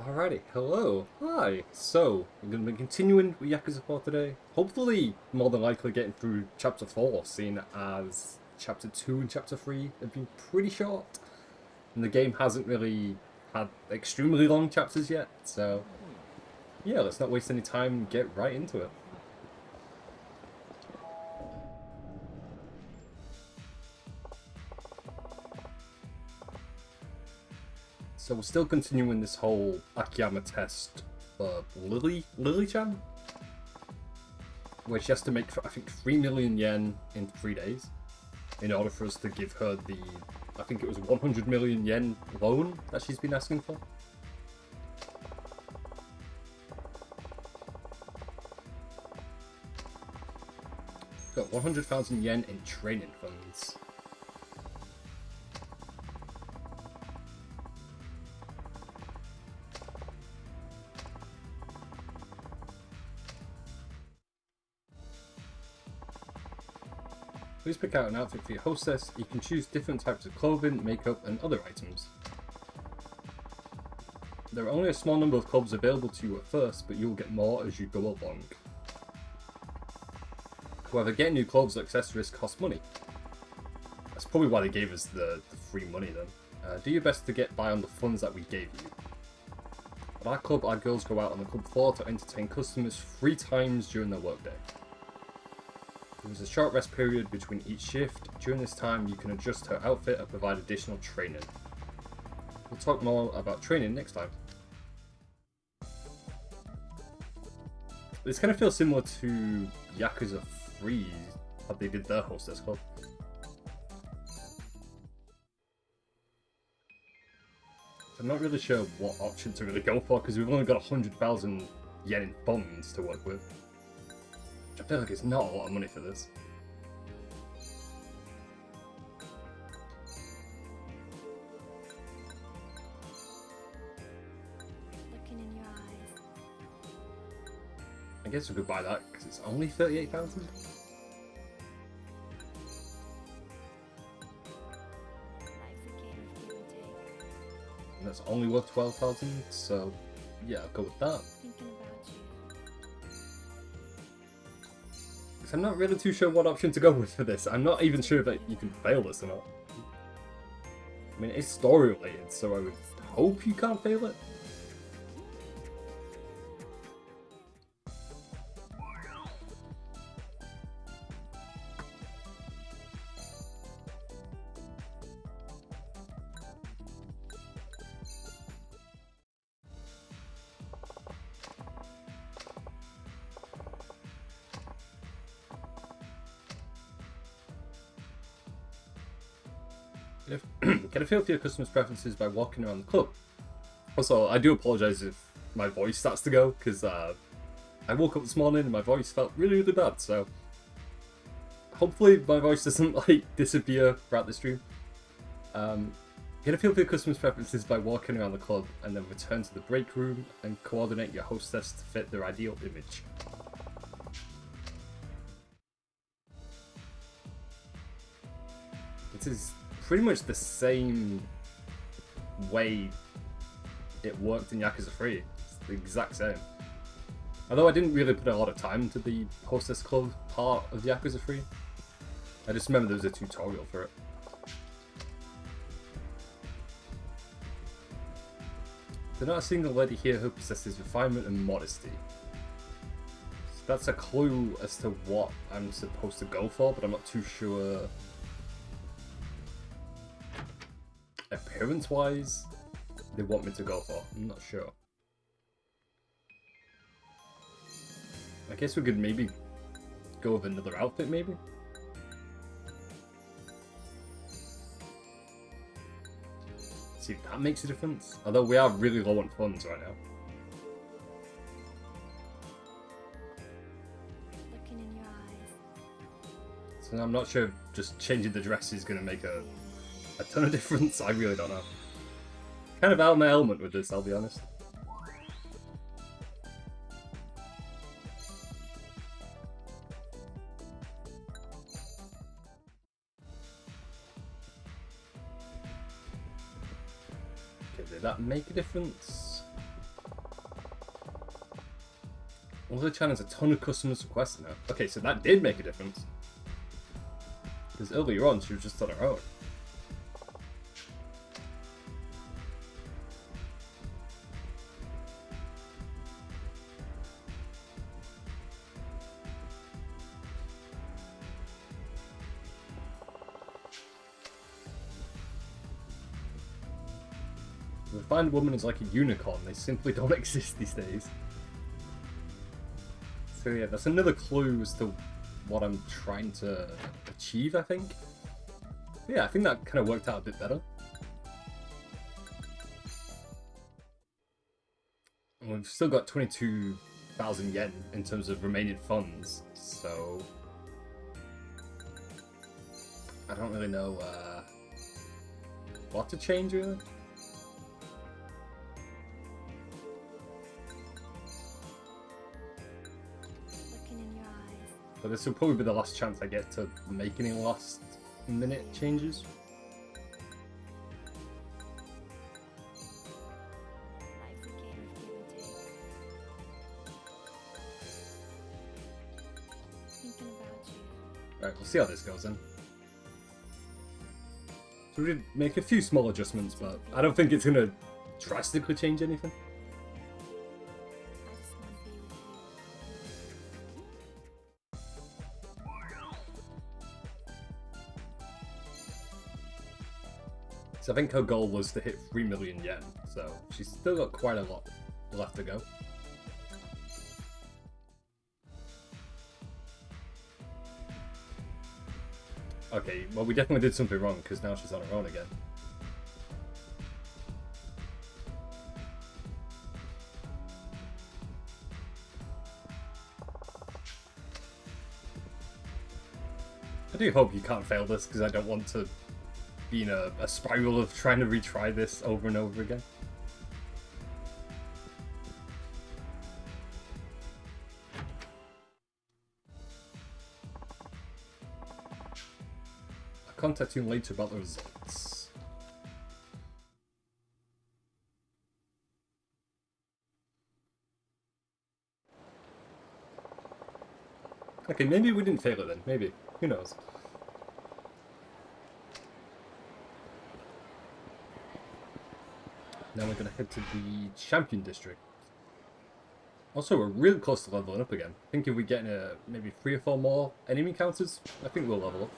Alrighty, hello, hi. So, we're going to be continuing with Yakuza 4 today. Hopefully, more than likely getting through Chapter 4, seeing as Chapter 2 and Chapter 3 have been pretty short. And the game hasn't really had extremely long chapters yet, so... yeah, let's not waste any time and get right into it. So we're still continuing this whole Akiyama test for Lily-chan, where she has to make, I think, 3 million yen in 3 days in order for us to give her the, I think it was 100 million yen loan that she's been asking for. Got 100,000 yen in training funds. Please pick out an outfit for your hostess. You can choose different types of clothing, makeup, and other items. There are only a small number of clothes available to you at first, but you will get more as you go along. However, getting new clothes or accessories cost money. That's probably why they gave us the free money then. Do your best to get by on the funds that we gave you. At our club, our girls go out on the club floor to entertain customers 3 times during their workday. There is a short rest period between each shift. During this time, you can adjust her outfit and provide additional training. We'll talk more about training next time. This kind of feels similar to Yakuza 3, how they did their hostess club. I'm not really sure what option to really go for, because we've only got 100,000 yen in funds to work with. I feel like it's not a lot of money for this. Looking in your eyes. I guess we could buy that because it's only 38,000. Life's a game of give and take. And that's only worth 12,000, so yeah, I'll go with that. Thinking about you. I'm not really too sure what option to go with for this. I'm not even sure that you can fail this or not. I mean, it's story related, so I would hope you can't fail it. Get a feel for your customers' preferences by walking around the club. Also, I do apologise if my voice starts to go, because I woke up this morning and my voice felt really bad, so hopefully my voice doesn't like disappear throughout the stream. Get a feel for your customers' preferences by walking around the club, and then return to the break room and coordinate your hostess to fit their ideal image. This is pretty much the same way it worked in Yakuza 3. It's the exact same. Although I didn't really put a lot of time into the hostess club part of Yakuza 3. I just remember there was a tutorial for it. There's not a single lady here who possesses refinement and modesty. So that's a clue as to what I'm supposed to go for, but I'm not too sure appearance-wise they want me to go for. I'm not sure. I guess we could maybe go with another outfit, maybe? See if that makes a difference. Although we are really low on funds right now. Looking in your eyes. So I'm not sure if just changing the dress is going to make a ton of difference. I really don't know. Kind of out of my element with this, I'll be honest. Okay, did that make a difference? Also, channel's a ton of customers requests now. Okay, so that did make a difference. Because earlier on, she was just on her own. The refined woman is like a unicorn. They simply don't exist these days. So yeah, that's another clue as to what I'm trying to achieve, I think. Yeah, I think that kind of worked out a bit better. And we've still got 22,000 yen in terms of remaining funds, so I don't really know what to change, really. Looking in your eyes. But this will probably be the last chance I get to make any last minute changes. Life's a game of give and take. Thinking about you. Alright, we'll see how this goes then. So we did make a few small adjustments, but I don't think it's going to drastically change anything. I just want to be with you. So I think her goal was to hit 3 million yen, so she's still got quite a lot left to go. Okay, well we definitely did something wrong because now she's on her own again. I do hope you can't fail this because I don't want to be in a spiral of trying to retry this over and over again. I'll contact you later about the results. Okay, maybe we didn't fail it then. Maybe. Who knows? Now we're going to head to the Champion District. Also, we're really close to leveling up again. I think if we get maybe 3 or 4 more enemy encounters, I think we'll level up.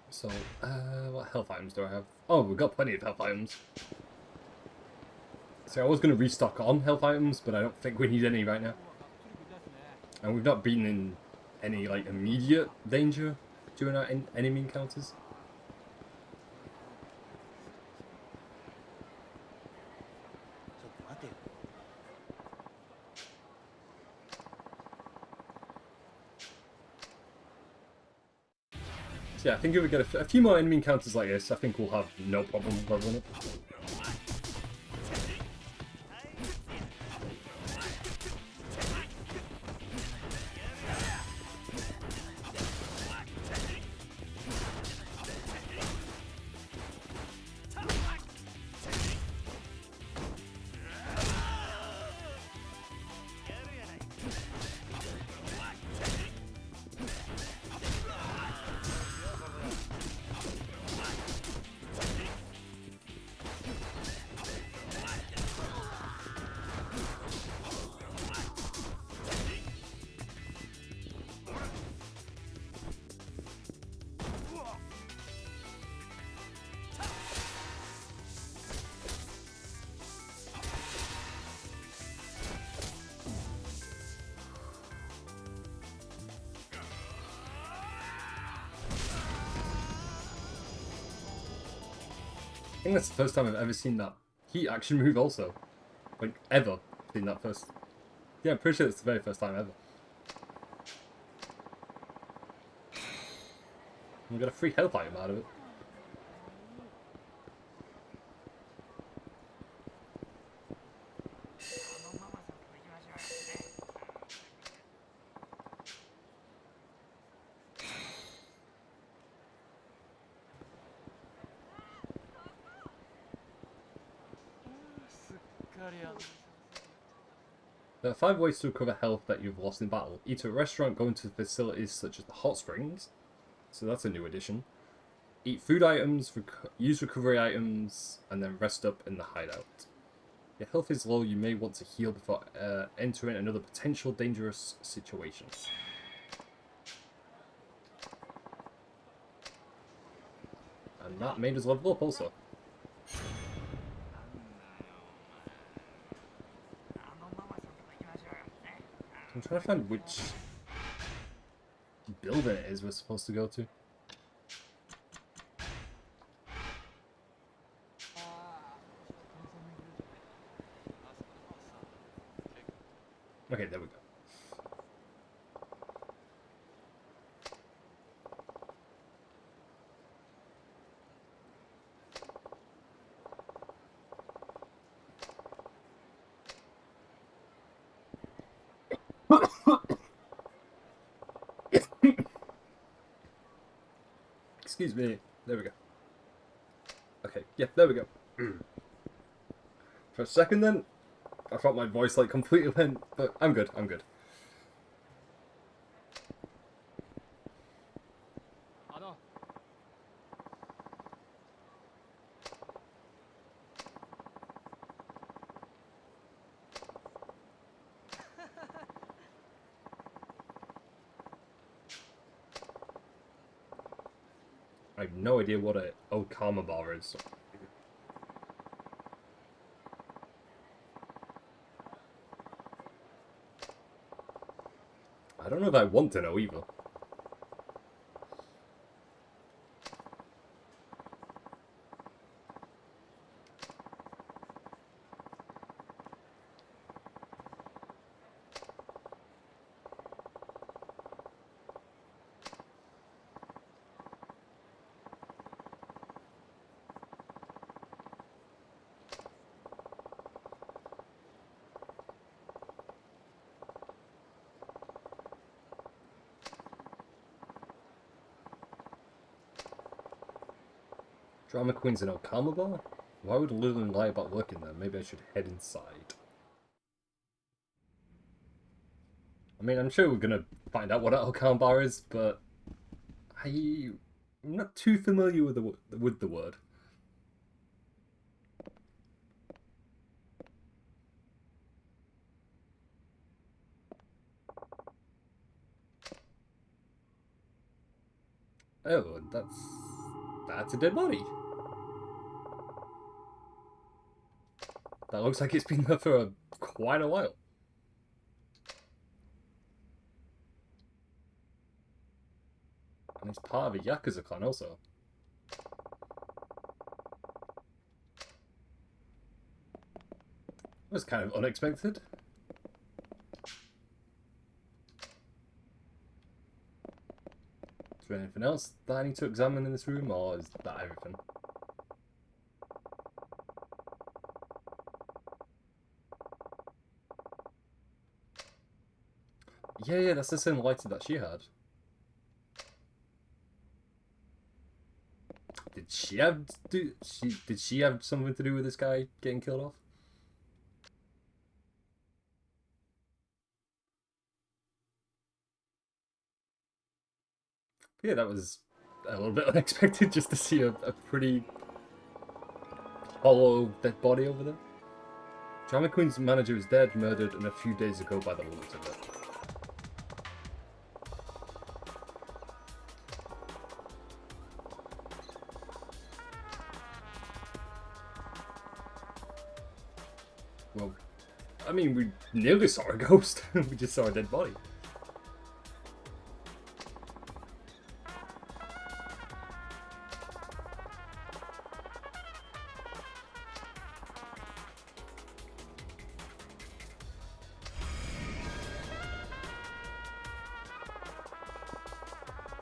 So, what health items do I have? Oh, we've got plenty of health items. So I was going to restock on health items, but I don't think we need any right now. And we've not been in any, like, immediate danger during our enemy encounters. So yeah, I think if we get a few more enemy encounters like this, I think we'll have no problem leveling up. I think that's the first time I've ever seen that heat action move also. Like, ever seen that first. Yeah, I'm pretty sure it's the very first time ever. And we got a free health item out of it. There are 5 ways to recover health that you've lost in battle. Eat at a restaurant, go into facilities such as the hot springs. So that's a new addition. Eat food items, use recovery items, and then rest up in the hideout. Your health is low, you may want to heal before entering another potential dangerous situation. And that made us level up also. I'm trying to find which building it is we're supposed to go to. Okay, there we go. Excuse me. There we go. Okay, yeah, there we go. For a second then, I felt my voice like completely went, but I'm good, I'm good. I have no idea what a Okama bar is. I don't know if I want to know either. Drama Queen's an Okama bar? Why would Lillian lie about working there? Maybe I should head inside. I mean, I'm sure we're gonna find out what an Okama bar is, but I'm not too familiar with the word. Oh, that's a dead body. That looks like it's been there for quite a while. And it's part of a Yakuza clan also. That was kind of unexpected. Is there anything else that I need to examine in this room, or is that everything? Yeah, that's the same lighter that she had. Did she have something to do with this guy getting killed off? Yeah, that was a little bit unexpected just to see a pretty hollow dead body over there. Drama Queen's manager is dead, murdered, and a few days ago by the looks of it. Well, I mean, we nearly saw a ghost. We just saw a dead body.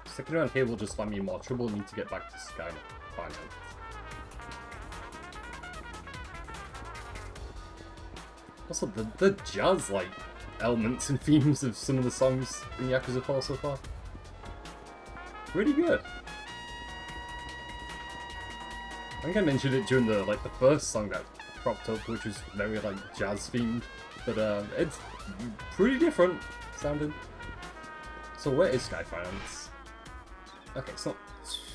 Sticking around here will just find me in more trouble and need to get back to Skynet finally. Also, the jazz-like elements and themes of some of the songs in Yakuza 4 so far. Really good. I think I mentioned it during the first song that propped up, which was very like jazz themed, but it's pretty different sounding. So where is Sky Finance? Okay, it's not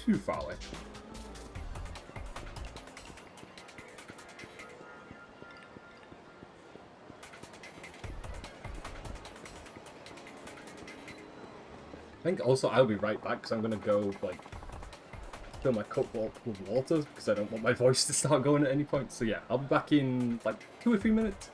too far away. I think also I'll be right back because I'm gonna go like fill my cup with water because I don't want my voice to start going at any point. So yeah, I'll be back in like 2 or 3 minutes.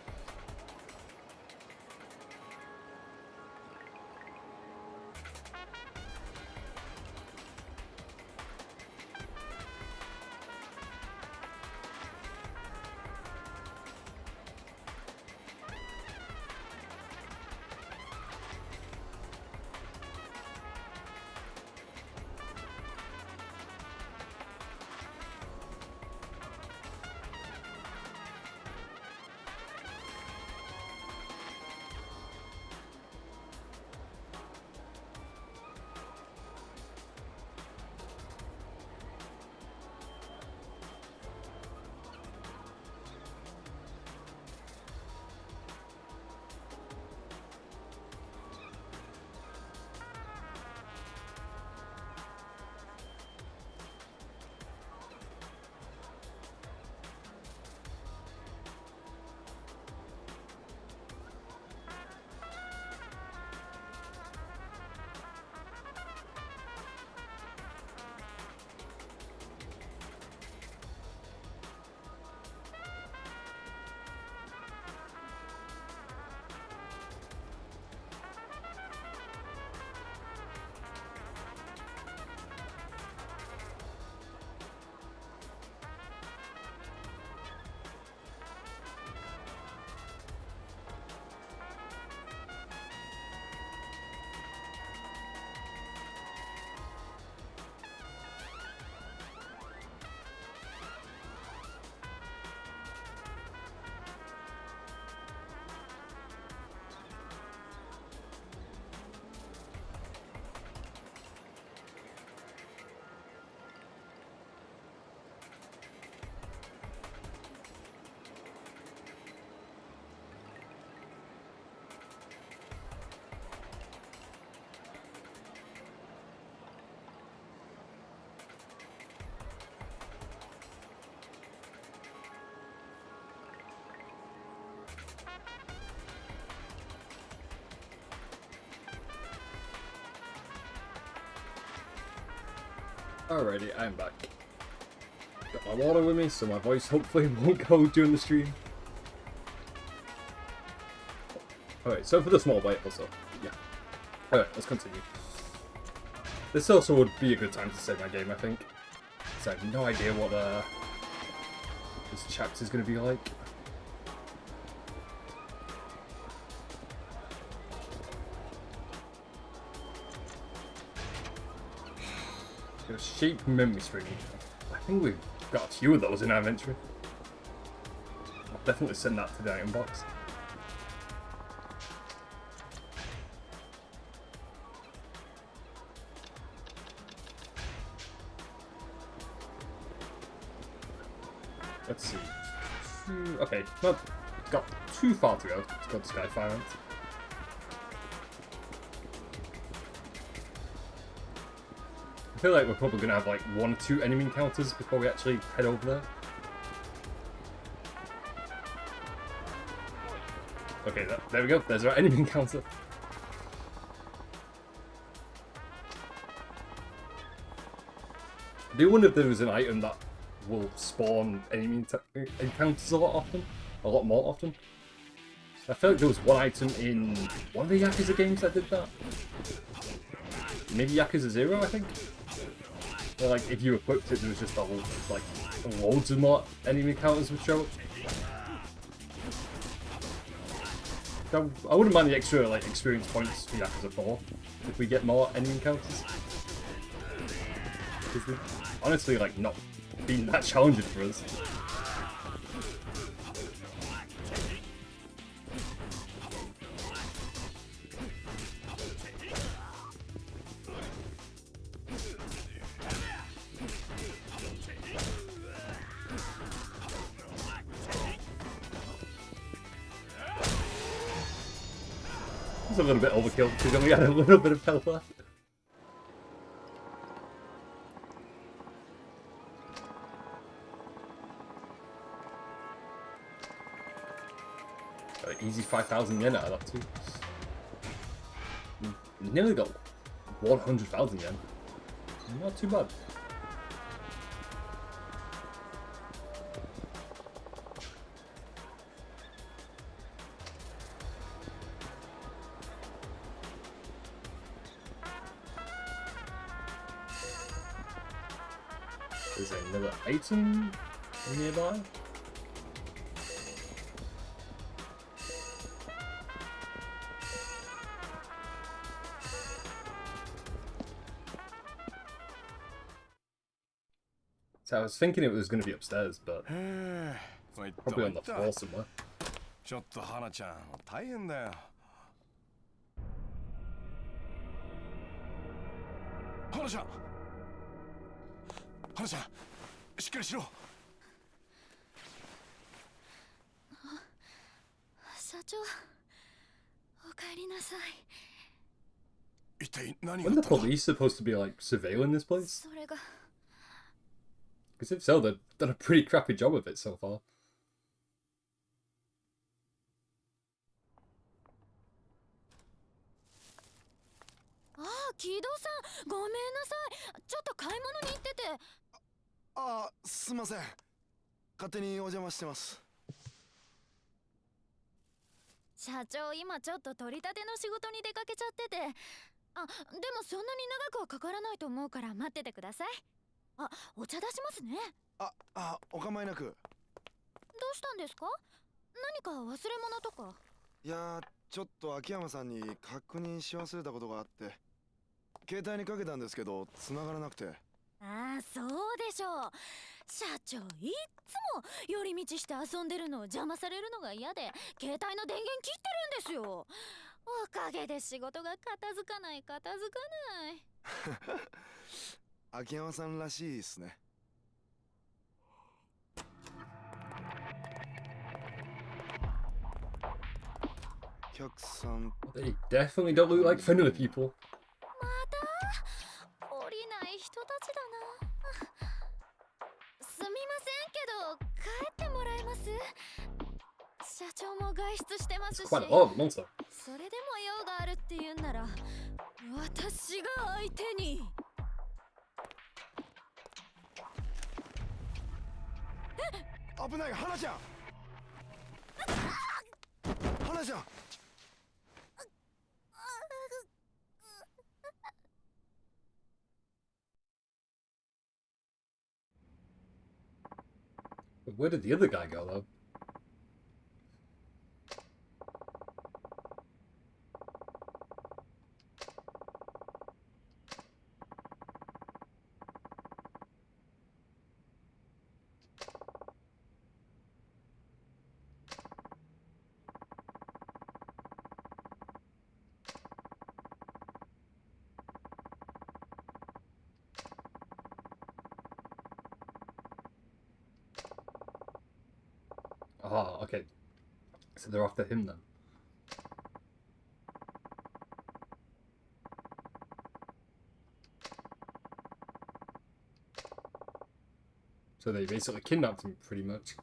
Alrighty, I'm back. Got my water with me, so my voice hopefully won't go during the stream. Alright, so for the small bite also, yeah. Alright, let's continue. This also would be a good time to save my game, I think. So I have no idea what this chapter is going to be like. Shape memory string. I think we've got a few of those in our inventory. I'll definitely send that to the item box. Let's see. Okay, not got too far to go to Sky Finance. I feel like we're probably going to have like 1 or 2 enemy encounters before we actually head over there. Okay, there we go. There's our enemy encounter. I do wonder if there was an item that will spawn enemy encounters a lot more often. I feel like there was one item in one of the Yakuza games that did that. Maybe Yakuza 0, I think. Where, like, if you equipped it, there was just loads of more enemy encounters would show up. So, I wouldn't mind the extra experience points for Yakuza 4 if we get more enemy encounters. Because they've honestly not been that challenging for us. a little bit overkill because we only had a little bit of health left. Easy 5,000 yen out of that too. Nearly got 100,000 yen. Not too bad. There's another item nearby. So I was thinking it was going to be upstairs, but probably on the floor somewhere. ちょっと花ちゃん大変だよ。花ちゃん、花ちゃん、しっかりしろ。社長、お帰りなさい。一体何があ When っ the たの？ police supposed to be like surveilling this place? それが Because if so, they've done a pretty crappy job of it so far. ああ、木戸さん、ごめんなさい。ちょっと買い物に行ってて。あ、すいません。勝手にお邪魔してます。社長、今ちょっと取り立ての仕事に出かけちゃってて。あ、でもそんなに長くはかからないと思うから待っててください。あ、お茶出しますね。お構いなく。どうしたんですか？何か忘れ物とか。いや、ちょっと秋山さんに確認し忘れたことがあって、携帯にかけたんですけど繋がらなくて。ああ、そうでしょう。社長、いっつも寄り道して遊んでるのを邪魔されるのが嫌で、携帯の電源切ってるんですよ。おかげで仕事が片付かない。秋山さんらしいですね。客さん。 They definitely don't look like vanilla people. また降りない人たちだな。すみませんけど帰ってもらえます？社長も外出してます It's し、 quite a lot of monster. それでも用があるって言うんなら私が相手に。危ない、花ちゃん。花ちゃん。 But where did the other guy go though? Ah, okay. So they're after him then. So they basically kidnapped him pretty much.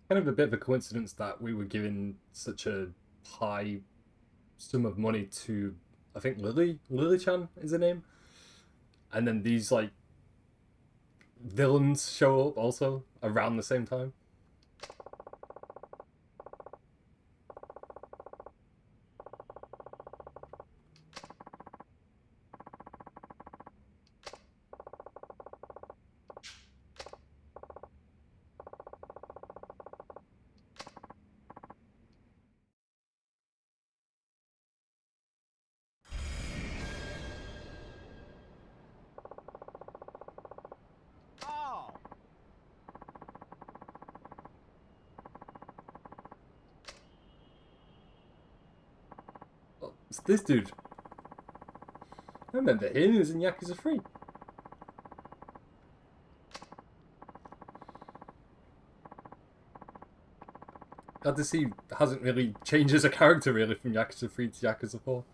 Kind of a bit of a coincidence that we were given such a high sum of money to, I think Lily-chan is her name, and then these like villains show up also around the same time. It's this dude. I remember him. He was in Yakuza 3. Glad to see he hasn't really changed as a character really from Yakuza 3 to Yakuza 4.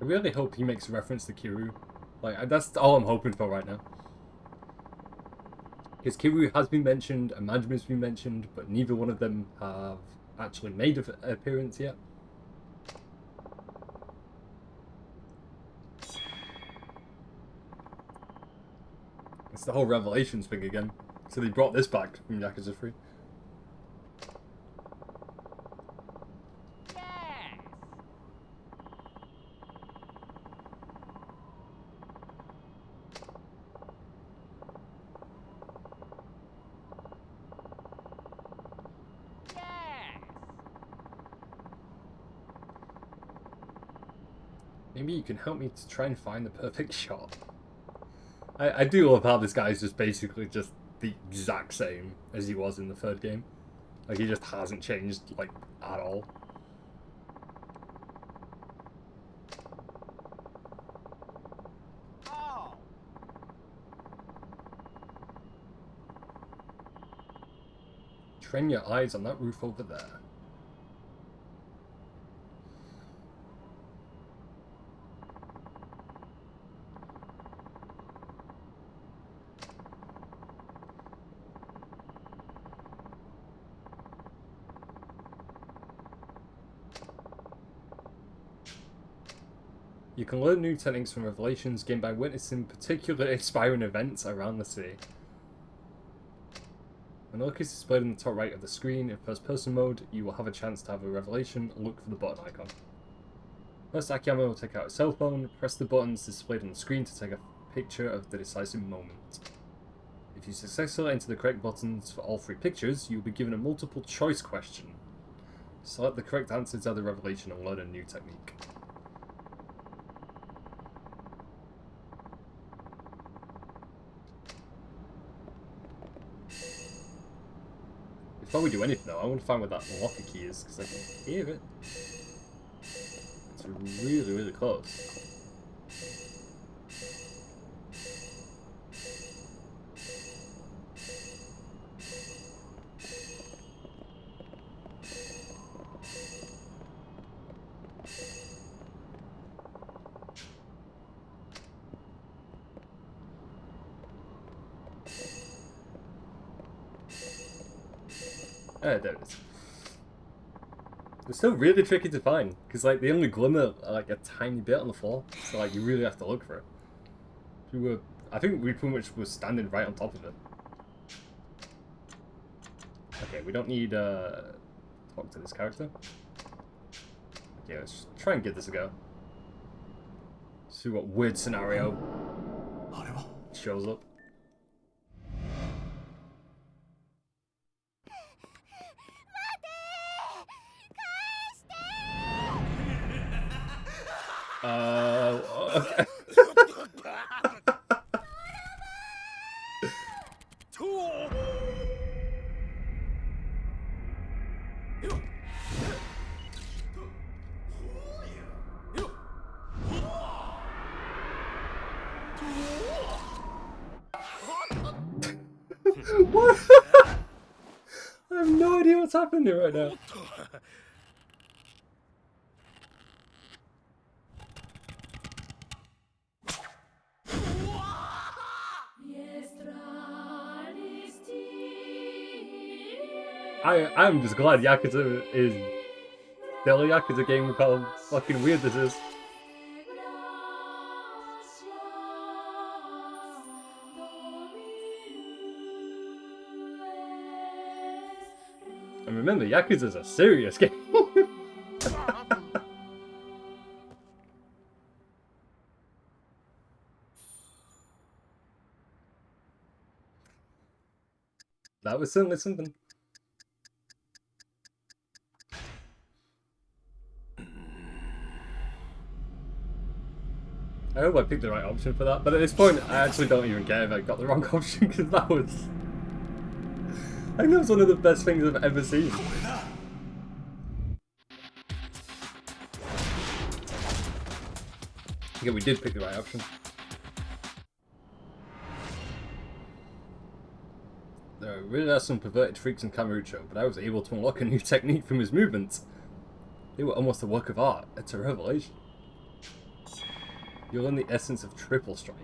I really hope he makes a reference to Kiryu. Like, that's all I'm hoping for right now. Because Kiryu has been mentioned and Majima's been mentioned, but neither one of them have actually made an appearance yet. It's the whole Revelations thing again. So they brought this back from Yakuza 3. Maybe you can help me to try and find the perfect shot. I do love how this guy's just basically just the exact same as he was in the third game. Like, he just hasn't changed, like, at all. Oh. Train your eyes on that roof over there. You can learn new techniques from Revelations gained by witnessing particular inspiring events around the city. When the look is displayed in the top right of the screen in first person mode, you will have a chance to have a revelation. Look for the button icon. First, Akiyama will take out his cell phone, press the buttons displayed on the screen to take a picture of the decisive moment. If you successfully enter the correct buttons for all three pictures, you will be given a multiple choice question. Select the correct answer to the revelation and learn a new technique. Before we do anything though, I want to find where that locker key is, because I can hear it. It's really, really close. There it is. It's still really tricky to find, because like they only glimmer like a tiny bit on the floor, so like you really have to look for it. I think we pretty much were standing right on top of it. Okay, we don't need talk to this character. Okay, let's try and give this a go. See what weird scenario shows up. Okay. What? I have no idea what's happening right now. I'm just glad Yakuza is the only Yakuza game with how fucking weird this is. And remember, Yakuza's a serious game. That was certainly something. I hope I picked the right option for that, but at this point, I actually don't even care if I got the wrong option, because that was... I think that was one of the best things I've ever seen. Yeah, we did pick the right option. There really are some perverted freaks in Kamurocho, but I was able to unlock a new technique from his movements. They were almost a work of art. It's a revelation. You'll learn the essence of triple strike.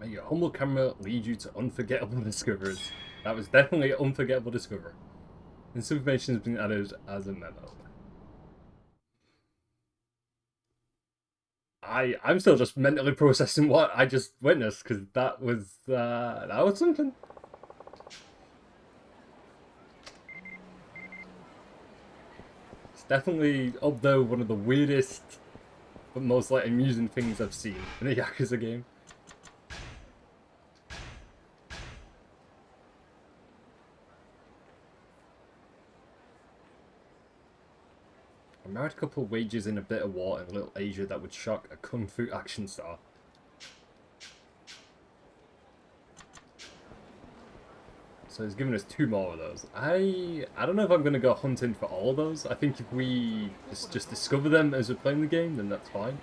May your humble camera lead you to unforgettable discoveries. That was definitely an unforgettable discovery. This information has been added as a memo. I'm still just mentally processing what I just witnessed, because that was something. It's definitely up there one of the weirdest but most like amusing things I've seen in a Yakuza game. A married couple wages in a bit of war in Little Asia that would shock a kung fu action star. So he's given us 2 more of those. I don't know if I'm going to go hunting for all of those. I think if we just discover them as we're playing the game, then that's fine.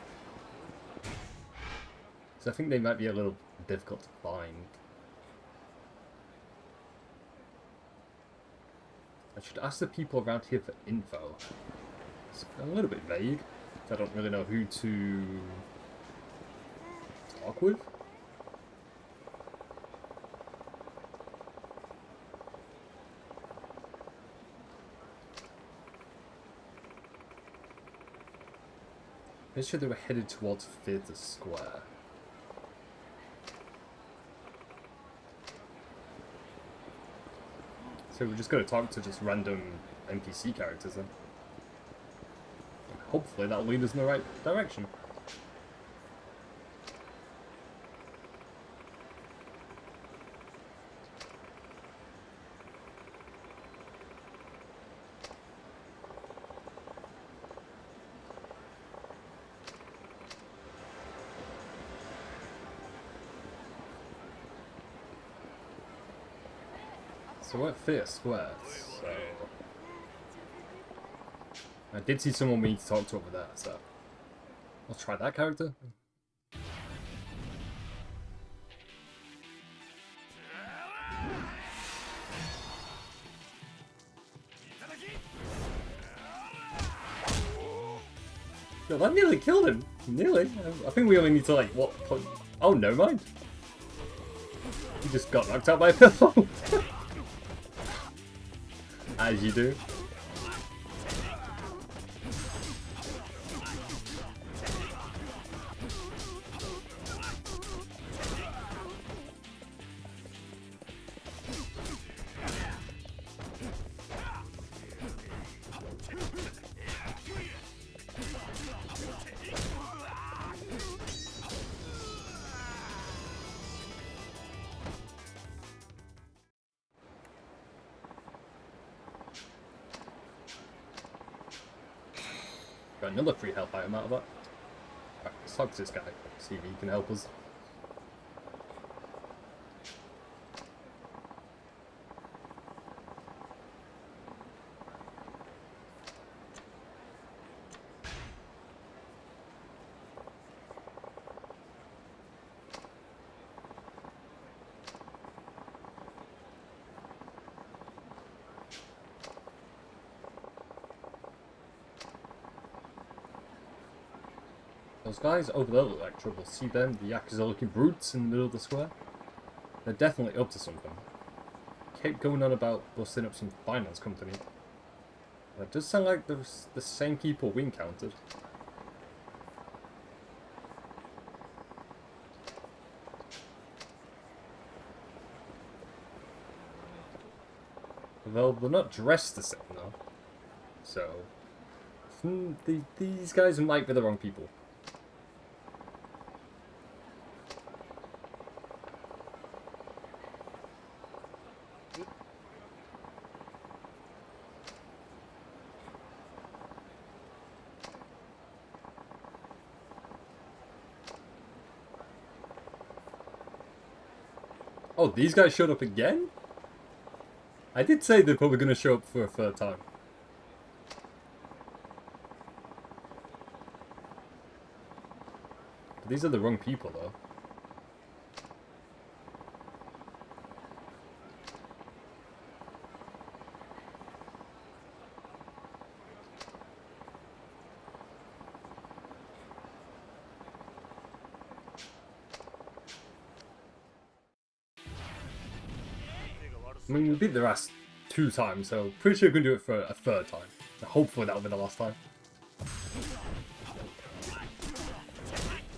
So I think they might be a little difficult to find. I should ask the people around here for info. It's a little bit vague. I don't really know who to talk with. Pretty sure they were headed towards Theatre Square. So we're just going to talk to just random NPC characters then. Hopefully that'll lead us in the right direction. So we're at Theatre Square, so... I did see someone we need to talk to over there, so... I'll try that character. Yo, that nearly killed him. Nearly. I think we only need to, like, what? Oh, no mind. He just got knocked out by a pillow. As you do. Got another free help item out of that. Right, let's talk to this guy. See if he can help us. Those guys over there look like trouble. See them? The Yakuza looking brutes in the middle of the square? They're definitely up to something. Keep going on about busting up some finance company. That does sound like the same people we encountered. Well, they're not dressed the same though. So, these guys might be the wrong people. Oh, these guys showed up again? I did say they're probably going to show up for a third time. But these are the wrong people, though. I mean, we beat their ass 2 times, so pretty sure we can do it for a 3rd time. Hopefully that'll be the last time.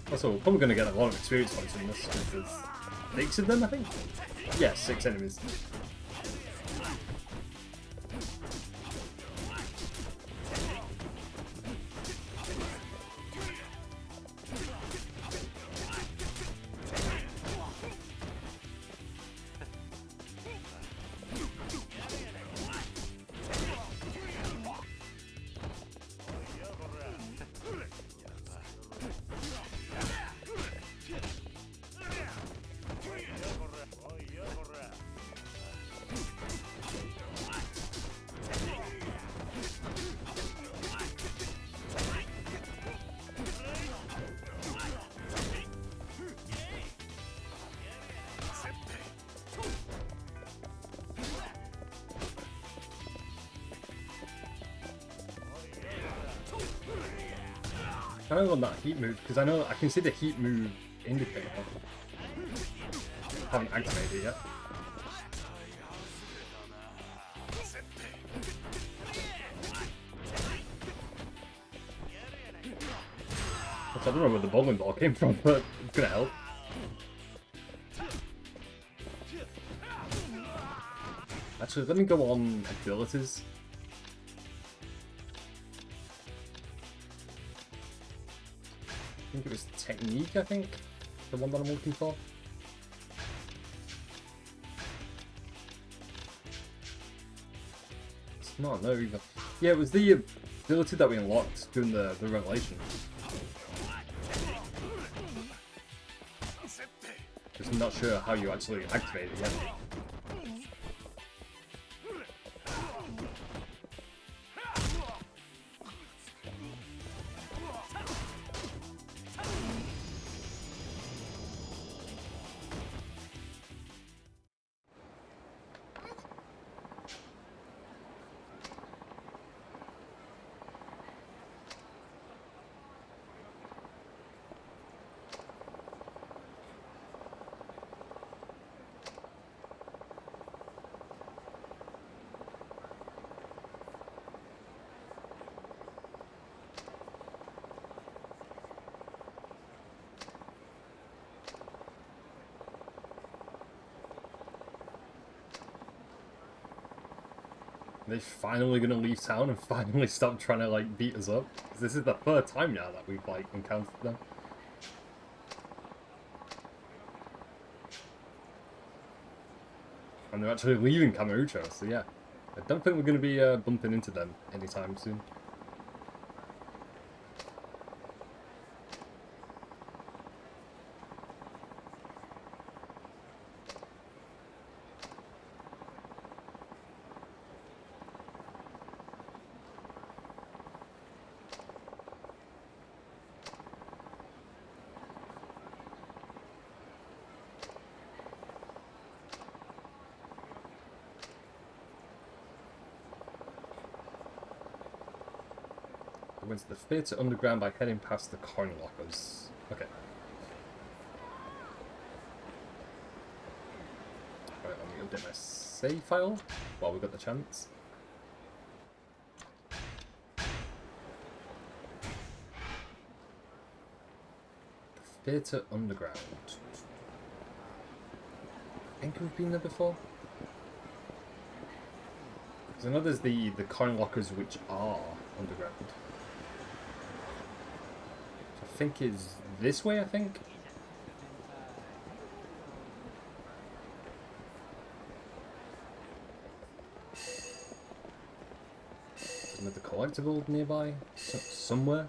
Also, we're probably going to get a lot of experience points in this, because there's 6 of them, I think? Yeah, 6 enemies. I don't know on that heat move, because I know I can see the heat move indicator. Haven't activated it yet. Which I don't know where the bowling ball came from, but it's gonna help. Actually, let me go on abilities. I think it was technique, the one that I'm looking for. It's not, no, either. Yeah, it was the ability that we unlocked during the revelation. Just not sure how you actually activate it yet. They're finally gonna leave town and finally stop trying to like beat us up. This is the 3rd time now that we've like encountered them. And they're actually leaving Kamurocho, so yeah. I don't think we're gonna be bumping into them anytime soon. I went to the theatre underground by heading past the coin lockers. Okay. Right, let me update my save file while we've got the chance. The theatre underground. I think we've been there before. Because I know there's the coin lockers which are underground. I think is this way, I think. Is another collectible nearby? Somewhere?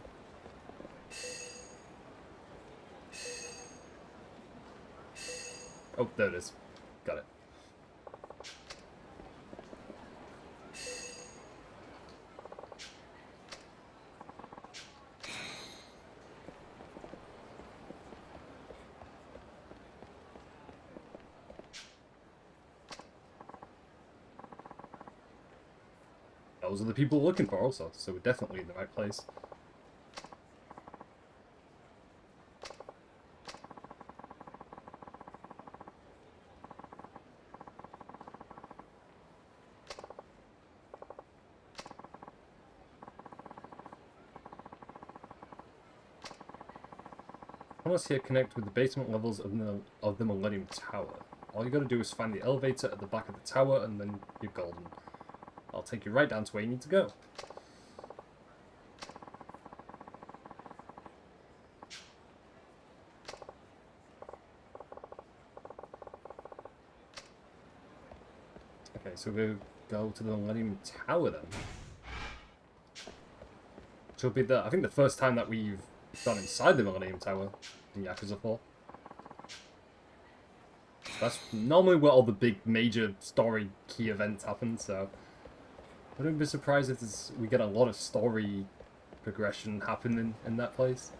Oh, there it is. Got it. Those are the people we're looking for also, so we're definitely in the right place. Tunnels here connect with the basement levels of the Millennium Tower. All you gotta do is find the elevator at the back of the tower and then you're golden. I'll take you right down to where you need to go. Okay, so we'll go to the Millennium Tower then. Which will be I think the first time that we've gone inside the Millennium Tower in Yakuza 4. That's normally where all the big major story key events happen, so I wouldn't be surprised if we get a lot of story progression happening in that place.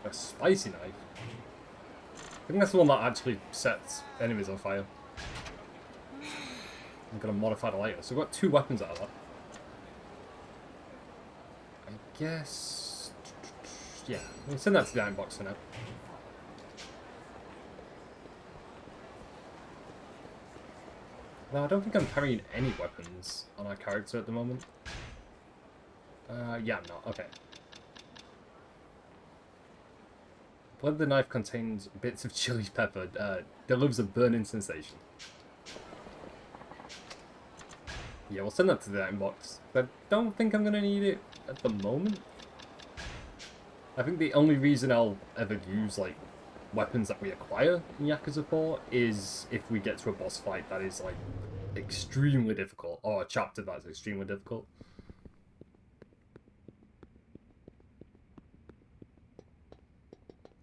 A spicy knife? I think that's the one that actually sets enemies on fire. I'm gonna modify the lighter. So we've got 2 weapons out of that. I guess... yeah, we'll send that to the iron box for now. No, I don't think I'm carrying any weapons on our character at the moment. Yeah, I'm not. Okay. Blood the knife contains bits of chili pepper. Delivers a burning sensation. Yeah, we'll send that to the item box. I don't think I'm going to need it at the moment. I think the only reason I'll ever use, like, weapons that we acquire in Yakuza 4 is if we get to a boss fight that is, like, extremely difficult. Or a chapter that's extremely difficult.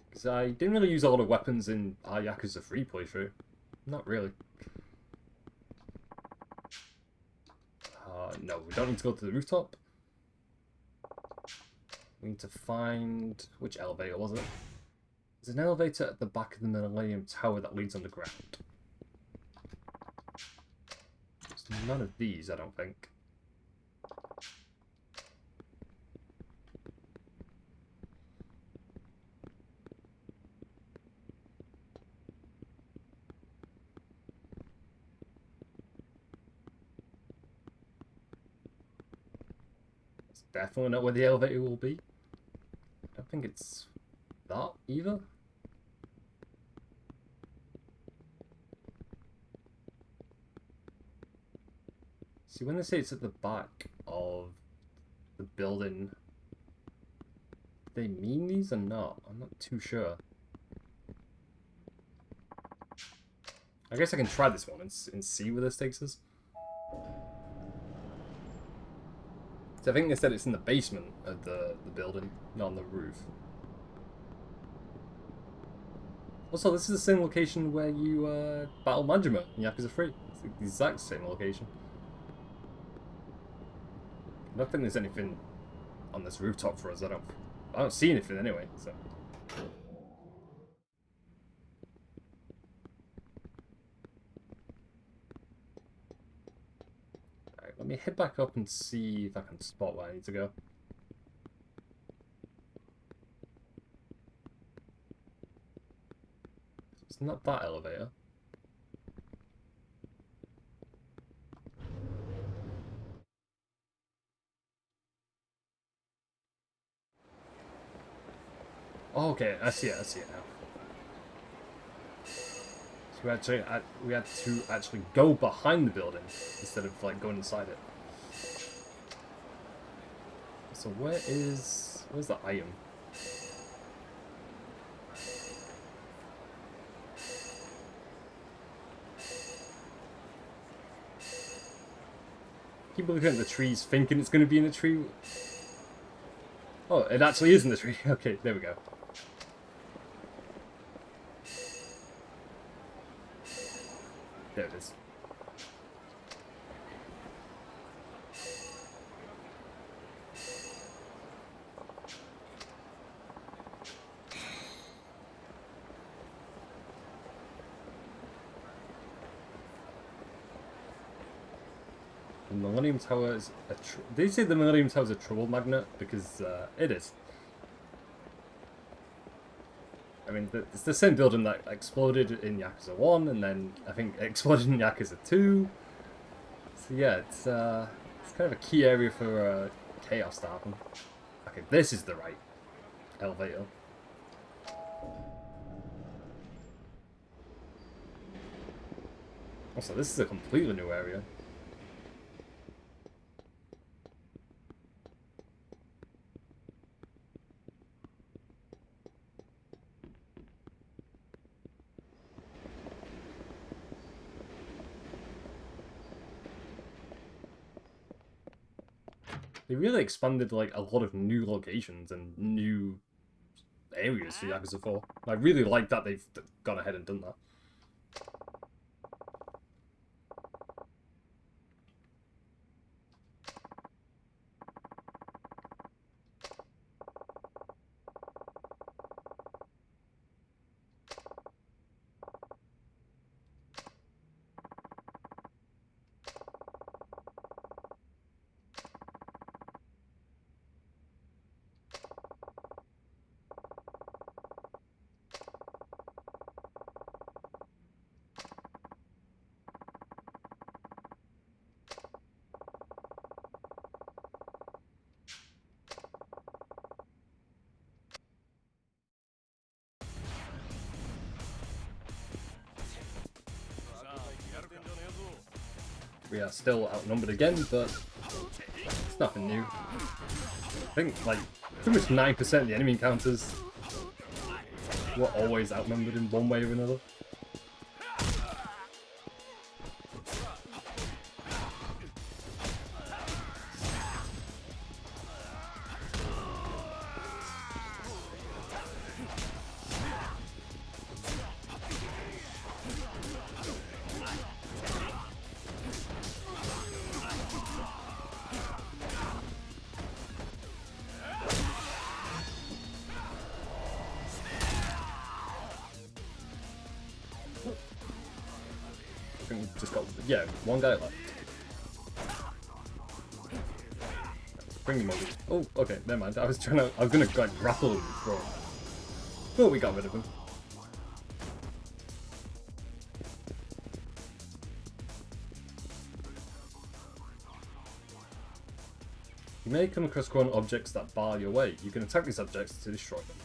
Because I didn't really use a lot of weapons in our Yakuza 3 playthrough. Not really. No, we don't need to go to the rooftop. We need to find... which elevator was it? There's an elevator at the back of the Millennium Tower that leads underground. There's none of these, I don't think. Definitely not where the elevator will be. I don't think it's that either. See, when they say it's at the back of the building, do they mean these or not? I'm not too sure. I guess I can try this one and see where this takes us. I think they said it's in the basement of the building, not on the roof. Also, this is the same location where you battle Majima in Yakuza 3. It's the exact same location. I don't think there's anything on this rooftop for us. I don't see anything anyway, so. Alright, let me head back up and see if I can spot where I need to go. It's not that elevator. Oh, okay, I see it now. So we had to actually go behind the building instead of like going inside it. So where's the item? Keep looking at the trees, thinking it's going to be in the tree. Oh, it actually is in the tree. Okay, there we go. There it is. The Millennium Tower is a... Did you say the Millennium Tower is a trouble magnet? Because it is. I mean, it's the same building that exploded in Yakuza 1, and then I think it exploded in Yakuza 2. So yeah, it's kind of a key area for chaos to happen. Okay, this is the right elevator. Also, this is a completely new area. They really expanded like a lot of new locations and new areas for Yakuza 4. I really like that they've gone ahead and done that. We are still outnumbered again, but it's nothing new. I think like pretty much 9% of the enemy encounters were always outnumbered in one way or another. I think we've just got, yeah, one guy left. Bring him over. Oh, okay, never mind. I was gonna like grapple him and throw him. But we got rid of him. You may come across grown objects that bar your way. You can attack these objects to destroy them.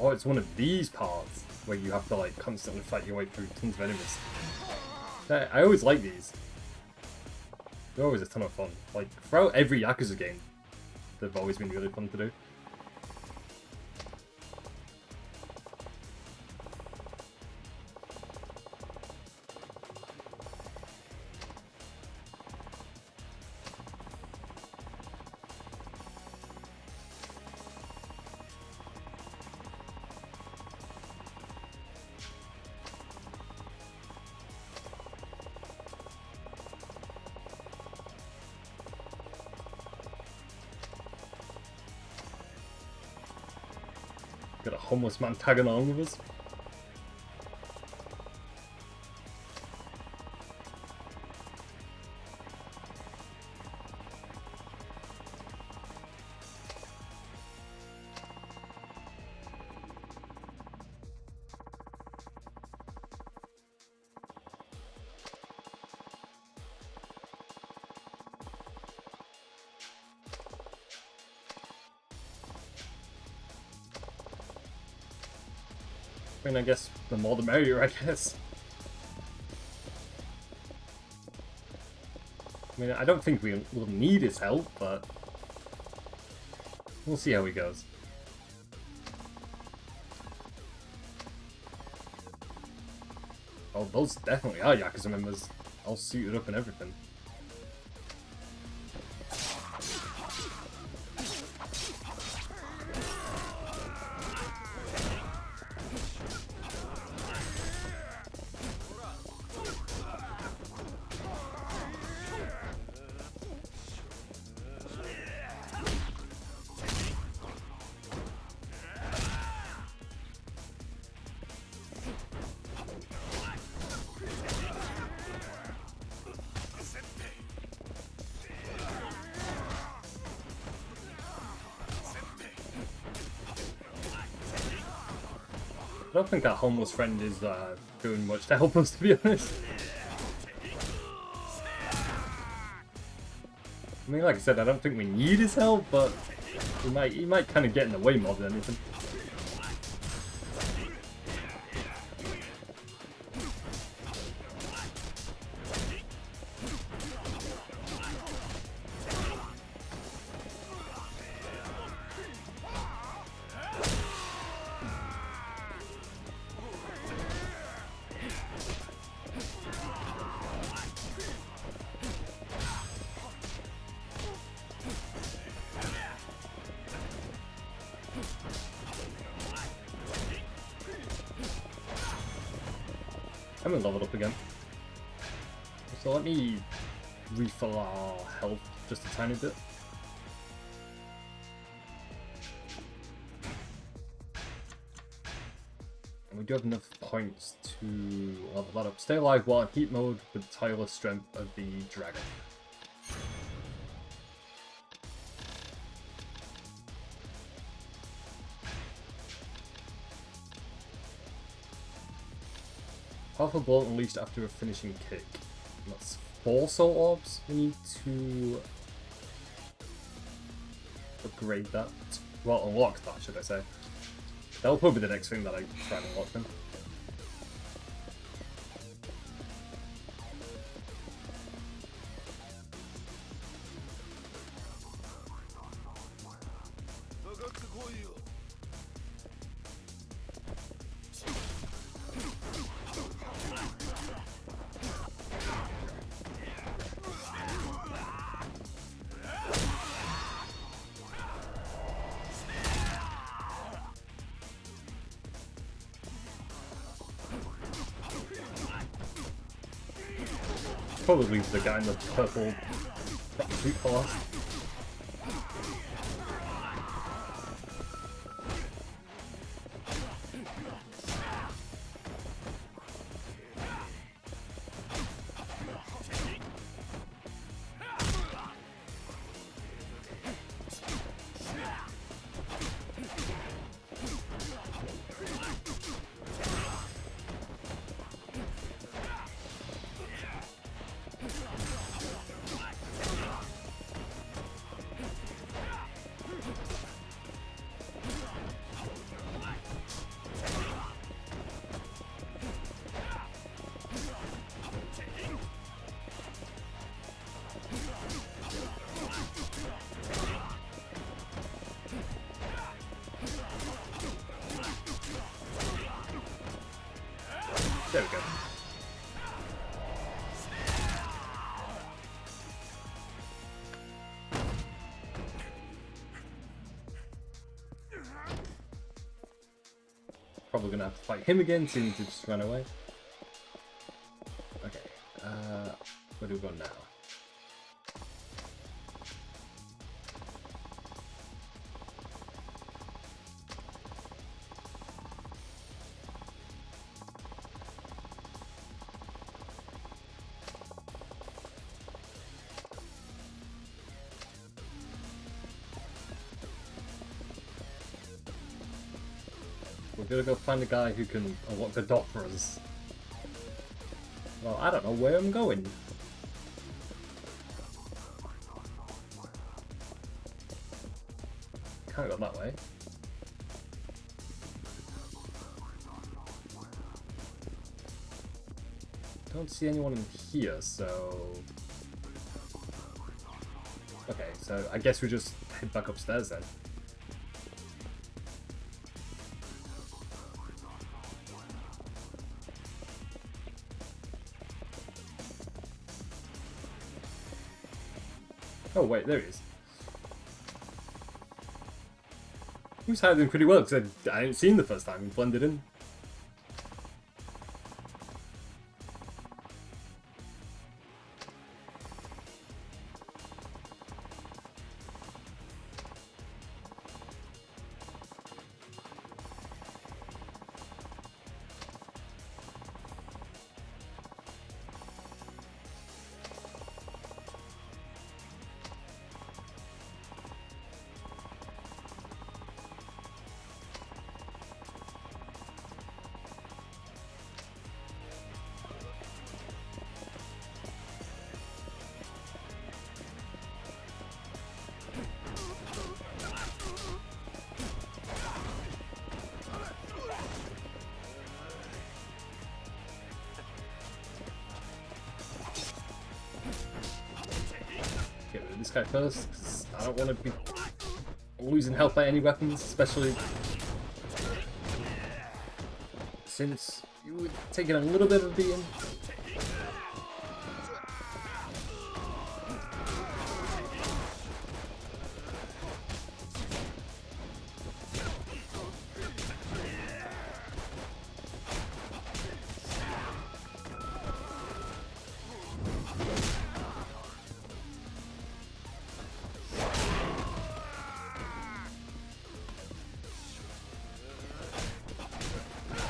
Oh, it's one of these parts where you have to like constantly fight your way through tons of enemies. I always like these. They're always a ton of fun. Like throughout every Yakuza game, they've always been really fun to do. Got a homeless man tagging along with us. I mean, I guess the more the merrier, I guess. I mean, I don't think we will need his help, but we'll see how he goes. Oh, those definitely are Yakuza members, all suited up and everything. I don't think our homeless friend is doing much to help us, to be honest. I mean, like I said, I don't think we need his help, but he might kind of get in the way more than anything. I haven't leveled up again. So let me refill our health just a tiny bit. And we do have enough points to level that up. Stay alive while in heat mode with the tireless strength of the dragon. Powerful blow unleashed after a finishing kick. And that's 4 soul orbs. We need to upgrade that. Well, unlock that, should I say. That'll probably be the next thing that I try and unlock then. Probably the guy in the purple suit for last. There we go. Probably gonna have to fight him again, so he needs to just run away. Okay, where do we go now? We're gonna go find a guy who can unlock the dock for us. Well, I don't know where I'm going. Can't go that way. Don't see anyone in here, so... Okay, so I guess we just head back upstairs then. Oh wait, there he is. He was hiding pretty well because I didn't see him the first time. He blended in. Get rid of this guy first, because I don't want to be losing health by any weapons, especially since you were taking a little bit of a beating.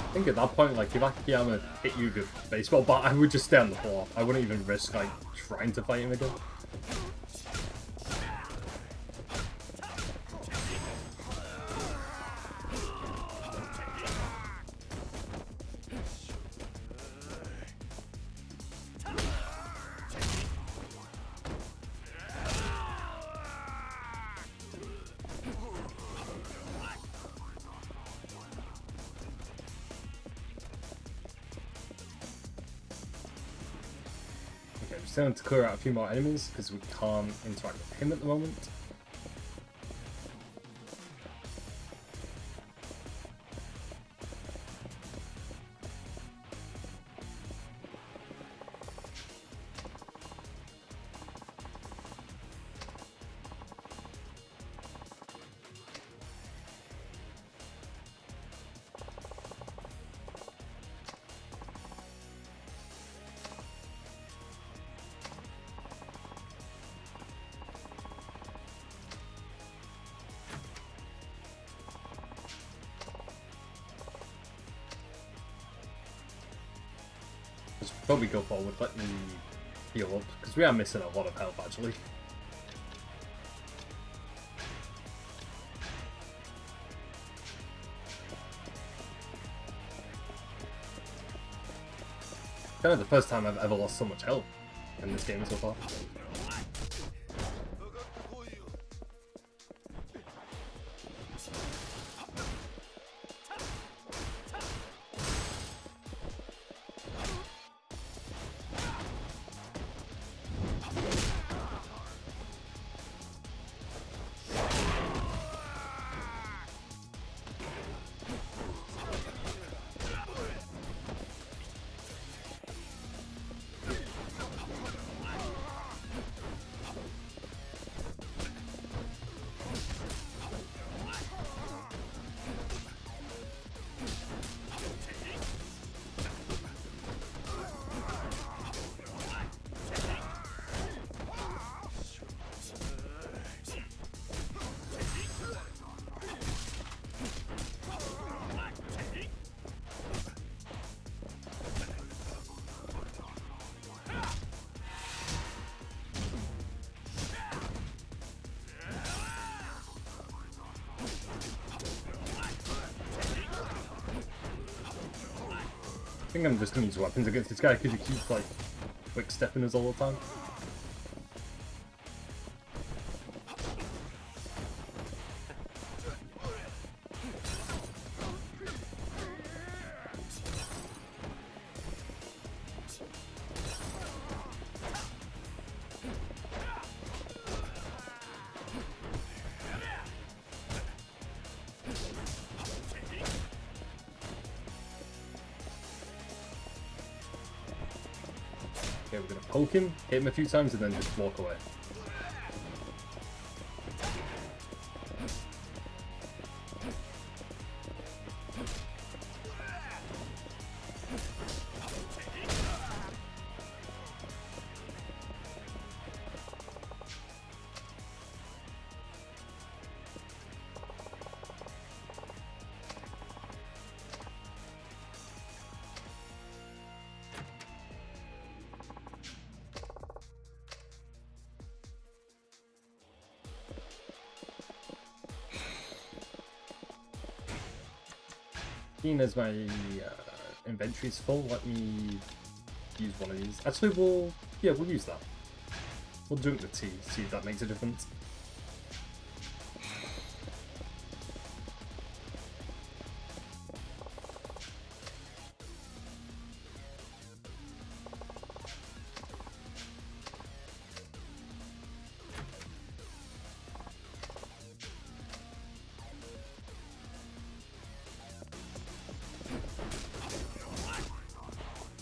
I think at that point, like, if Akiyama hit you with a baseball bat, I would just stay on the floor. I wouldn't even risk, like, trying to fight him again. Okay, just going to clear out a few more enemies because we can't interact with him at the moment. Just probably go forward, let me heal up, because we are missing a lot of health actually. Kind of the first time I've ever lost so much health in this game so far. I think I'm just gonna use weapons against this guy because he keeps like quick stepping us all the time. Okay, we're gonna poke him, hit him a few times, and then just walk away. Seeing as my inventory's full, let me use one of these. Actually, we'll use that. We'll drink the tea, see if that makes a difference.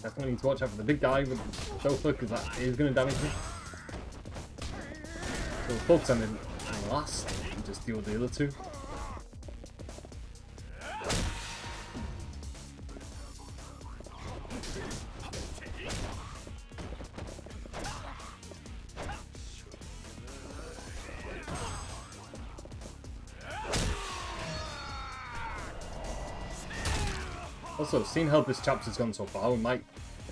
Definitely need to watch out for the big guy with the sofa because that is going to damage me. So we'll focus on him last and just deal with the other two. Also, seeing how this chapter's gone so far, we might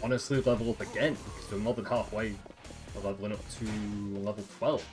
honestly level up again, because we're more than halfway to leveling up to level 12.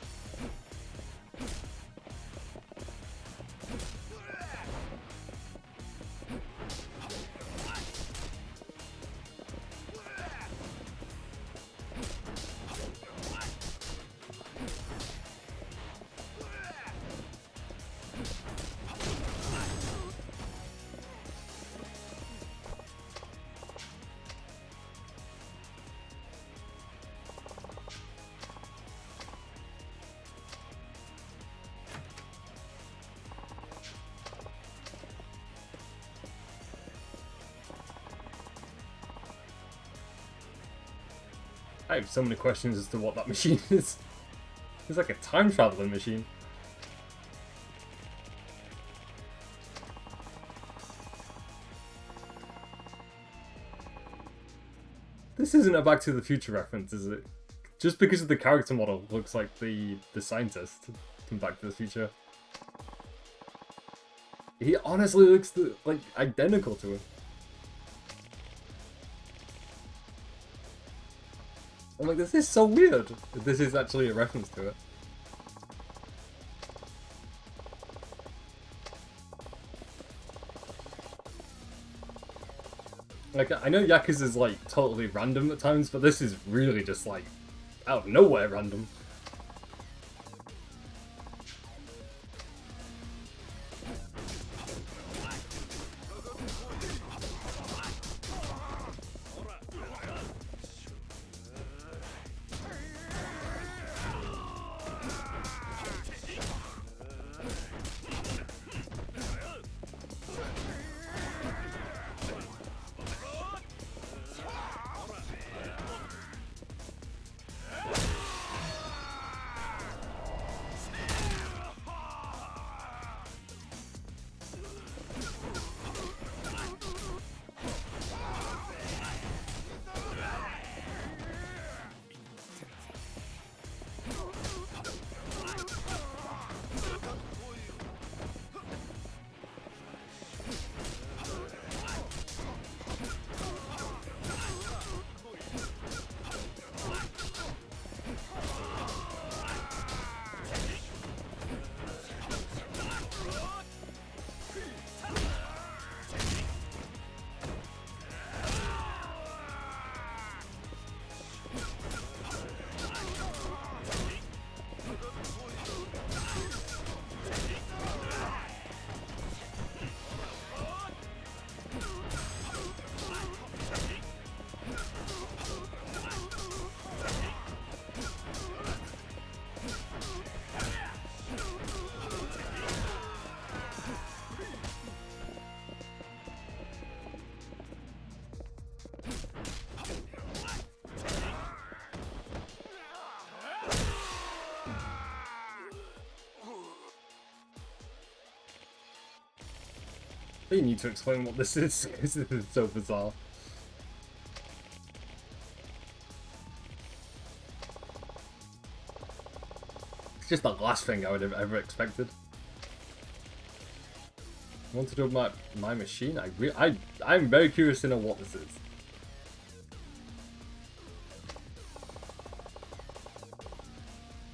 I have so many questions as to what that machine is. It's like a time traveling machine. This isn't a Back to the Future reference, is it? Just because of the character model looks like the scientist from Back to the Future. He honestly looks like identical to him. I'm like, this is so weird. This is actually a reference to it. Like, I know Yakuza is like totally random at times, but this is really just like out of nowhere random. They need to explain what this is. This is so bizarre. It's just the last thing I would have ever expected. You want to do my machine? I'm very curious to know what this is.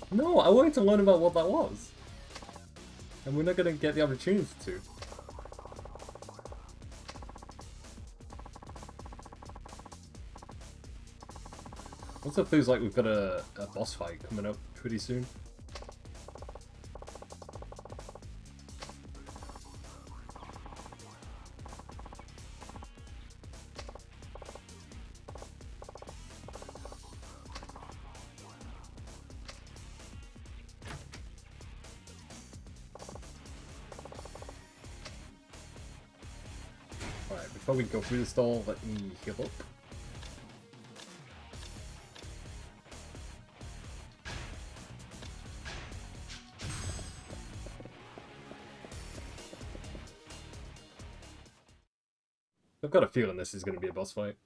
No, I wanted to learn about what that was. And we're not going to get the opportunity to. Also feels like we've got a boss fight coming up pretty soon. Alright, before we go through the stall, let me heal up. I've got a feeling this is going to be a boss fight.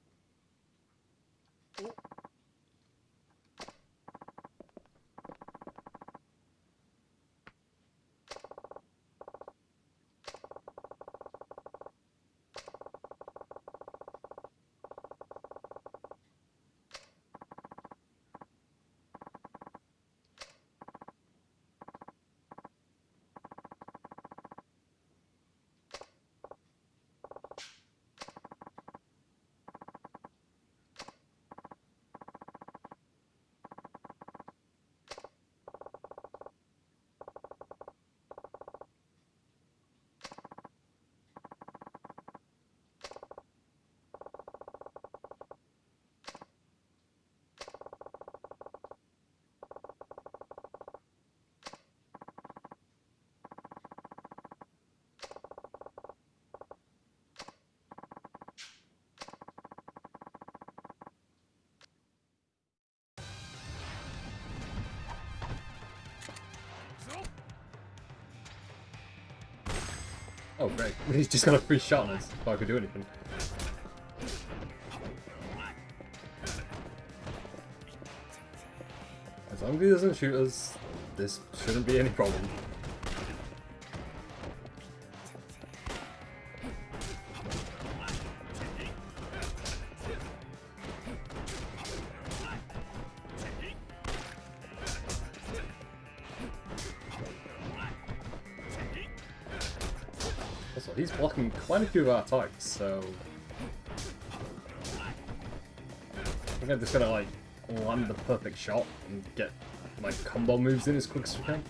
Oh great, he's just got a free shot on us before I could do anything. As long as he doesn't shoot us, this shouldn't be any problem. Also, he's blocking quite a few of our attacks, so I think I'm just gonna like land the perfect shot and get my combo moves in as quick as we can.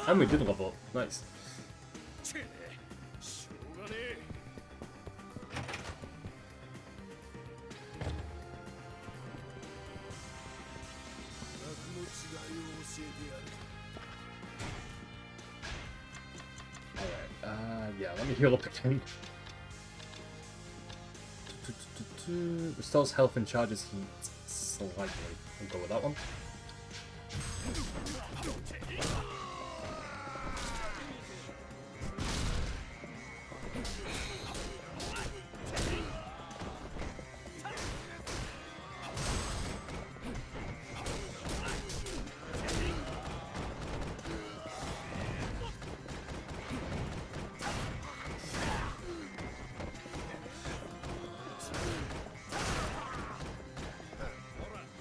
And we did level up. Nice. Alright, yeah, let me heal up again. Restores health and charges heat slightly. I'll go with that one.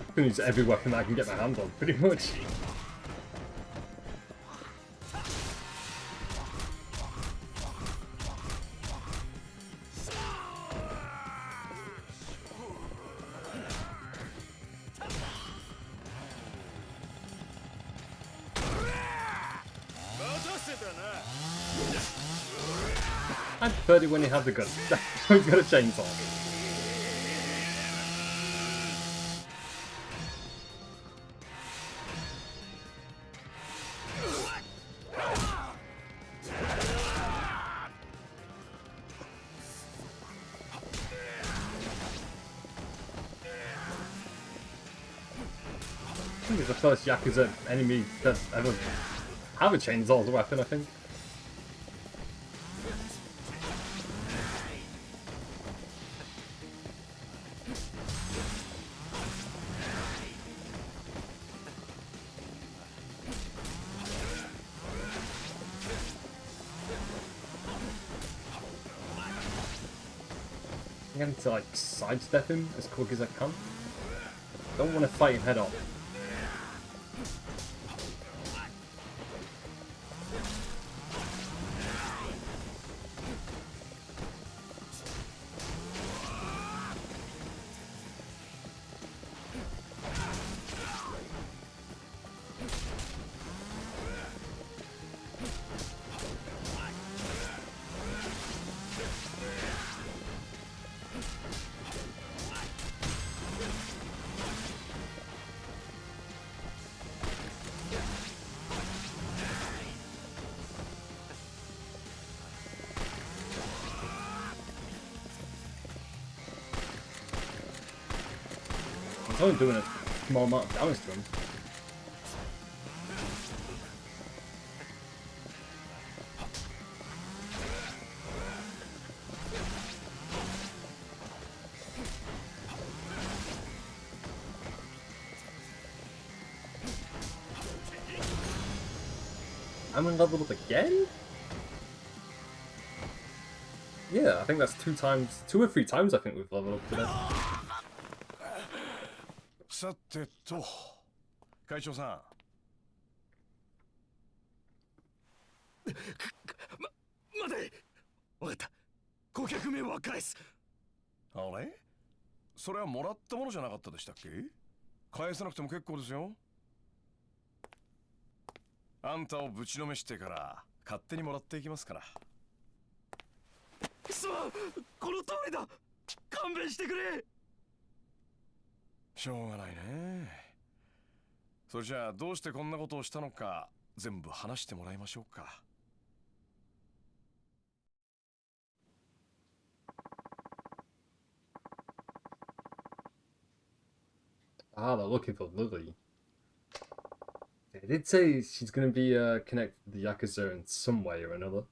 I can use every weapon that I can get my hands on, pretty much. I preferred it when he had the gun. He's got a chainsaw. think it's the first Yakuza enemy that ever have a chainsaw as a weapon, I think. I'm going to like sidestep him as quick as I can. Don't want to fight him head on. It's only doing a small amount of damage to him. I'm in level up again? Yeah, I think that's 2 or 3 times I think we've leveled up today. さてと、会長さん。待て。分かった。顧客名簿は返す。あれ？それはもらったものじゃなかったでしたっけ？返さなくても結構ですよ。あんたをぶちのめしてから勝手にもらっていきますから。すまん、この通りだ。勘弁してくれ。しょうがないね。それじゃあどうしてこんなことをしたのか全部話してもらいましょうか。Ah, they're looking for Lily. They did say she's going to be connected to the Yakuza in some way or another.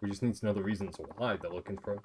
We just need to know the reasons why they're looking for her.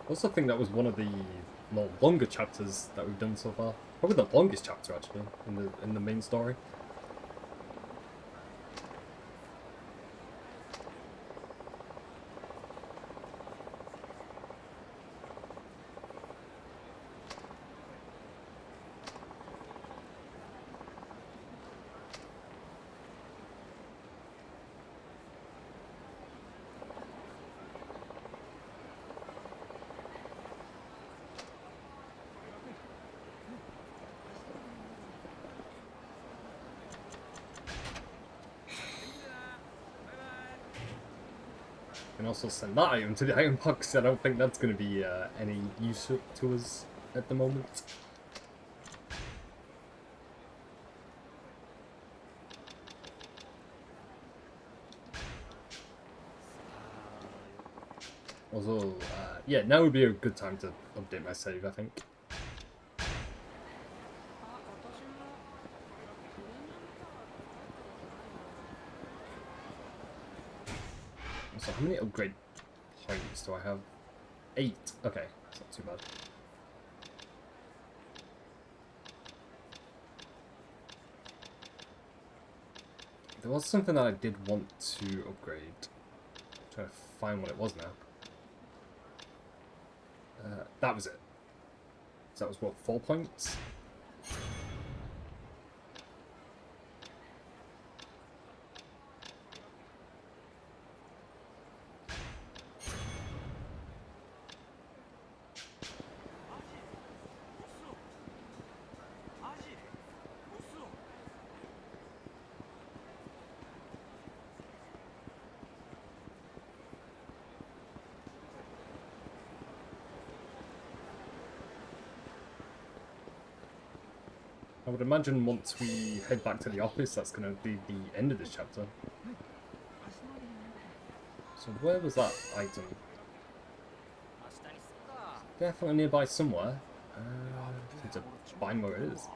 I also think that was one of the more longer chapters that we've done so far. Probably the longest chapter actually in the main story. Can also send that item to the item box. I don't think that's going to be any use to us at the moment. Also, yeah, now would be a good time to update my save, I think. So how many upgrade points do I have? 8. Okay, that's not too bad. There was something that I did want to upgrade. I'm trying to find what it was now. That was it. So that was what, 4 points? I would imagine once we head back to the office, that's going to be the end of this chapter. So where was that item? Definitely nearby somewhere. Need to find where it is.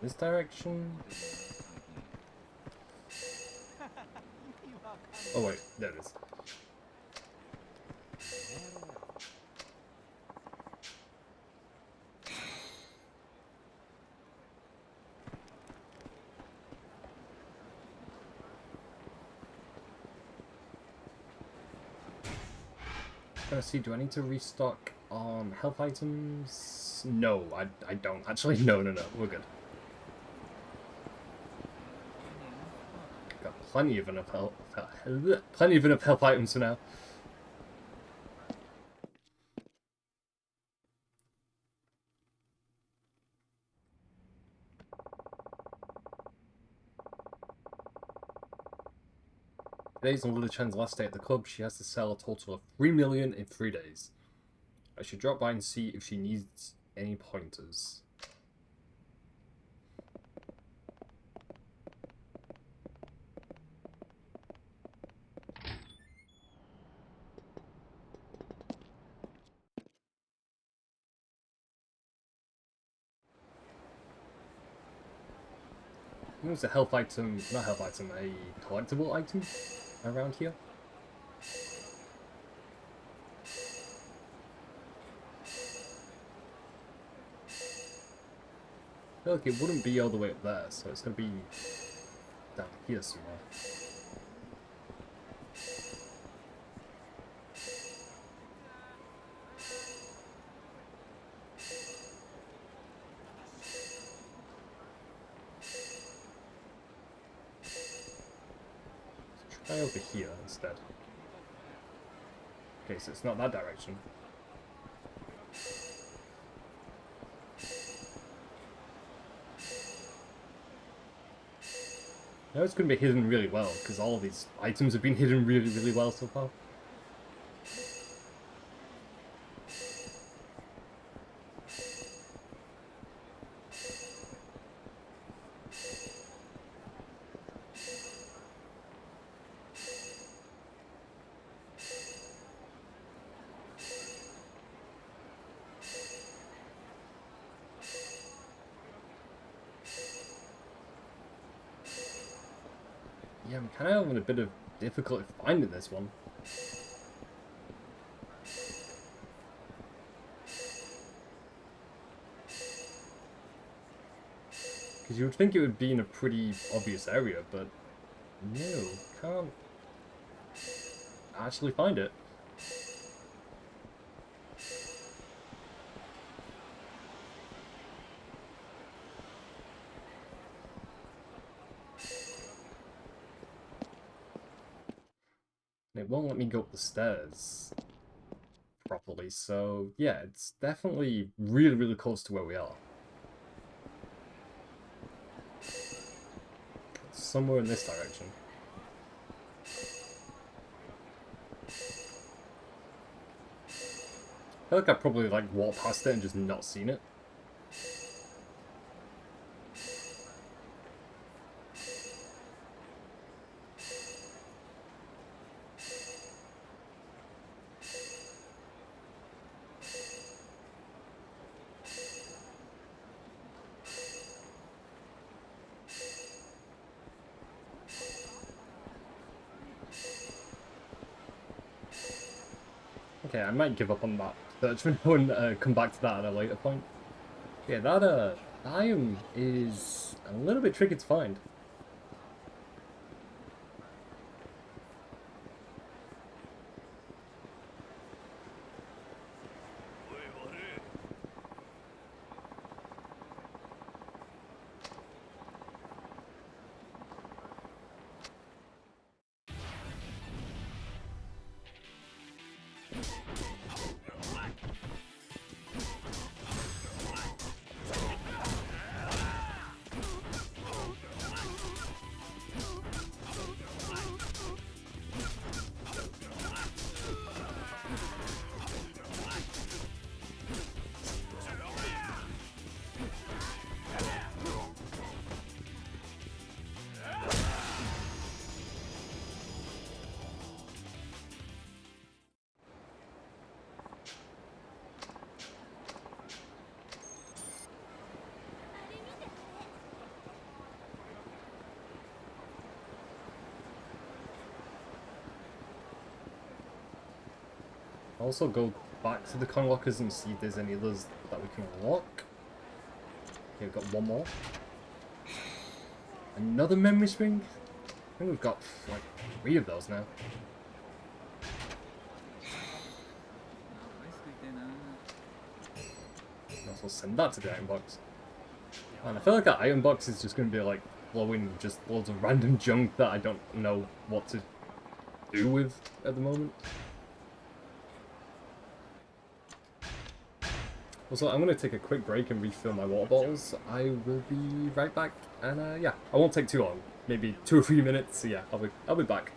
This direction? Oh wait, there it is. Gonna see, do I need to restock on health items? No, I don't. Actually, no, we're good. Got plenty of enough health items for now. Today's on Lily Chen's last day at the club. She has to sell a total of 3 million in 3 days. I should drop by and see if she needs any pointers. There's a health item, not health item, a collectible item around here. I feel like it wouldn't be all the way up there, so it's going to be down here somewhere. Try over here instead. Okay, so it's not that direction. Now it's going to be hidden really well, because all of these items have been hidden really, really well so far. Yeah, I'm kind of having a bit of difficulty finding this one. Because you would think it would be in a pretty obvious area, but no, can't actually find it. It won't let me go up the stairs properly, so yeah, it's definitely really, really close to where we are. Somewhere in this direction. I feel like I probably like walked past it and just not seen it. Okay, I might give up on that search for now and come back to that at a later point. Yeah, that item is a little bit tricky to find. Also go back to the con lockers and see if there's any others that we can unlock. Okay, we've got one more. Another memory spring? I think we've got like 3 of those now. Also send that to the iron box. And I feel like that iron box is just going to be like blowing just loads of random junk that I don't know what to do with at the moment. Also, I'm going to take a quick break and refill my water bottles. I will be right back, and yeah, I won't take too long. Maybe 2 or 3 minutes. So yeah, I'll be back.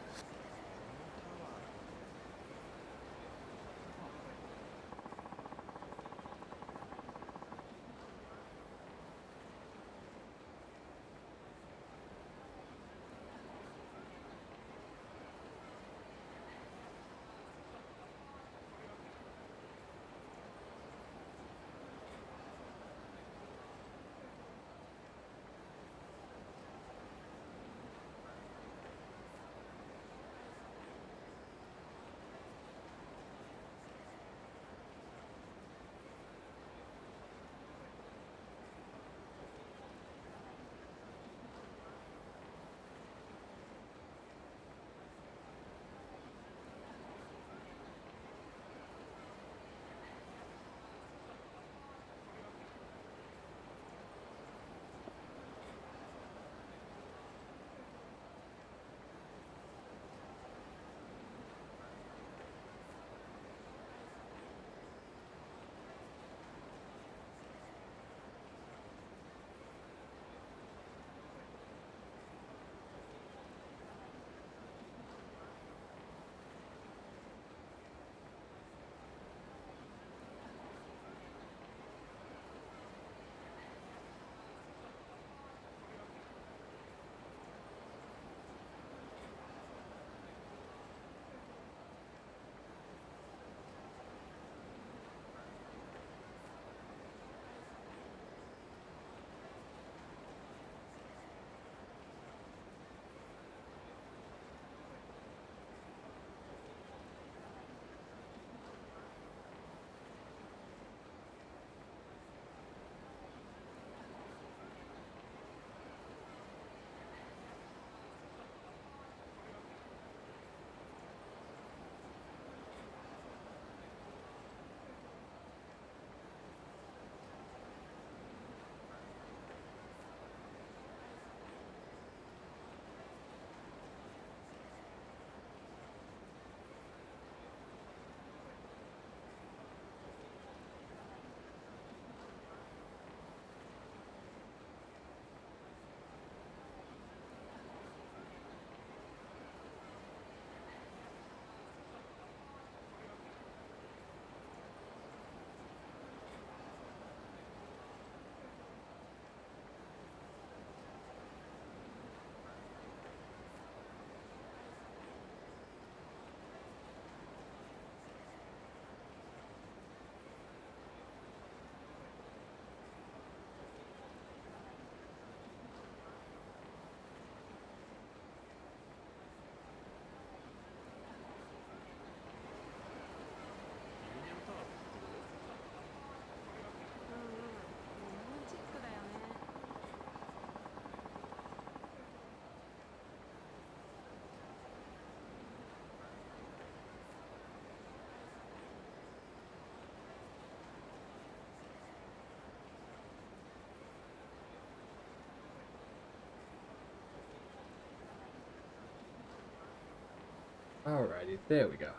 Alrighty, there we go.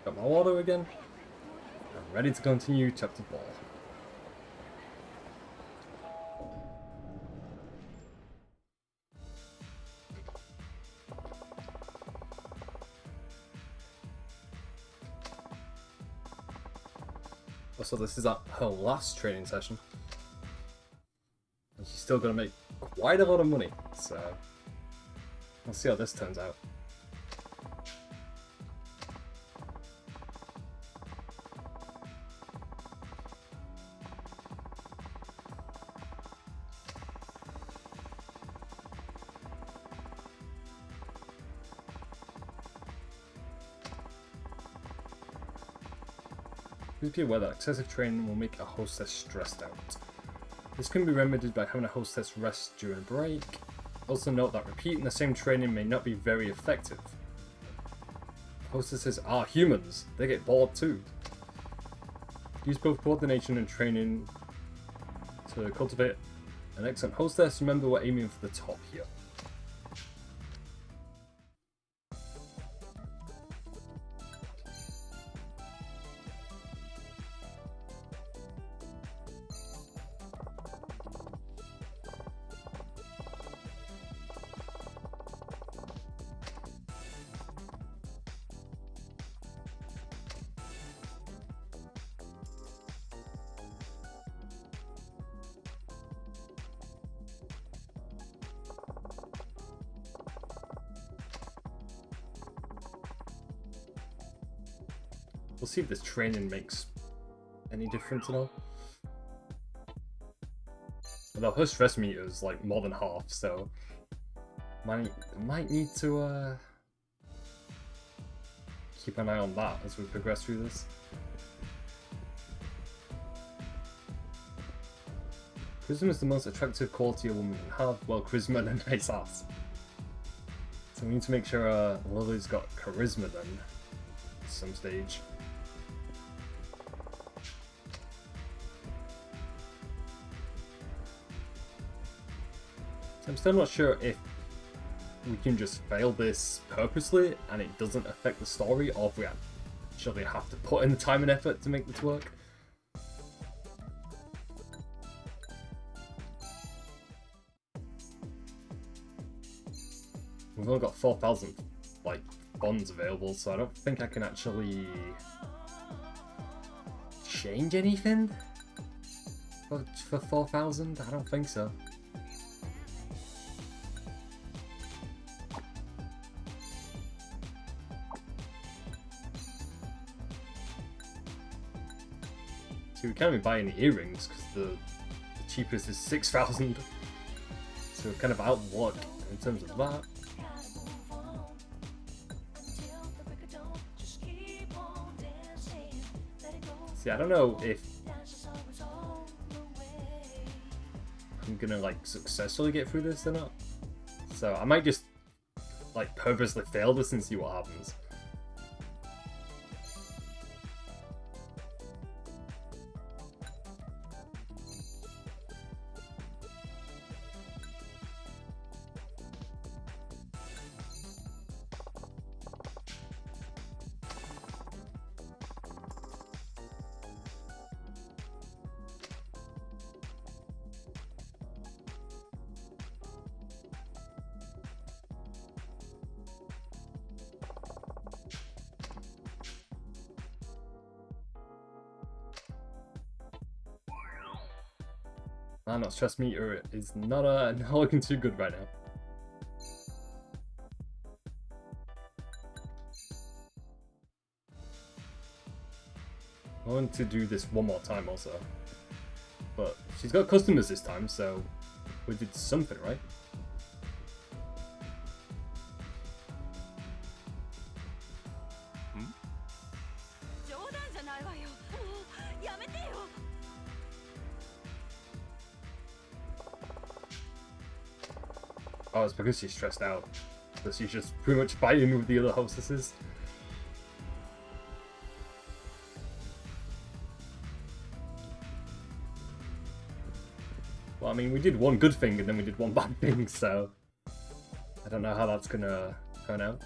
Got my water again. I'm ready to continue chapter 4. So this is her last training session. And she's still going to make quite a lot of money, so let's see how this turns out. Please be aware that excessive training will make a hostess stressed out. This can be remedied by having a hostess rest during a break. Also note that repeating the same training may not be very effective. Hostesses are humans. They get bored too. Use both coordination and training to cultivate an excellent hostess. Remember, we're aiming for the top here. We'll see if this training makes any difference at all. Although her stress meter is like more than half, so might need to keep an eye on that as we progress through this. Charisma is the most attractive quality a woman can have. Well, charisma and a nice ass. So we need to make sure Lily's got charisma then at some stage. I'm still not sure if we can just fail this purposely and it doesn't affect the story, or if we actually have to put in the time and effort to make this work. We've only got 4,000 like bonds available, so I don't think I can actually change anything for 4,000. I don't think so. So we can't even buy any earrings because the cheapest is 6,000. So we're kind of out of luck in terms of that. See, I don't know if I'm gonna like successfully get through this or not. So I might just like purposely fail this and see what happens. Man, that stress meter is not looking too good right now. I want to do this one more time also. But she's got customers this time, so we did something right. Oh, it's because she's stressed out. So she's just pretty much fighting with the other hostesses. Well, I mean, we did one good thing and then we did one bad thing, so I don't know how that's gonna turn out.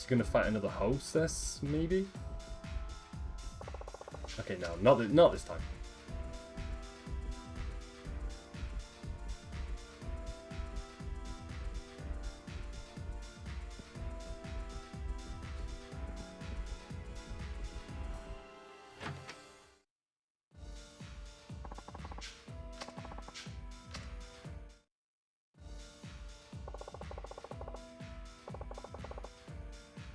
Gonna fight another hostess, maybe? Okay, no, not this time.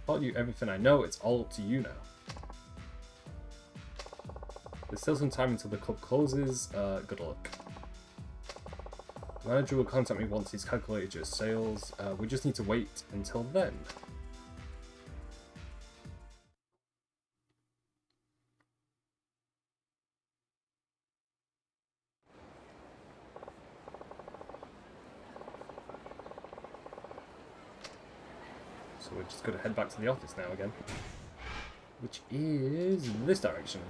Taught you everything I know, it's all up to you now. There's still some time until the club closes. Good luck. The manager will contact me once he's calculated your sales. We just need to wait until then. So we're just going to head back to the office now again. Which is this direction.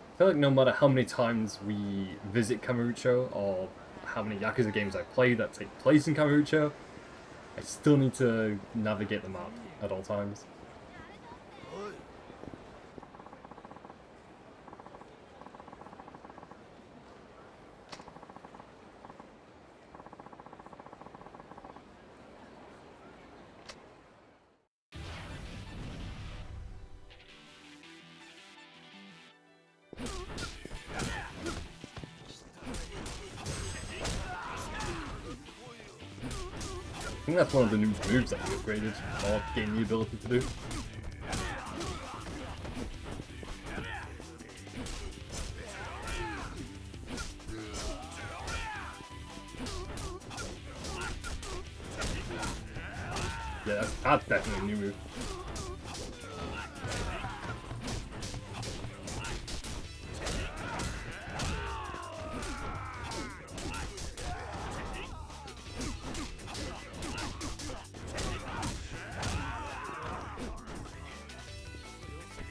I feel like no matter how many times we visit Kamurocho or how many Yakuza games I play that take place in Kamurocho, I still need to navigate the map at all times. I think that's one of the new moves that we upgraded or gained the ability to do. Yeah, that's definitely a new move.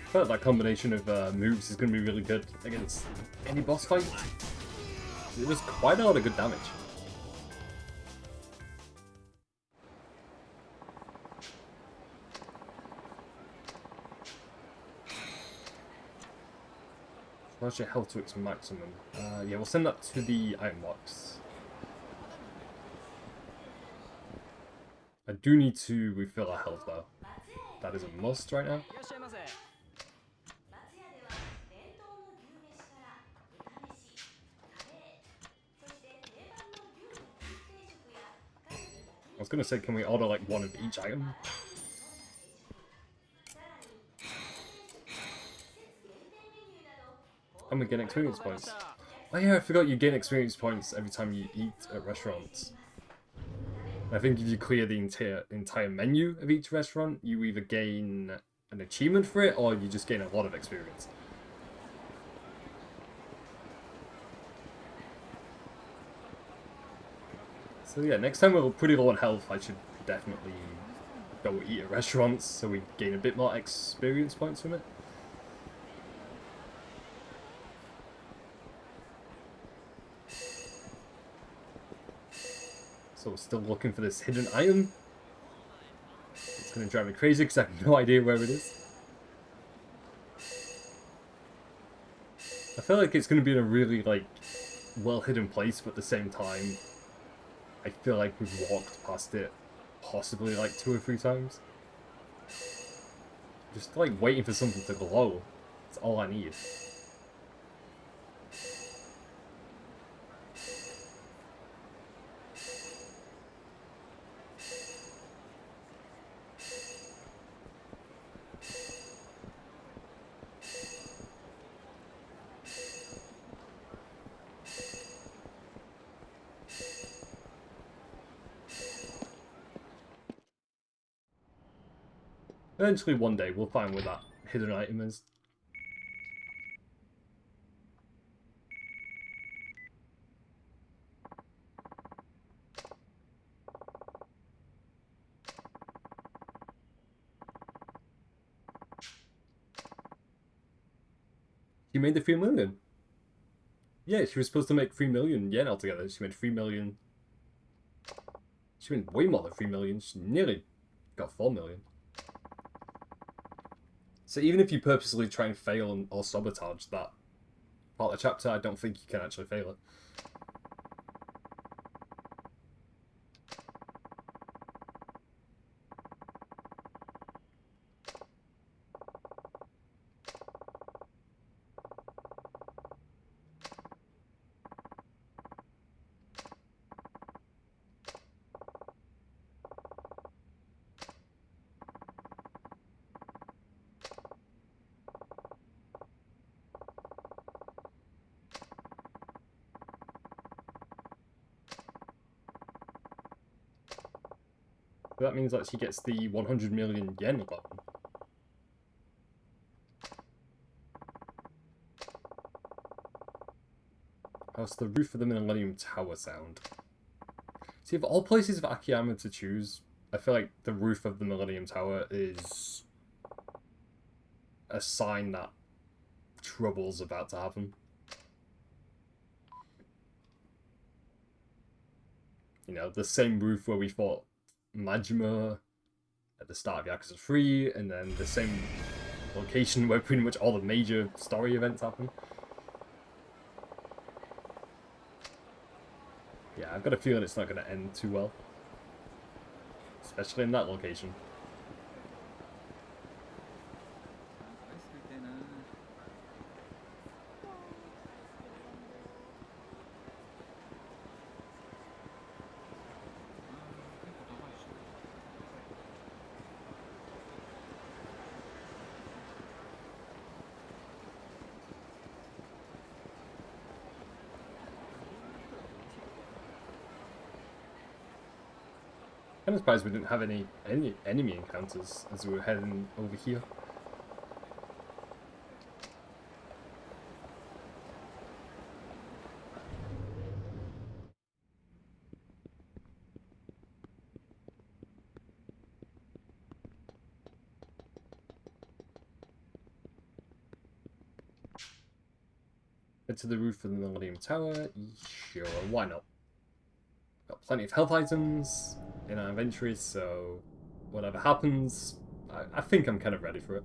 I feel like that combination of moves is going to be really good against any boss fight. It does quite a lot of good damage. Charge your health to its maximum. Yeah, we'll send that to the item box. I do need to refill our health though. That is a must right now. I was gonna say, can we order like one of each item? And we get experience points. Oh yeah, I forgot you gain experience points every time you eat at restaurants. I think if you clear the entire menu of each restaurant, you either gain an achievement for it, or you just gain a lot of experience. So yeah, next time we're pretty low on health, I should definitely go eat at restaurants so we gain a bit more experience points from it. So we're still looking for this hidden item. It's going to drive me crazy because I have no idea where it is. I feel like it's going to be in a really like well hidden place, but at the same time I feel like we've walked past it possibly like 2 or 3 times. Just like waiting for something to glow. That's all I need. Eventually one day we'll find where that hidden item is. You made the 3 million. Yeah, she was supposed to make 3 million yen altogether. She made 3 million. She made way more than 3 million. She nearly got 4 million. So even if you purposely try and fail or sabotage that part of the chapter, I don't think you can actually fail it. That means that she gets the 100 million yen loan. How's the roof of the Millennium Tower sound? See, of all places for Akiyama to choose, I feel like the roof of the Millennium Tower is a sign that trouble's about to happen. You know, the same roof where we fought Majima at the start of Yakuza 3, and then the same location where pretty much all the major story events happen. Yeah, I've got a feeling it's not going to end too well. Especially in that location. I'm surprised we didn't have any enemy encounters as we were heading over here. Head to the roof of the Millennium Tower. Sure, why not? Got plenty of health items in our inventory, so whatever happens, I think I'm kind of ready for it.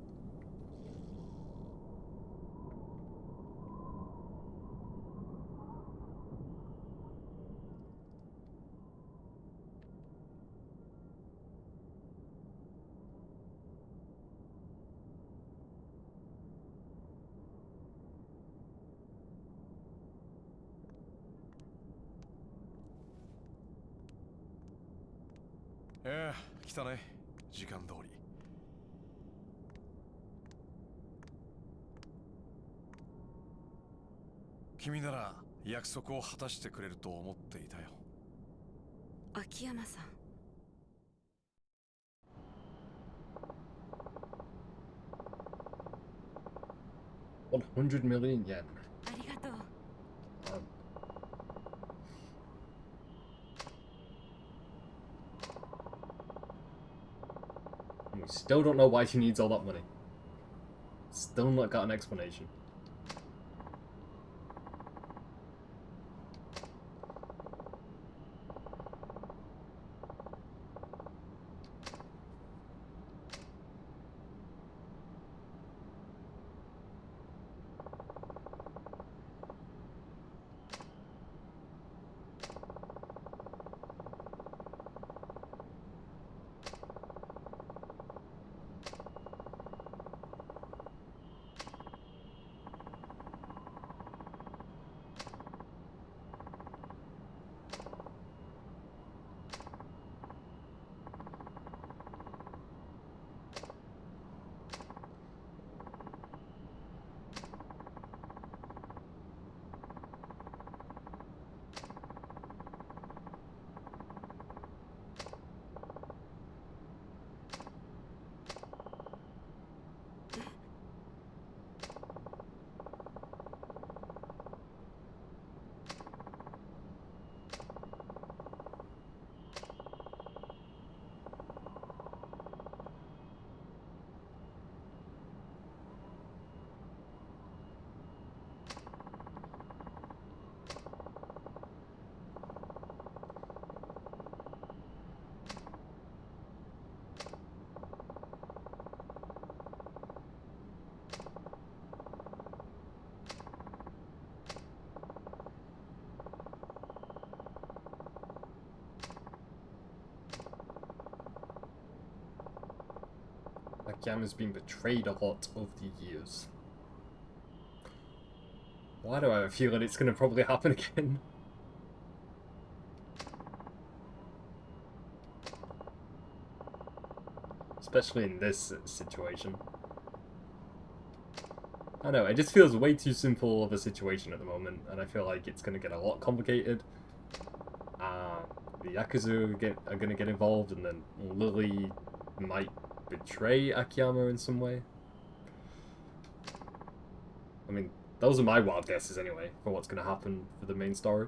来たね、時間通り。君なら約束を果たしてくれると思っていたよ。秋山さん。100 million yen. ありがとう。We still don't know why she needs all that money. Still not got an explanation. Akiyama's been betrayed a lot over the years. Why do I have a feeling it's going to probably happen again? Especially in this situation. I know, it just feels way too simple of a situation at the moment, and I feel like it's going to get a lot complicated. the Yakuza are going to get involved, and then Lily might betray Akiyama in some way. I mean, those are my wild guesses anyway, for what's going to happen for the main story.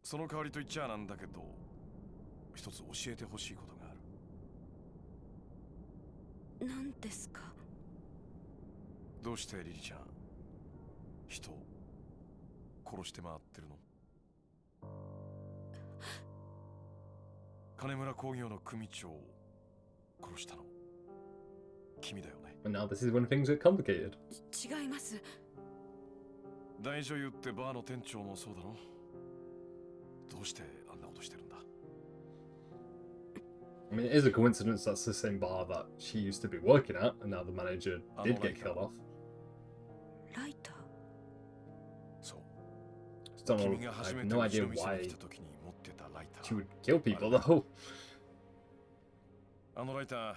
その代わりと言っちゃなんだけど、一つ教えてほしいことがある。何ですか？どうしてリリちゃん、人を殺して回ってるの？金村工業の組長を殺したの君だよね。And now this is when things get complicated. 違います。大女優ってバーの店長もそうだろ。どうしてあんなことしてるんだ？ I mean, it is a coincidence that's the same bar that she used to be working at, and now the manager did get killed off. ライター。そう。 Just don't know, 君が I 初 have めて no うち idea の店に why 来た時に持ってたライタ she ー。 would kill people though. あのライター、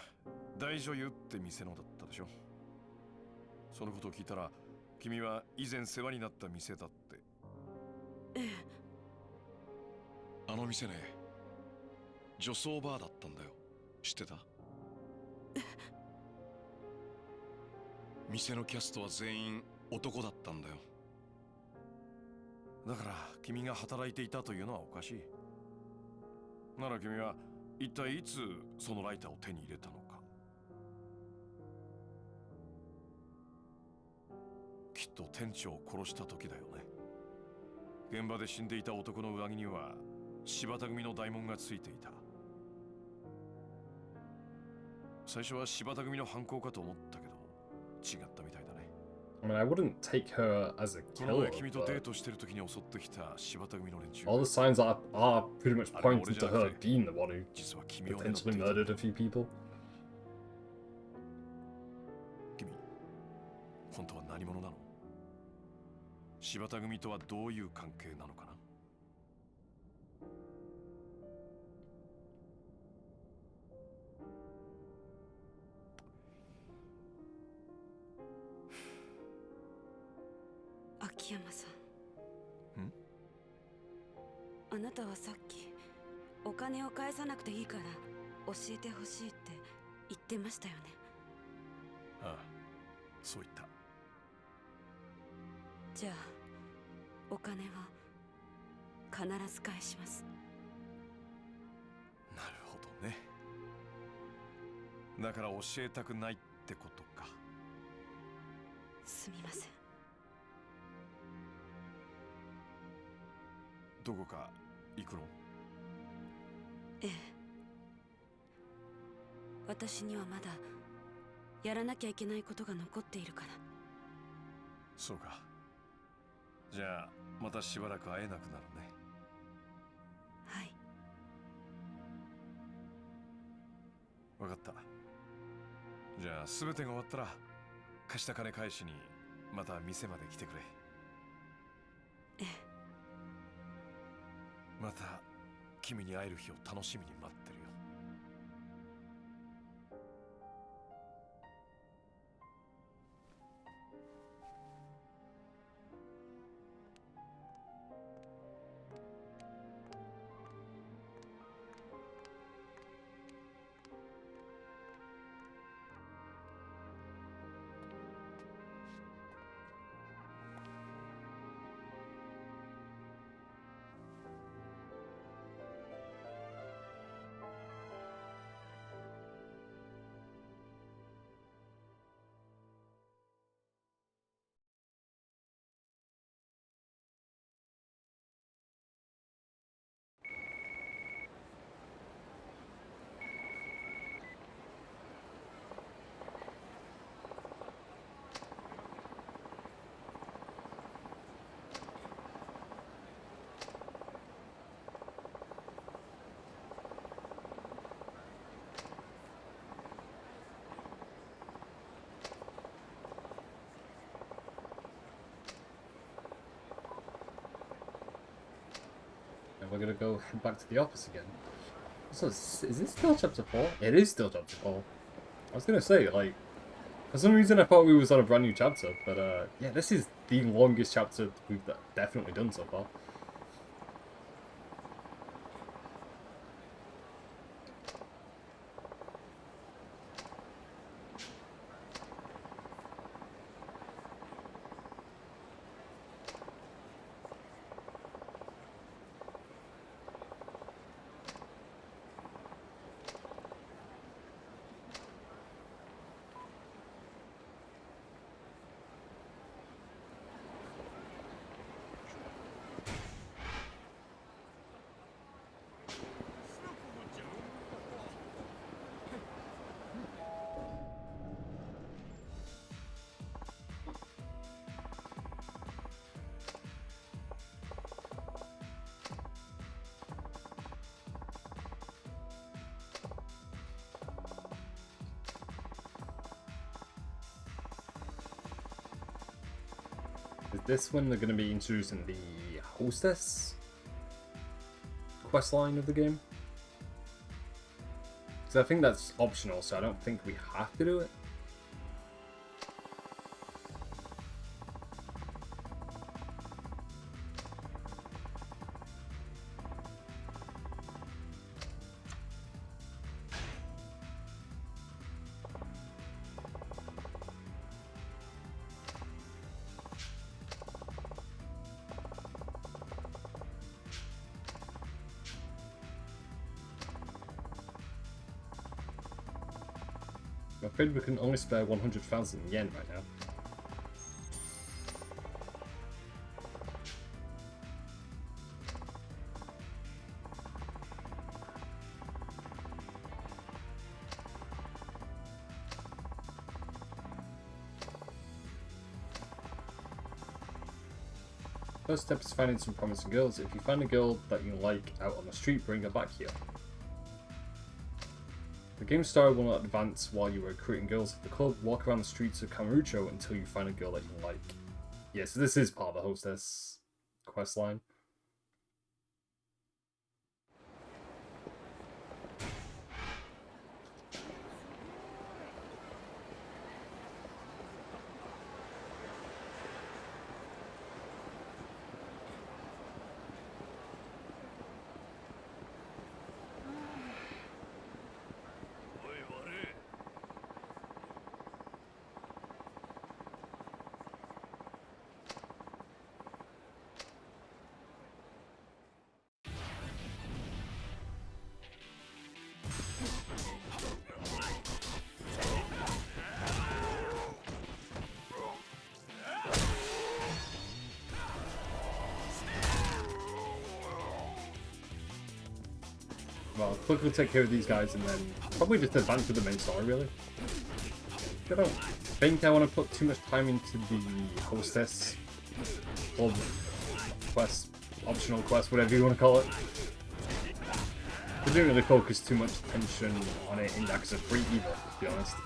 大女優って店のだったでしょ。そのことを聞いたら、君は以前世話になった店だって。ええ。あの店ね、女装バーだったんだよ。知ってた？店のキャストは全員男だったんだよ。だから君が働いていたというのはおかしい。なら君は一体いつそのライターを手に入れたのか。きっと店長を殺した時だよね。現場で死んでいた男の上着には柴田組の大門がついていた。最初は柴田組の犯行かと思ったけど違ったみたいだね。I mean, I wouldn't take her as a この killer, 前君とデー but トしてる時に襲ってきた柴田組の連中。 all the signs are pretty much pointing to her being the one who 実は君を狙って potentially いた。 murdered a few people. 君、本当は何者なの？柴田組とはどういう関係なのかな？秋山さん。ん？あなたはさっきお金を返さなくていいから教えてほしいって言ってましたよね。ああ、そう言った。じゃあお金は必ず返します。なるほどね。だから教えたくないってことか。すみません。どこか行くの？ええ。私にはまだやらなきゃいけないことが残っているから。そうか。じゃあまたしばらく会えなくなるね。はい。わかった。じゃあ全てが終わったら貸した金返しにまた店まで来てくれ。ええ。また君に会える日を楽しみに待ってるよ。And we're gonna go head back to the office again. So, is this still chapter 4? It is still chapter 4. I was gonna say, like, for some reason I thought we was on a brand new chapter, but yeah, this is the longest chapter we've definitely done so far. Is this when they're going to be introducing the hostess quest line of the game? Because I think that's optional, so I don't think we have to do it. I'm afraid we can only spare 100,000 yen right now. First step is finding some promising girls. If you find a girl that you like out on the street, bring her back here. The game's story will not advance while you are recruiting girls at the club. Walk around the streets of Kamurocho until you find a girl that you like. Yeah, so this is part of the hostess quest line. Well, quickly take care of these guys and then probably just advance with the main story, really. I don't think I want to put too much time into the hostess club quest, optional quest, whatever you want to call it. I didn't really focus too much attention on it in Yakuza 3 either, to be honest.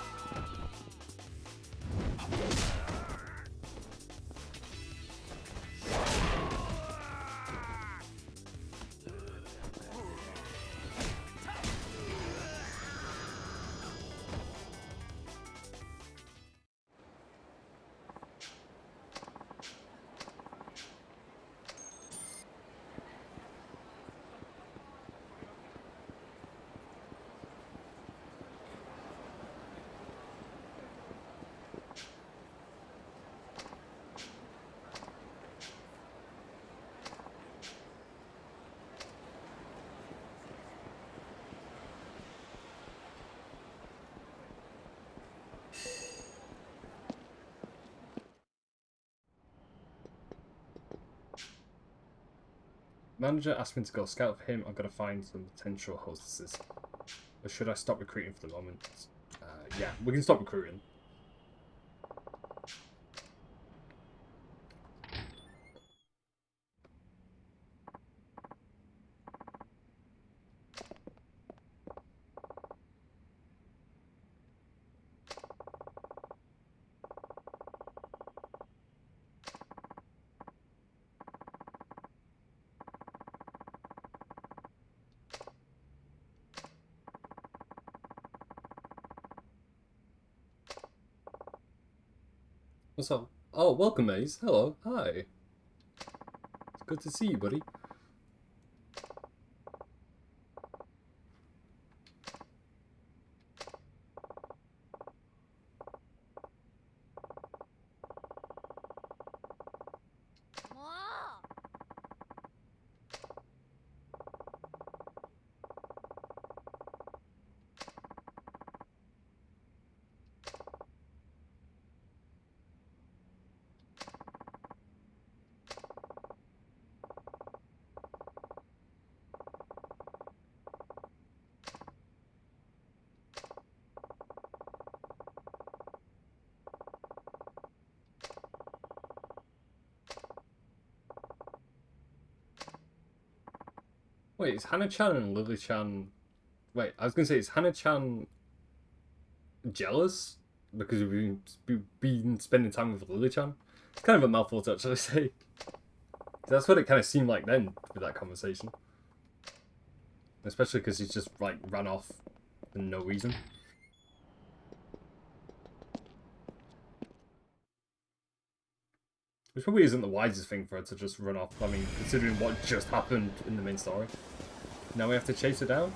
Manager asked me to go scout for him. I've got to find some potential hostesses. Or should I stop recruiting for the moment? Yeah, we can stop recruiting. What's up? Oh, welcome, Maze. Hello. Hi. It's good to see you, buddy. Wait, is Hannah-chan and Lily-chan... Wait, I was going to say, is Hannah-chan jealous? Because we've been spending time with Lily-chan? It's kind of a mouthful to actually say. That's what it kind of seemed like then, with that conversation. Especially because he's just, like, ran off for no reason. Which probably isn't the wisest thing for her to just run off. I mean, considering what just happened in the main story. Now we have to chase her down?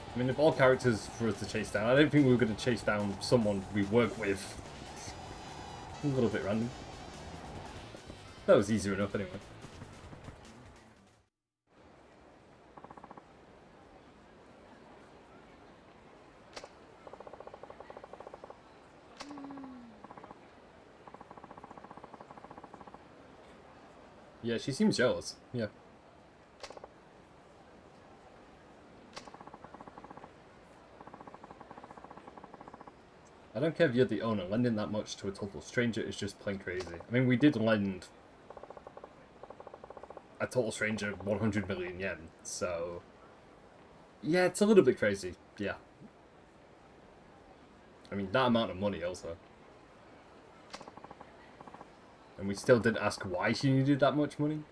I mean, of all characters for us to chase down, I don't think we were going to chase down someone we work with. A little bit random. That was easier enough anyway. Yeah, she seems jealous. Yeah. I don't care if you're the owner, lending that much to a total stranger is just plain crazy. I mean, we did lend a total stranger 100 million yen, so... Yeah, it's a little bit crazy, yeah. I mean, that amount of money also. And we still didn't ask why she needed that much money.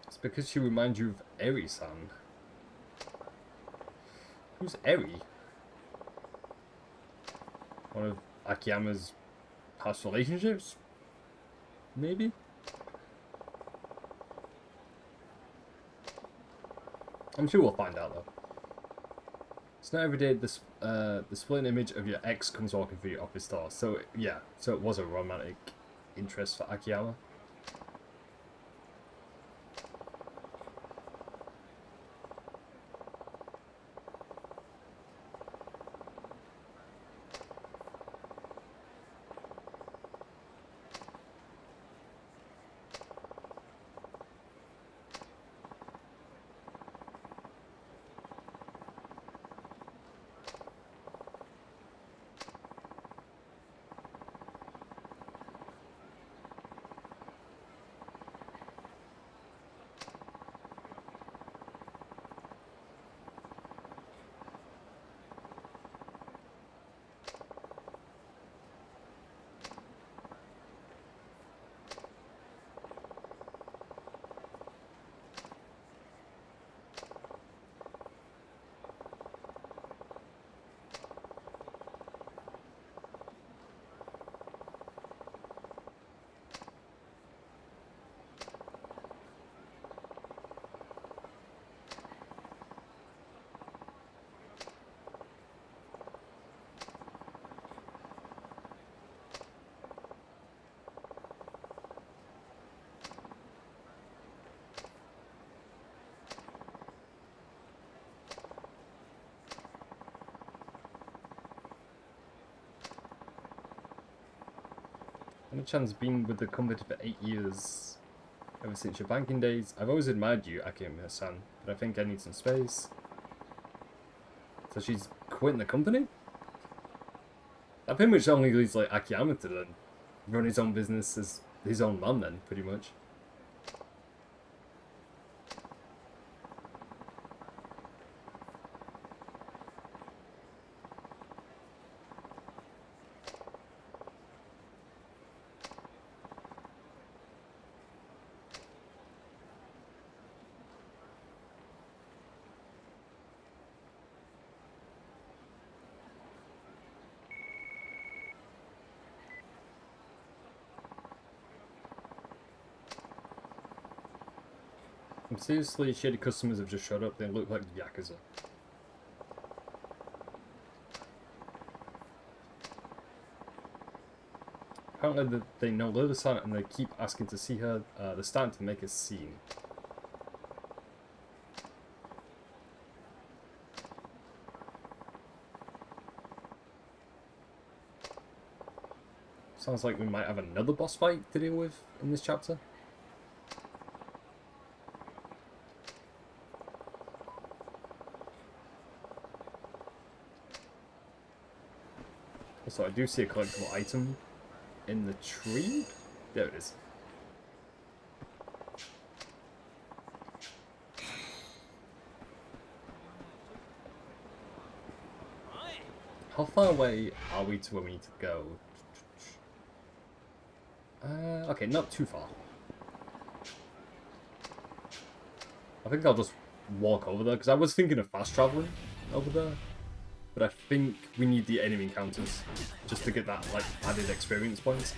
It's because she reminds you of Eri-san. Who's Eri? One of Akiyama's past relationships? Maybe? I'm sure we'll find out though. It's not every day the split image of your ex comes walking through your office door. So yeah, so it was a romantic interest for Akiyama. Hana-chan's been with the company for 8 years. Ever since your banking days. I've always admired you, Akiyama-san, but I think I need some space. So she's quitting the company? That pretty much only leaves like Akiyama to then run his own business as his own man then, pretty much. And seriously, shady customers have just showed up. They look like Yakuza. Apparently they know Lily Silent and they keep asking to see her. They're starting to make a scene. Sounds like we might have another boss fight to deal with in this chapter. Also, I do see a collectible item in the tree. There it is. How far away are we to where we need to go? Okay, not too far. I think I'll just walk over there, because I was thinking of fast traveling over there. But I think we need the enemy encounters just to get that like added experience points.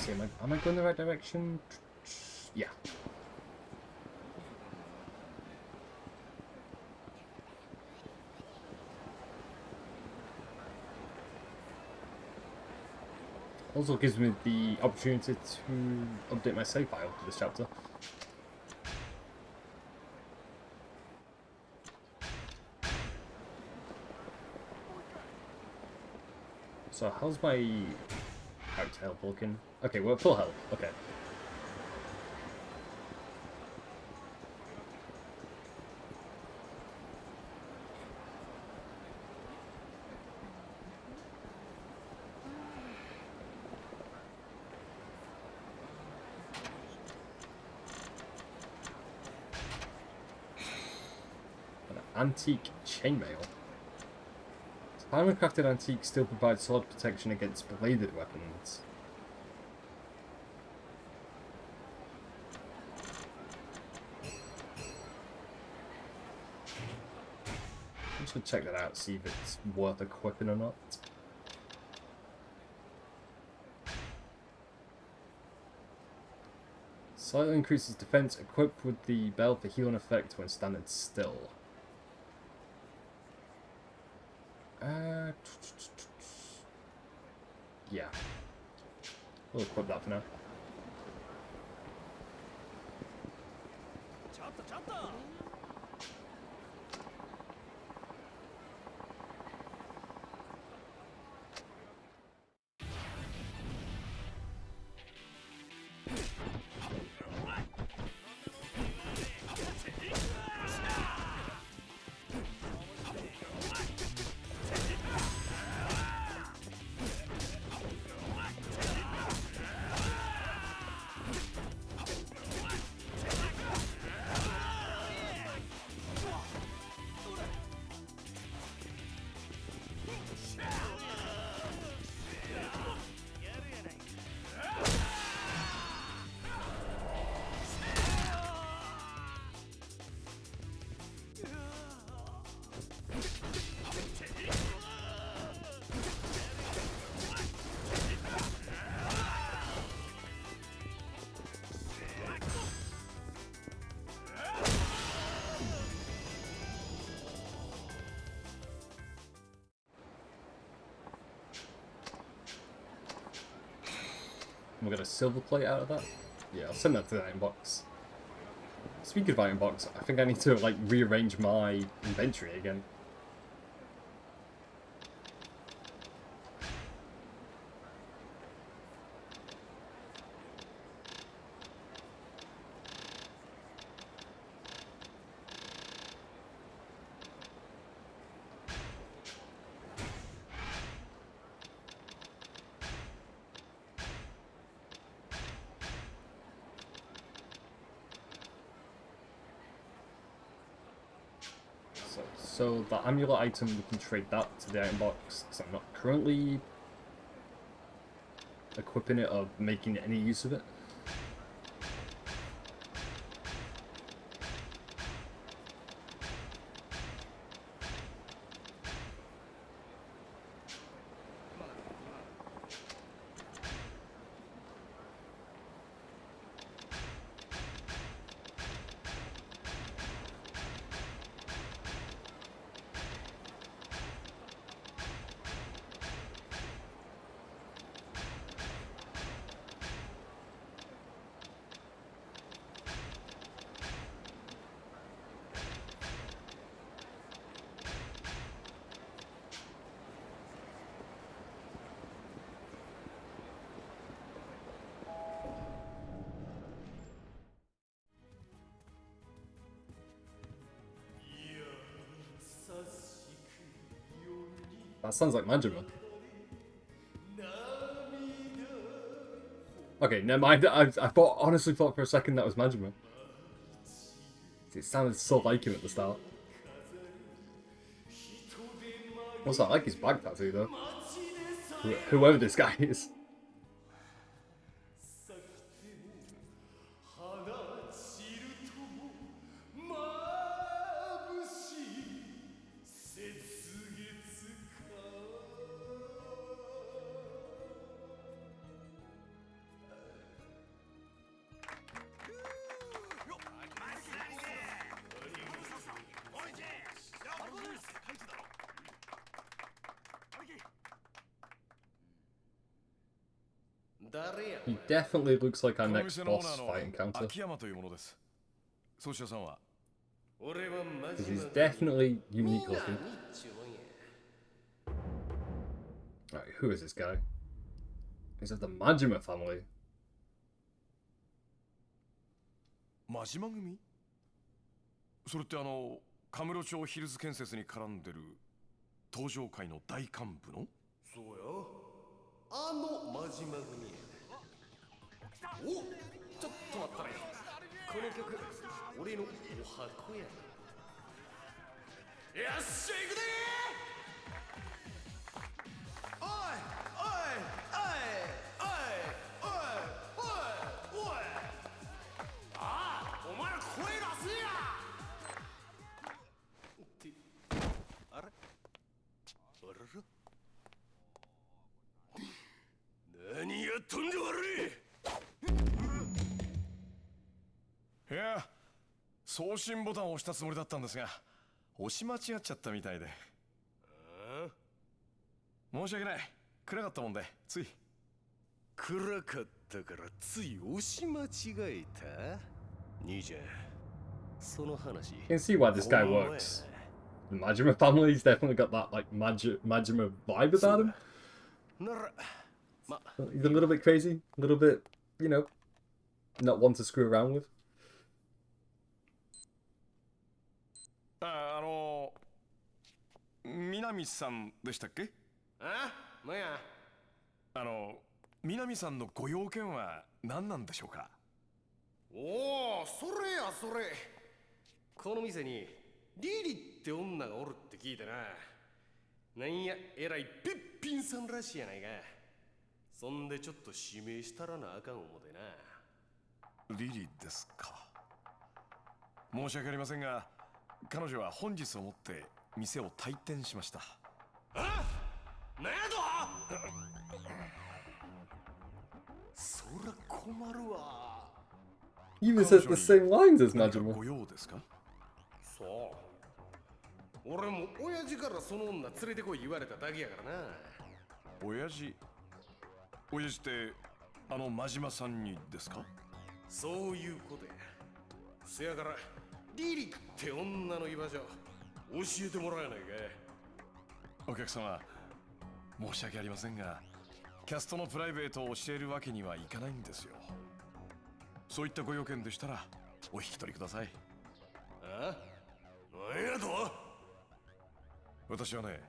See, am I going the right direction? Yeah. Also gives me the opportunity to update my save file for this chapter. So how's my out health looking? Okay, we're at full health. Okay. An antique chainmail. Handcrafted antique still provides solid protection against bladed weapons. I'm just gonna check that out, see if it's worth equipping or not. Slightly increases defense, equipped with the bell for healing effect when standing still. Yeah. We'll equip that for now. And we got a silver plate out of that. Yeah, I'll send that to the item box. Speaking of item box, I think I need to like rearrange my inventory again. So the amulet item, we can trade that to the item box, because I'm not currently equipping it or making any use of it. That sounds like Majima. Okay, never mind. Honestly thought for a second that was Majima. It sounded so like him at the start. Also, I like his bag tattoo though. Whoever this guy is. He definitely looks like our next boss fight encounter. Because he's definitely unique looking. Right, who is this guy? He's of the Majima family. マジマ組？それってカムロ町ヒルズ建設に絡んでる東上会の大幹部の？そうよ。マジマ組や。お、ちょっと待ったね。この曲、俺のお箱や。よっしゃ、行くでー！おいおいおいおいおいおいおい！ああ、お前ら声出せや！ってあれ？あらら？何やっとんで悪い！いや、送信ボタンを押したつもりだったんですが、押し間違っちゃったみたいで。申し訳ない。暗かったもんで、つい。暗かったからつい押し間違えた？兄ちゃん、その話。You can see why this guy works. The Majima family's definitely got that like Majima vibe about him. He's a little bit crazy, a little bit, you know, not one to screw around with. 南さんでしたっけ？あ？なんや？南さんのご用件は何なんでしょうか？おお、それやそれ。この店にリリって女がおるって聞いてな。なんや、えらいべっぴんさんらしいやないか。そんでちょっと指名したらなあかん思てな。リリですか。申し訳ありませんが、彼女は本日をもって店を退店しました。あ？なんやと？そら困るわ。You even said the same lines as Majima. ご用ですか？そう。俺も親父からその女連れてこい言われただけやからな。親父って真島さんにですか？そういうことや。せやからリリって女の居場所教えてもらえないかい。お客様、申し訳ありませんが、キャストのプライベートを教えるわけにはいかないんですよ。そういったご用件でしたらお引き取りください。あ？何やと？私はね、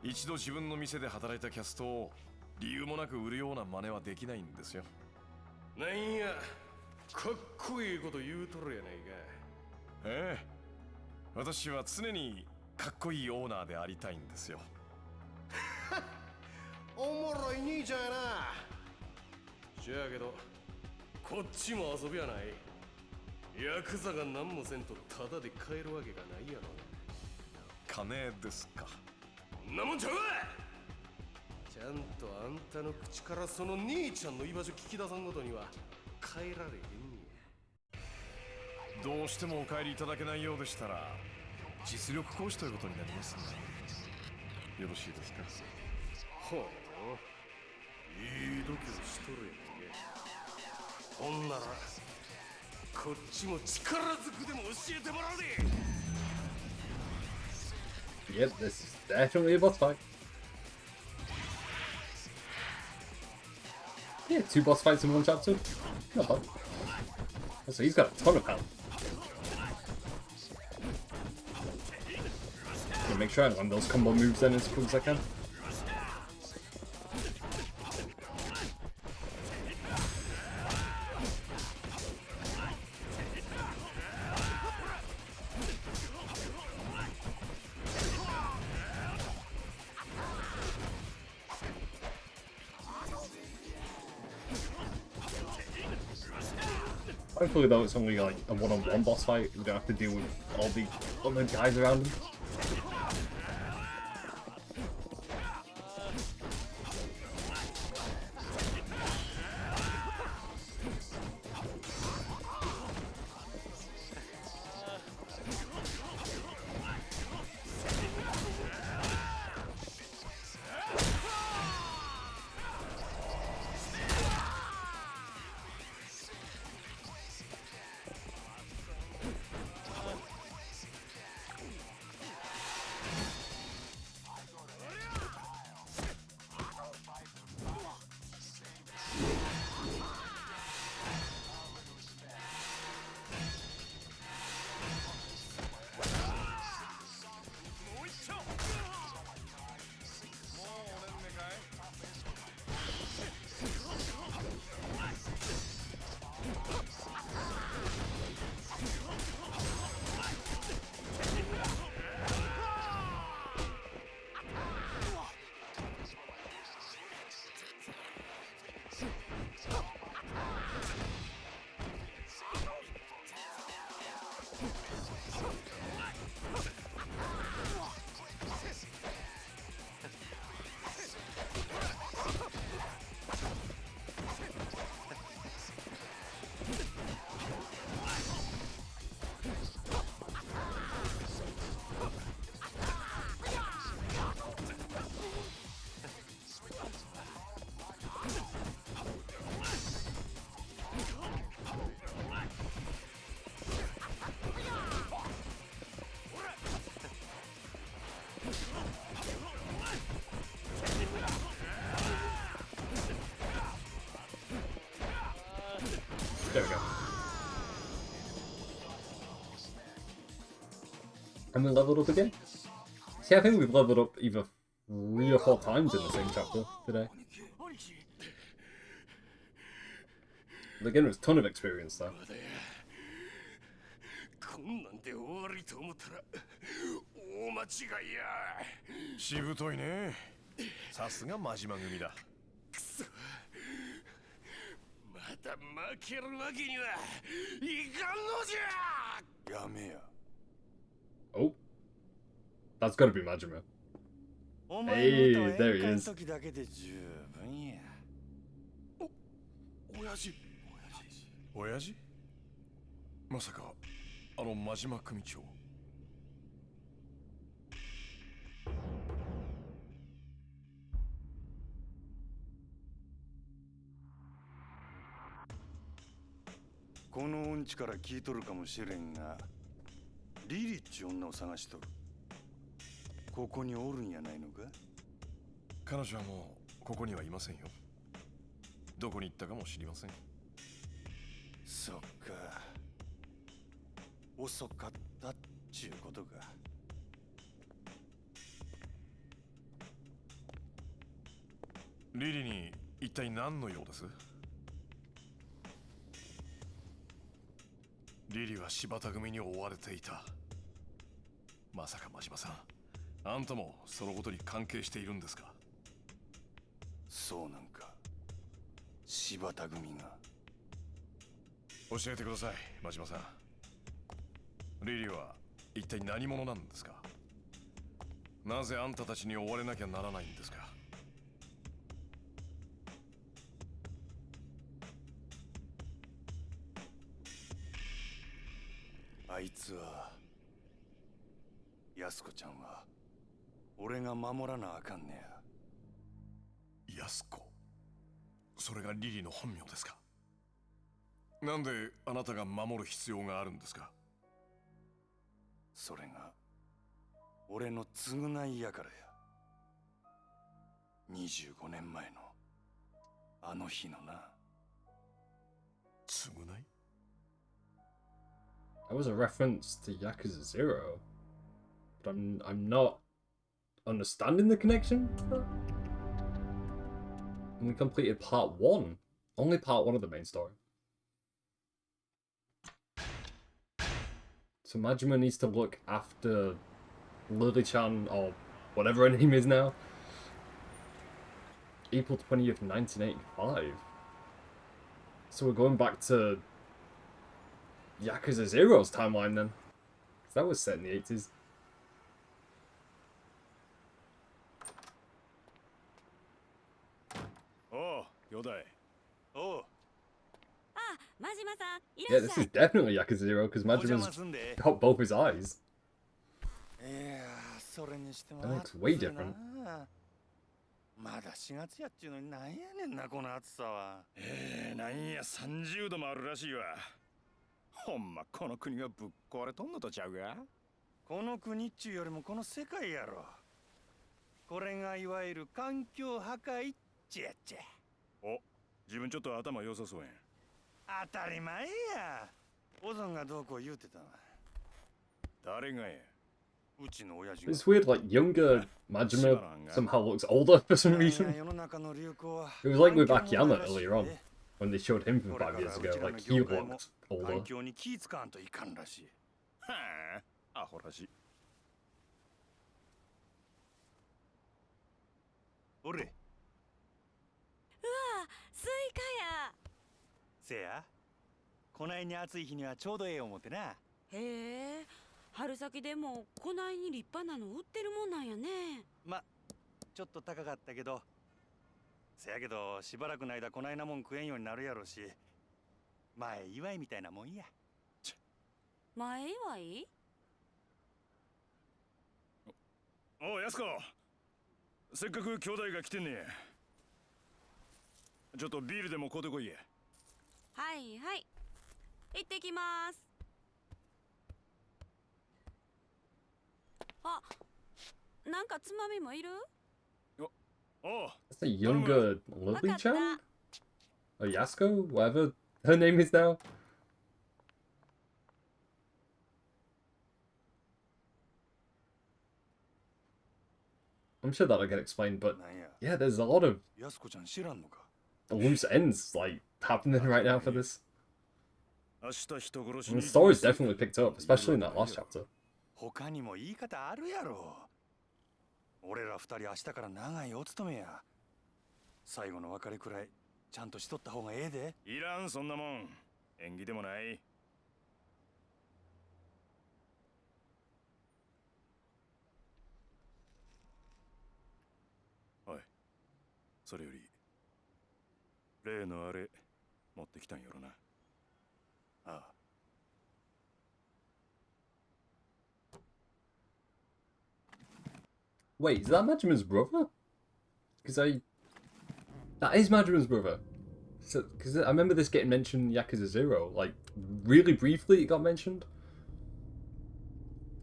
一度自分の店で働いたキャストを理由もなく売るような真似はできないんですよ。なんや、かっこいいこと言うとるやないか。ええ、私は常にかっこいいオーナーでありたいんですよ。おもろい兄ちゃんやな。じゃあけどこっちも遊びやない。ヤクザが何もせんとタダで買えるわけがないやろ。金ですか？んなもんちゃうわ。ちゃんとあんたの口からその兄ちゃんの居場所聞き出さんごとには変えられへんねどうしてもお帰りいただけないようでしたら実力行使ということになりますね。よろしいですか？や。ほう、いい度胸しとるやんけ。ほんならこっちも力ずくでも教えてもらうで。Yep, this is definitely a boss fight. Yeah, 2 boss fights in 1 chapter. Not bad. So he's got a ton of health. Gonna make sure I land those combo moves then as quick as I can. Hopefully though it's only like a one-on-one boss fight, we don't have to deal with all the other guys around him. There we go. And we leveled up again. See, I think we've leveled up either 3 or 4 times in the same chapter today. Again, there's a ton of experience though. こんなんで終わりと思ったら大間違いや。しぶといね。さすが真島組だ。くそ、また負けるわけにはいかんのじゃ。やめや。Oh. That's gotta be Majima. お前の Hey, 歌 there は he 演歌の is. 時だけで十分や。親父。親父？まさか真島組長。このうんちから聞いとるかもしれんが、リリっち女を探しとる。ここにおるんやないのか？彼女はもうここにはいませんよ。どこに行ったかも知りません。そっか。遅かったっちゅうことか。リリに一体何の用です？リリは柴田組に追われていた。まさか真島さん、あんたもそのことに関係しているんですか？そうなんか。柴田組が。教えてください、真島さん。リリは一体何者なんですか？なぜあんたたちに追われなきゃならないんですか？あいつは、安子ちゃんは俺が守らなあかんねや。安子、それがリリの本名ですか？なんであなたが守る必要があるんですか？それが俺の償いやからや。25年前のあの日のな。償い？ That was a reference to Yakuza 0. But I'm not understanding the connection. And we completed part 1. Only part 1 of the main story. So Majima needs to look after Lily-chan, or whatever her name is now. April 20th, 1985. So we're going back to Yakuza 0's timeline then. 'Cause that was set in the 80s. おう、兄弟。おう。あ、真島さん、い Yeah, らっ this しゃ is い。 definitely Yakuza 0 because お邪魔 Majima's すんで。 got both his eyes. いやー、それにしても That looks way 暑い different. な。まだ4月やっちゅうのになんやねんな、この暑さは。なんや30度もあるらしいわ。ほんまこの国がぶっ壊れとんのとちゃうが。この国っちゅうよりもこの世界やろ。これがいわゆる環境破壊っちやっちゃ。お、自分ちょっと頭良さそうやん。当たり前や。オゾンがどうこう言うてたわ。誰がや。うちの親父 It's weird, like younger Majima somehow looks older for some reason. 世の中の流行は It was like with 環境問 Akiyama 題らしい earlier on, ね when they showed him from これか 5ら years う ago. ちらの Like he 業界も looked 環 older. 境に気使わんといかんらしい。はあ、アホらしい。おれ、うわ、スイカや。せや。こないに暑い日にはちょうどええ思ってな。へえ、春先でもこないに立派なの売ってるもんなんやね。ま、ちょっと高かったけど。せやけど、しばらくの間こないなもん食えんようになるやろし。前祝いみたいなもんや。前祝い？おう、やすこ。せっかく兄弟が来てんねや。ちょっとビールでも買うてこいや。はいはい。行ってきます。あ、なんかつまみもいる？おう。 That's a younger わかった。 Lily-chan? Or Yasuko? Whatever her name is now. I'm sure that'll get explained, but なんや、 yeah, there's a lot of やすこちゃん知らんのか。 loose ends like happening right now for this. 明日人殺し And に the story's definitely picked up, especially in that last chapter. 他にも言い方あるやろ。俺ら二人明日から長いお勤めや。最後の別れくらいちゃんとしとった方がええで。いらん、そんなもん。縁起でもない。おい、それより例のあれ持ってきたんやろな。ああ。 Wait, is that Majima's brother? Because that is Majima's brother. So, because I remember this getting mentioned in Yakuza 0, like, really briefly it got mentioned.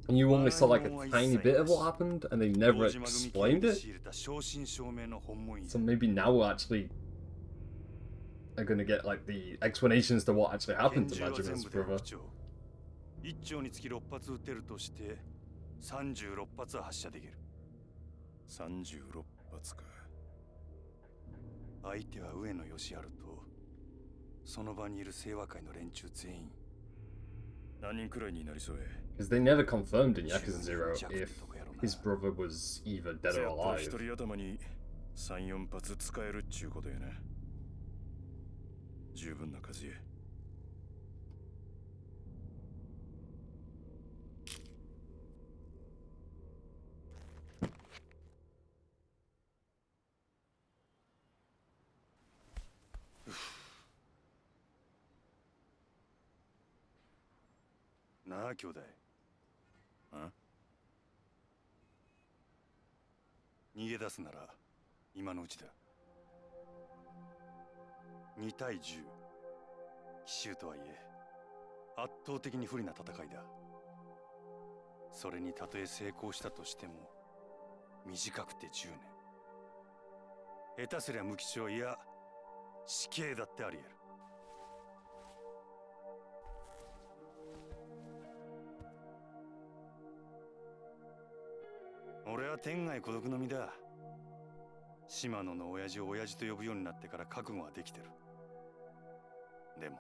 And you only saw like a tiny bit of what happened, and they never explained it. So maybe now we're actually are gonna get like the explanations to what actually happened to Majima's brother. 1丁につき6発撃てるとして36発は発射できる。36発か。相手は上野義治とその場にいる清和会の連中全員。何人くらいになりそうや。Because they never confirmed in Yakuza 0 if his brother was either dead or alive. 一人頭に3、4発使えるっちゅうことやな。十分な数や。なあ兄弟。逃げ出すなら今のうちだ。2対10、奇襲とはいえ圧倒的に不利な戦いだ。それにたとえ成功したとしても短くて10年、下手すりゃ無期懲、いや死刑だってあり得る。俺は天涯孤独の身だ。島野の親父を親父と呼ぶようになってから覚悟はできてる。でも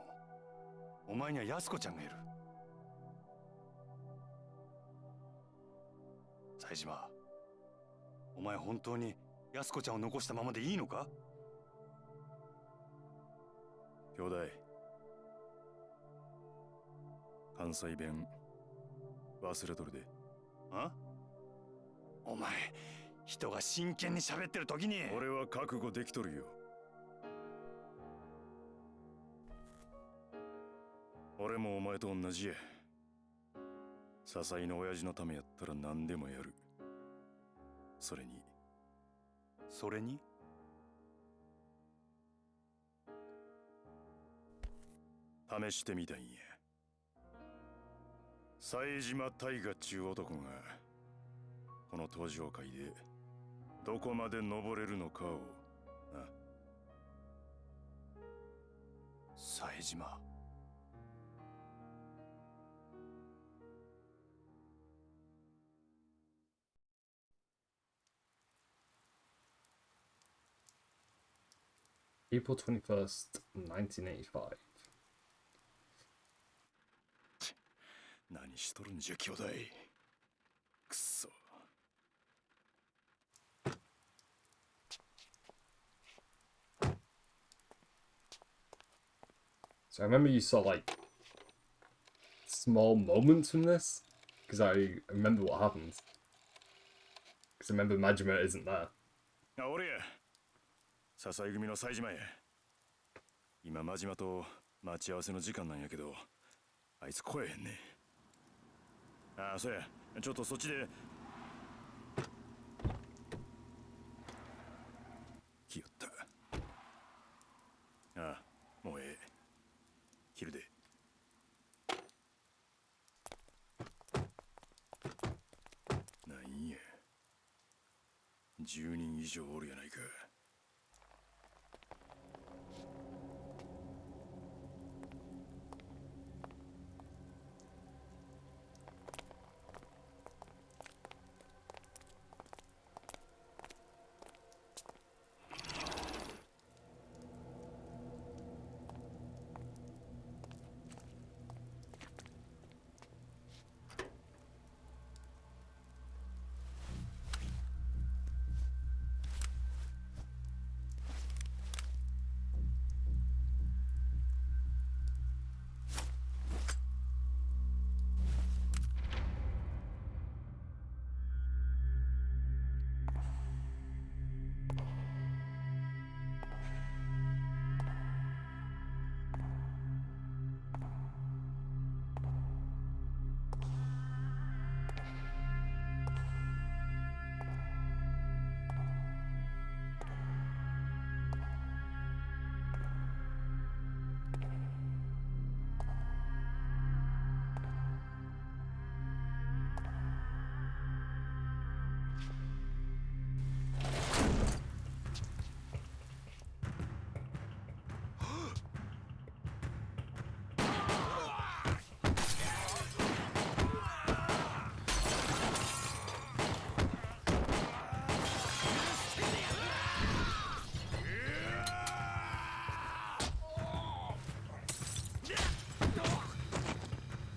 お前には安子ちゃんがいる。冴島、お前本当に安子ちゃんを残したままでいいのか？兄弟、関西弁忘れとるで。あ？お前、人が真剣に喋ってる時に。俺は覚悟できとるよ。俺もお前と同じや。笹井の親父のためやったら何でもやる。それに試してみたいんや。冴島大河っちゅう男がこの登場界でどこまで登れるのかをな。冴島。April 21st, 1985. 何しとるんじゃ兄弟。くっそ。So I remember you saw like small moments from this, because I remember what happened. Because I remember Majima isn't there. あ、俺や。笹井組の冴島や。今真島と待ち合わせの時間なんやけど、あいつ来えへんね。ああ、そうや。ちょっとそっちで。来よった。ああ、もうええ。昼で。なんや。10人以上おるやないか。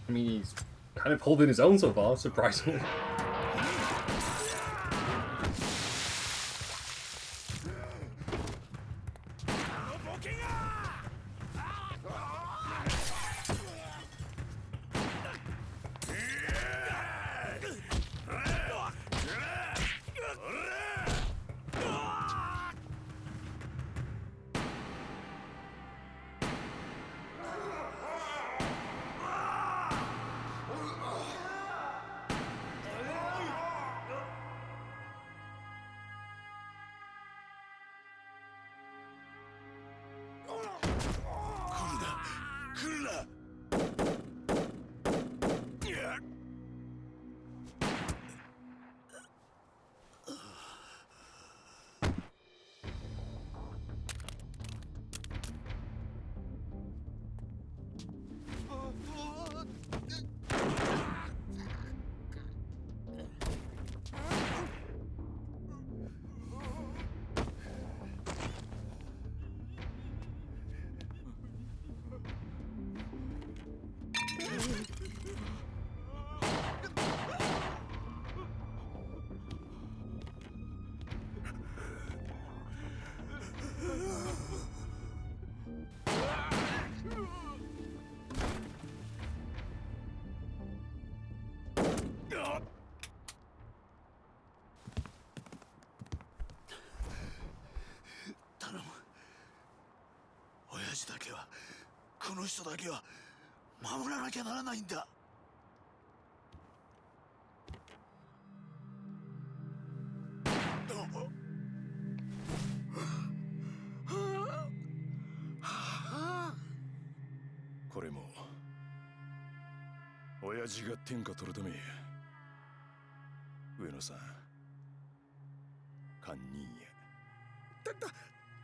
I mean, he's kind of holding his own so far, surprisingly.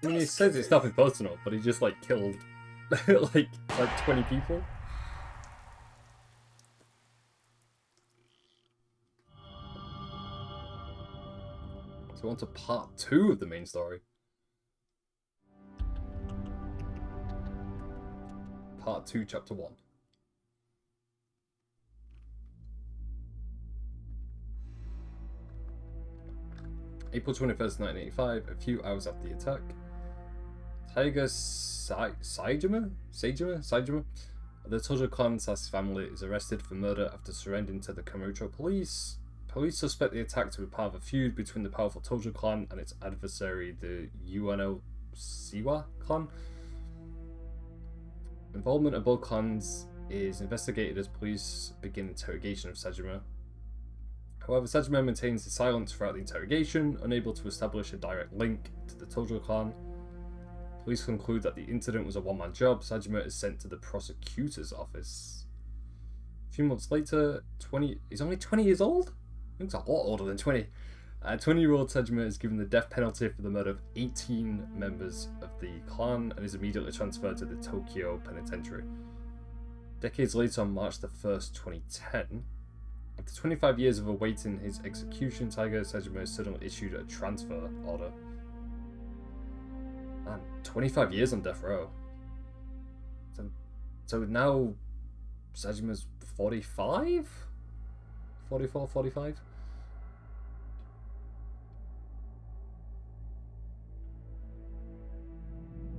I mean, he says it's nothing personal, but he just like killed like 20 people. So on to part 2 of the main story. Part 2, chapter 1. April 21st, 1985, a few hours after the attack, Taiga Saijima, the Tojo clan/slash family, is arrested for murder after surrendering to the Kamurocho police. Police suspect the attack to be part of a feud between the powerful Tojo clan and its adversary, the Ueno Siwa clan. Involvement of both clans is investigated as police begin interrogation of Sajima. However, Sajima maintains his silence throughout the interrogation, unable to establish a direct link to the Tojo clan. Police conclude that the incident was a one-man job. Sajima is sent to the prosecutor's office. A few months later, he's only 20 years old? I think he's a lot older than 20. 20-year-old Sajima is given the death penalty for the murder of 18 members of the clan and is immediately transferred to the Tokyo Penitentiary. Decades later, on March the 1st, 2010, after 25 years of awaiting his execution, Taiga Sajima is suddenly issued a transfer order. Man, 25 years on death row. So now Sajima's 45? 44, 45?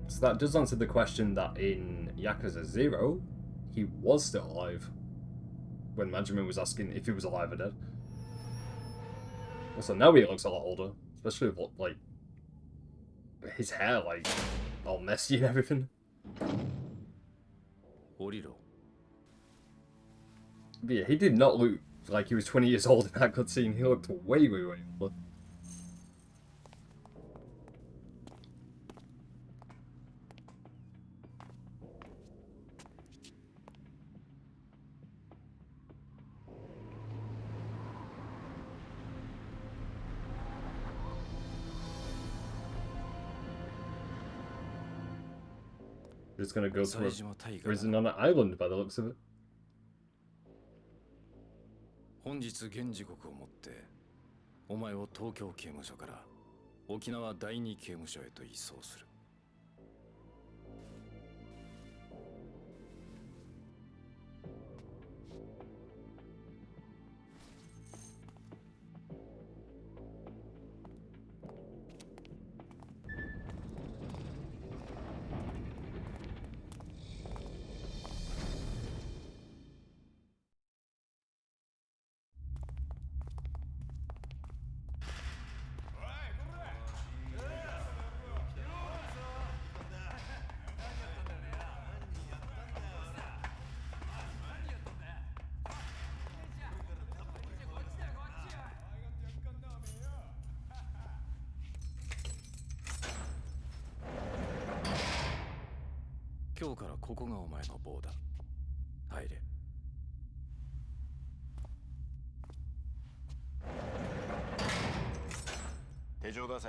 So that does answer the question that in Yakuza 0, he was still alive when Majima was asking if he was alive or dead. Also, now he looks a lot older, especially with, like, his hair, like, all messy and everything. But yeah, he did not look like he was 20 years old in that cutscene. He looked way, way, way older. Just gonna go to a prison on an island by the looks of it. 本日現時刻をもってお前を東京刑務所から沖縄第二刑務所へと移送する。今日からここがお前の棒だ。入れ。手錠出せ。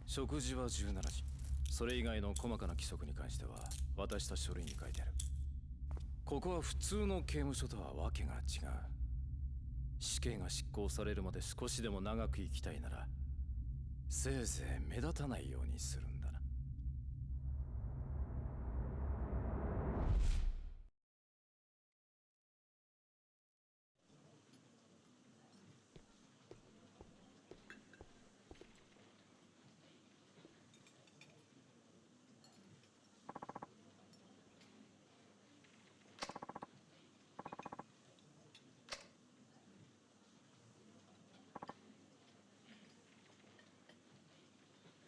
食事は17時。それ以外の細かな規則に関しては渡した書類に書いてある。ここは普通の刑務所とはわけが違う。死刑が執行されるまで少しでも長く生きたいなら、せいぜい目立たないようにするんだな。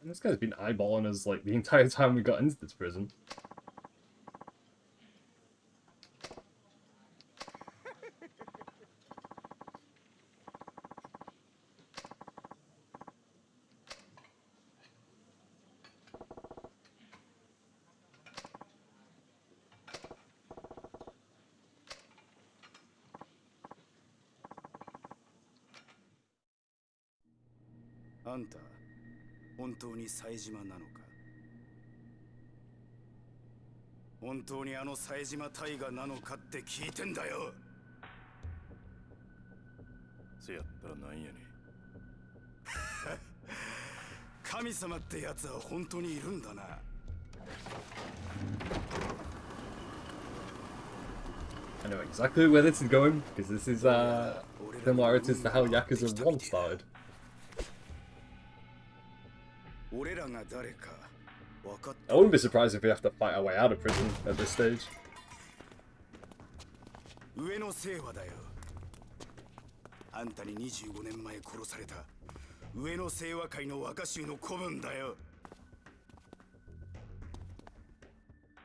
And this guy's been eyeballing us like the entire time we got into this prison. Anta, 本当に冴島なのか？本当にあの冴島大河なのかって聞いてんだよ。せやったらなんやねん。神様ってやつは本当にいるんだな。I know exactly where this is going, because this is similarities to how Yakuza 1 started. 俺らが誰か分かって I wouldn't be surprised if we have to fight our way out of prison at this stage. 上の清和だよ。あんたに25年前殺された上の清和会の若衆の子分だよ。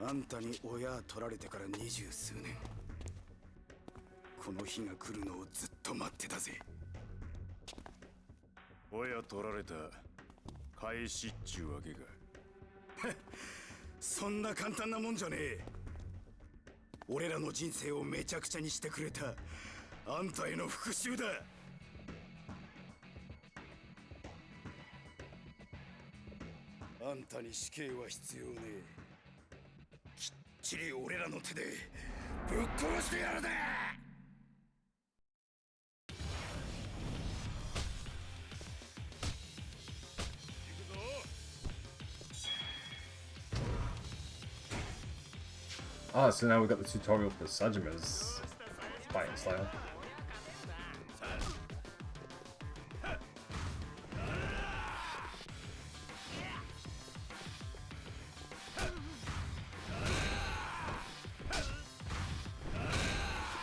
あんたに親取られてから20数年。この日が来るのをずっと待ってたぜ。親取られた返しっちゅうわけか。そんな簡単なもんじゃねえ。俺らの人生をめちゃくちゃにしてくれたあんたへの復讐だ。あんたに死刑は必要ねえ。きっちり俺らの手でぶっ殺してやるぜ。Ah, so now we've got the tutorial for Sajima's fighting style.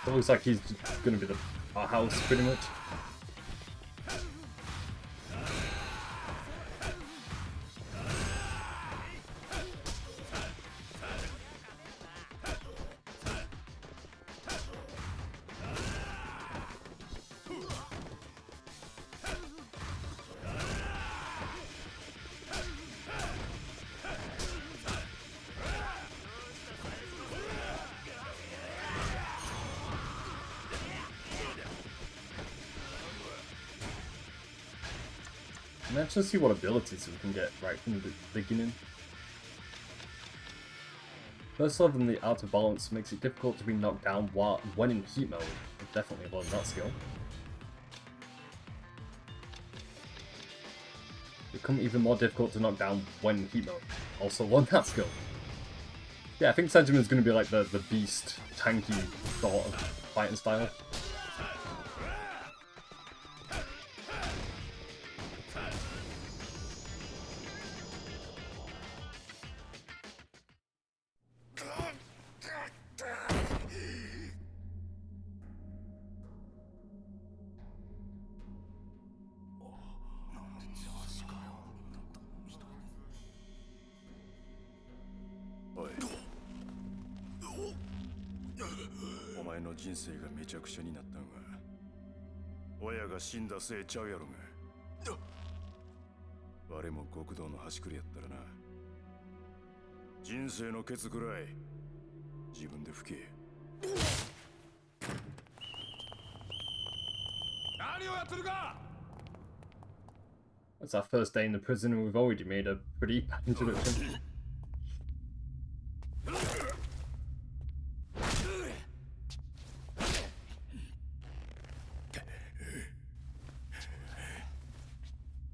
It looks like he's going to be our house, pretty much. Let's just see what abilities we can get right from the beginning. First level in the Out of Balance makes it difficult to be knocked down when in heat mode. We've definitely learned that skill. Become even more difficult to knock down when in heat mode. Also learned that skill. Yeah, I think Sajiman's going to be like the beast, tanky sort of fighting style. 親が死んだせいちゃうやろが。我も極道の端くれやったらな。人生のケツくらい自分で吹け。何をやってるか。 It's our first day in the prison and we've already made a pretty bad introduction.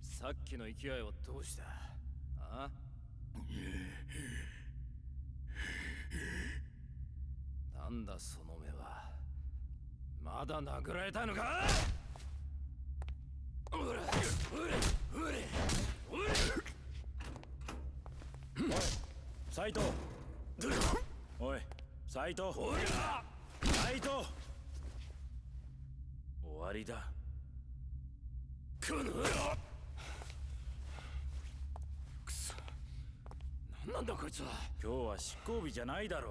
さっきの勢いはどうした？あ？なんだその目は。まだ殴られたのか？斉藤。おい、斉藤。斉藤。終わりだ。このくそ。何なんだこいつは。今日は執行日じゃないだろ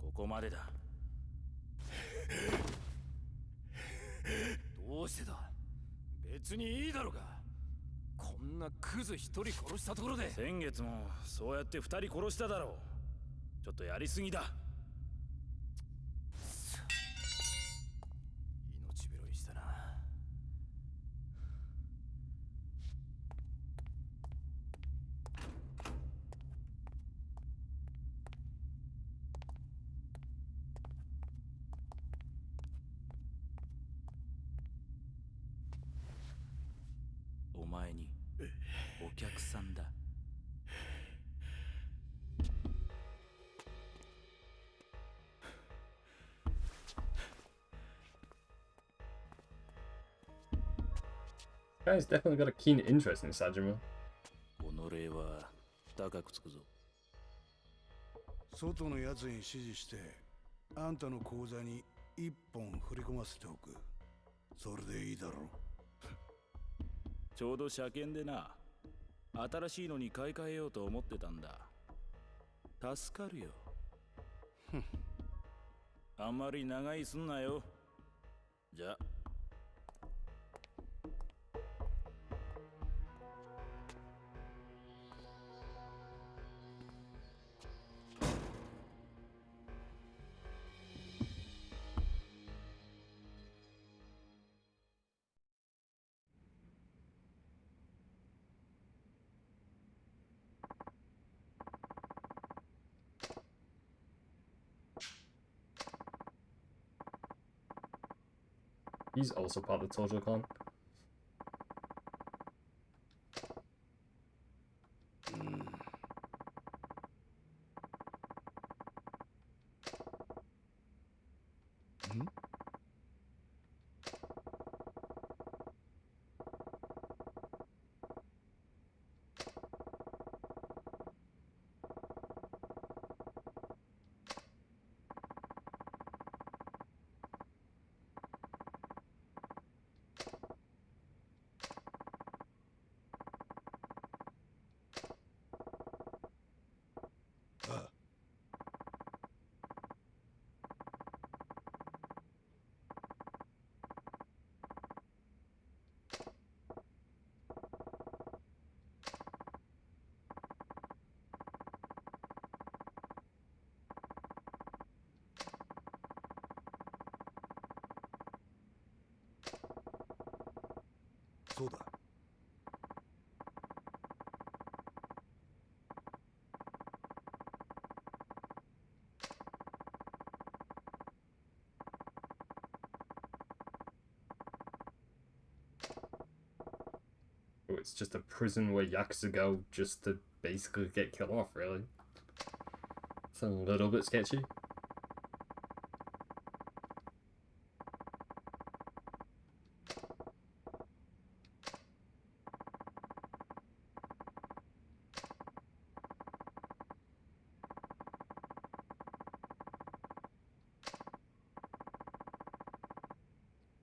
う。ここまでだ。どうしてだ。別にいいだろうが。こんなクズ一人殺したところで。先月もそうやって二人殺しただろう。ちょっとやりすぎだ。命拾いしたな。お前にお客さんだ。Guy's definitely got a keen interest in Sajima. 己は高くつくぞ。外のやつに指示してあんたの口座に1本振り込ませておく。それでいいだろう。ちょうど車検でな、新しいのに買い替えようと思ってたんだ。助かるよ。あんまり長居すんなよ。じゃ。He's also part of the Tojo Clan.そうだ。Oh, it's just a prison where Yakuza go just to basically get killed off, really. It's a little bit sketchy.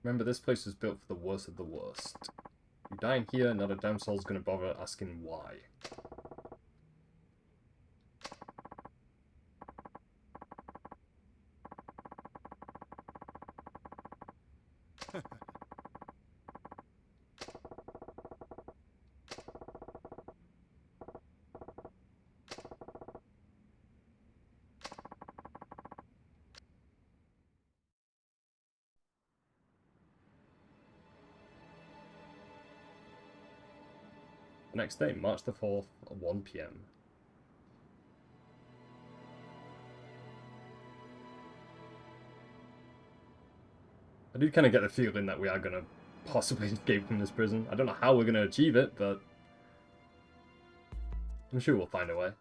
Remember, this place was built for the worst of the worst. You dying here, not a damn soul's gonna bother asking why. next day, March the 4th, at 1 p.m. I do kind of get the feeling that we are going to possibly escape from this prison. I don't know how we're going to achieve it, but I'm sure we'll find a way.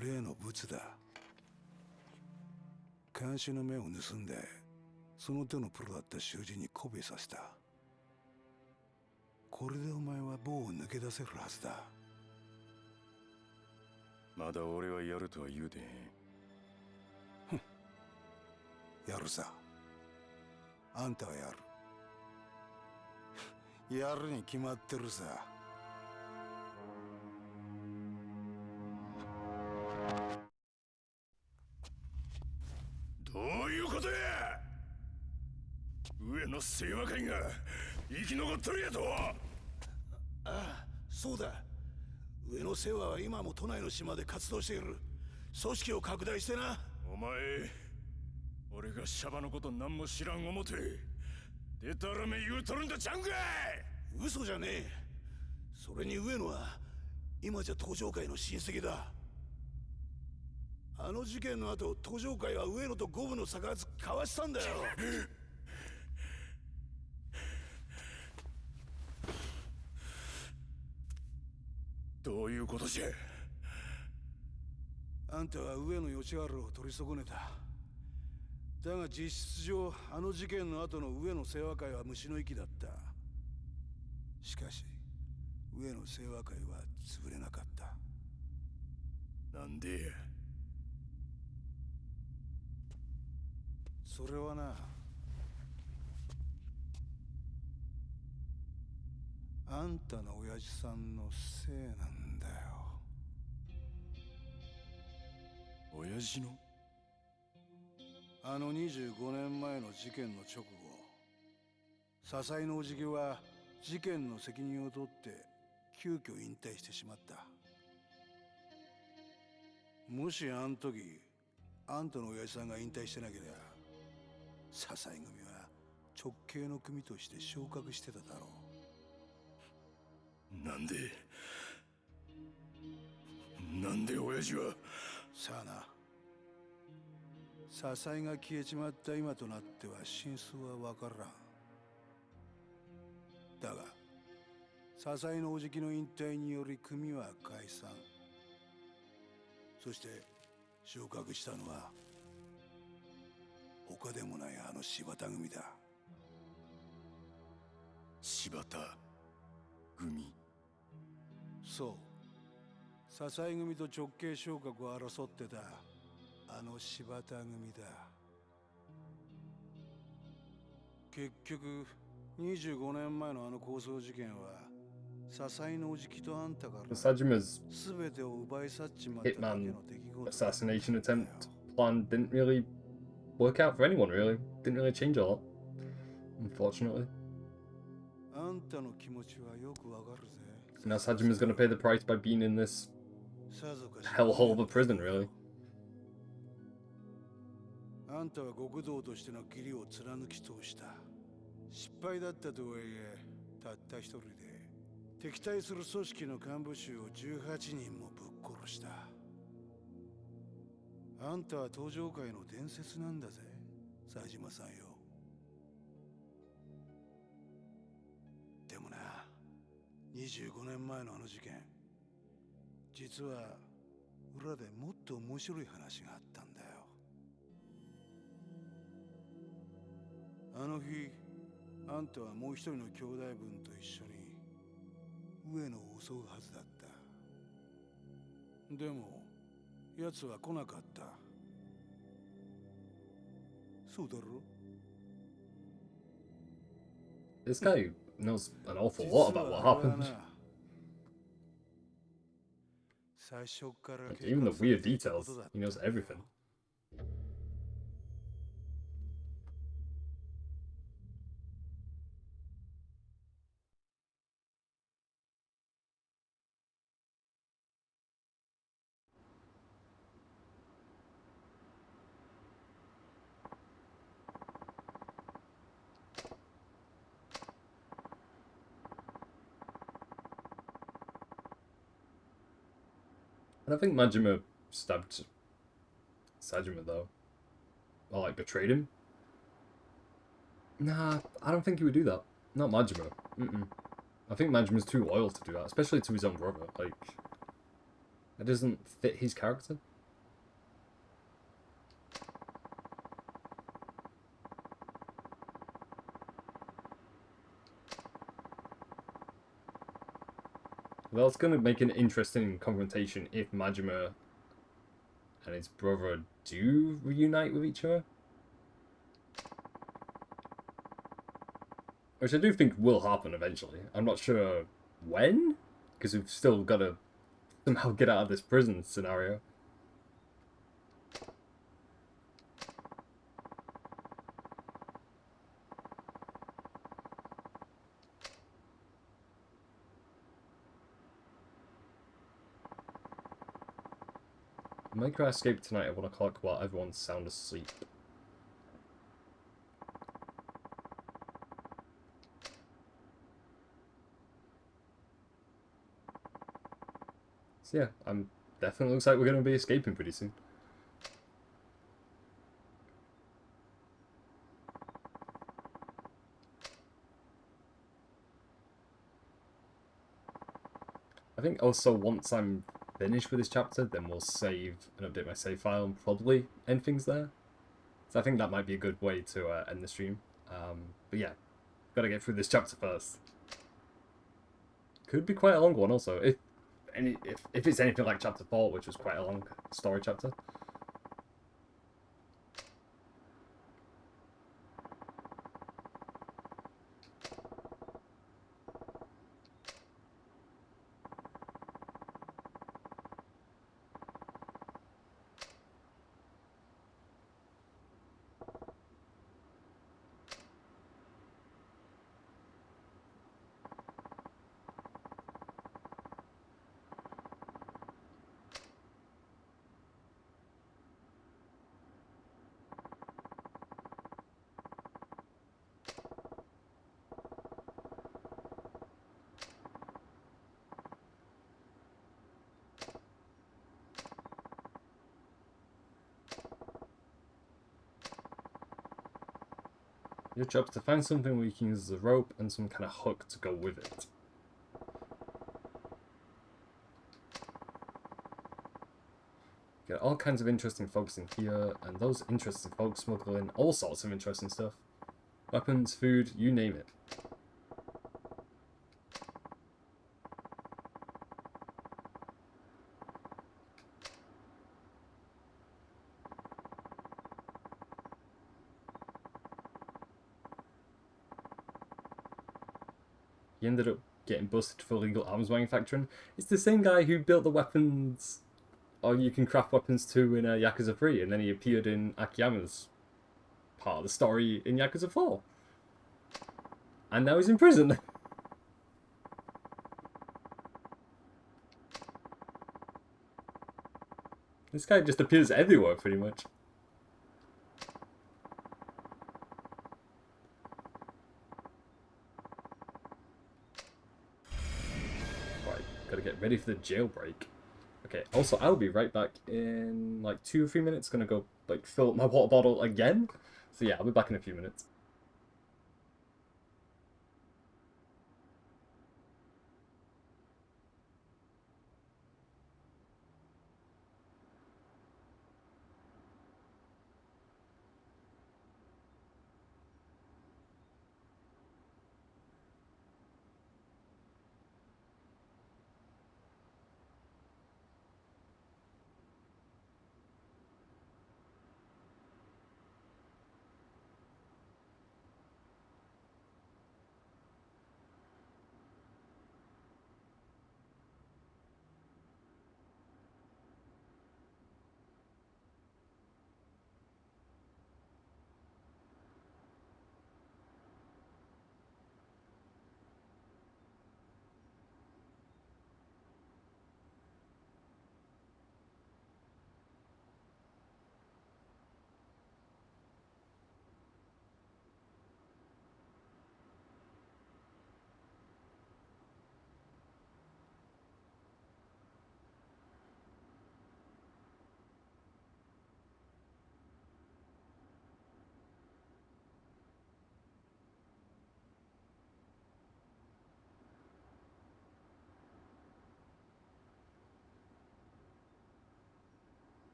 例のブツだ。監視の目を盗んで、その手のプロだった囚人にコピーさせた。これでお前は棒を抜け出せるはずだ。まだ俺はやるとは言うてへん。やるさ。あんたはやる。やるに決まってるさ。どういうことや。上の清和会が生き残っとるやと。ああ、そうだ。上野清和は今も都内の島で活動している。組織を拡大してな。お前、俺がシャバのこと何も知らん思てでたらめ言うとるんだちゃうんかい。嘘じゃねえ。それに上野は今じゃ登場会の親戚だ。あの事件の後、登場会は上野と五分の差が交わしたんだよ。どういうことじゃ。あんたは上野義治を取り損ねた。だが実質上、あの事件の後の上野清和会は虫の息だった。しかし、上野清和会は潰れなかった。なんでや。それはな、あんたの親父さんのせいなんだよ。親父の？あの25年前の事件の直後、笹井のおじきは事件の責任を取って急遽引退してしまった。もしあの時あんたの親父さんが引退してなければ、笹井組は直系の組として昇格してただろう。なんで親父は。さあな。笹井が消えちまった今となっては真相は分からん。だが笹井のおじきの引退により組は解散。そして昇格したのは他でもないあの柴田組だ。柴田組？そう。笹井組と直系昇格を争ってたあの柴田組だ。結局25年前のあの抗争事件は笹井のおじきとあんたから Sajima's 全てを奪い去っちまっただけの hitman 出来事 assassination attempt plan didn't really work out for anyone, really. Didn't really change a lot, unfortunately. あんたの気持ちはよくわかるぜ。 Now Sajima's gonna pay the price by being in this さぞかし hellhole of a prison, really. あんたは極道としての義理を貫き通した。失敗だったとはいえ、たった一人で敵対する組織の幹部衆を18人もぶっ殺した。あんたは登場界の伝説なんだぜ、佐島さんよ。でもな、25年前のあの事件、実は裏でもっと面白い話があったんだよ。あの日、あんたはもう一人の兄弟分と一緒に上野を襲うはずだった。でも奴は来なかった。そうだろ？ This guy knows an awful lot about what happened. 最初から Like, even the weird details, he knows everything. I don't think Majima stabbed Sajima though. Or like betrayed him. Nah, I don't think he would do that. Not Majima. I think Majima's too loyal to do that, especially to his own brother. Like, that doesn't fit his character. Well, it's going to make an interesting confrontation if Majima and his brother do reunite with each other. Which I do think will happen eventually. I'm not sure when, because we've still got to somehow get out of this prison scenario. Make our escape tonight at 1 o'clock while everyone's sound asleep. So yeah, definitely looks like we're going to be escaping pretty soon. I think also once I'm finished with this chapter, then we'll save and update my save file and probably end things there. So I think that might be a good way to end the stream. But yeah, gotta get through this chapter first. Could be quite a long one also, if it's anything like chapter 4, which was quite a long story chapter. Your job is to find something where you can use the rope and some kind of hook to go with it. Get all kinds of interesting folks in here, and those interesting folks smuggle in all sorts of interesting stuff. Weapons, food, you name it. He ended up getting busted for illegal arms manufacturing. It's the same guy who built the weapons, or you can craft weapons too, in Yakuza 3, and then he appeared in Akiyama's part of the story in Yakuza 4. And now he's in prison. This guy just appears everywhere, pretty much. Gotta get ready for the jailbreak. Okay, also, I'll be right back in like 2 or 3 minutes. Gonna go like fill up my water bottle again. So yeah, I'll be back in a few minutes.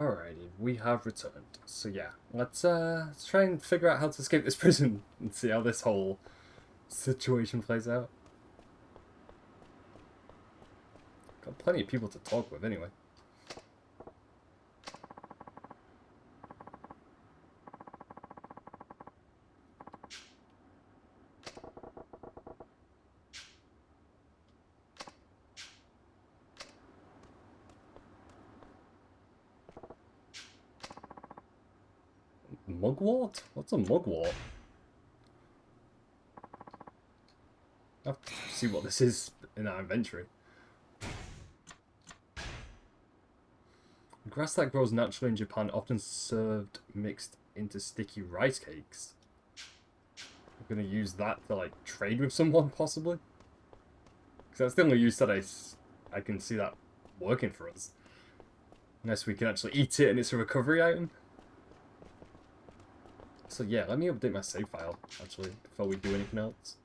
Alrighty, we have returned. So yeah, let's try and figure out how to escape this prison and see how this whole situation plays out. Got plenty of people to talk with anyway. Mugwort? What's a mugwort? I have to see what this is in our inventory. Grass that grows naturally in Japan, often served mixed into sticky rice cakes. I'm gonna use that to like trade with someone possibly, because that's the only use that I can see that working for us. Unless we can actually eat it and it's a recovery item. So yeah, let me update my save file actually before we do anything else.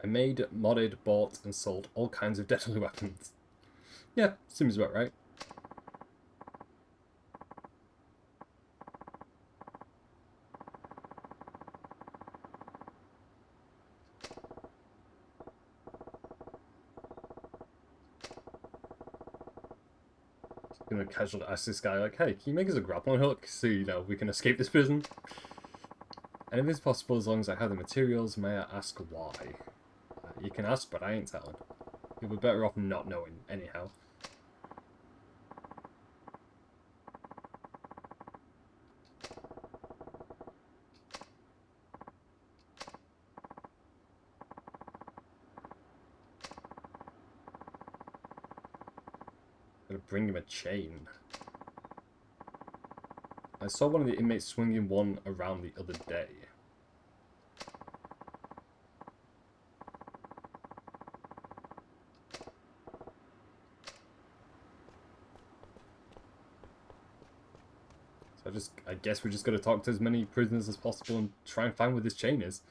I made, modded, bought, and sold all kinds of deadly weapons. Yeah, seems about right. Just gonna casually ask this guy, like, hey, can you make us a grappling hook so, you know, we can escape this prison? And if it's possible, as long as I have the materials, may I ask why? You can ask, but I ain't telling. You'll be better off not knowing, anyhow. Gotta bring him a chain. I saw one of the inmates swinging one around the other day. I guess we just gotta talk to as many prisoners as possible and try and find where this chain is.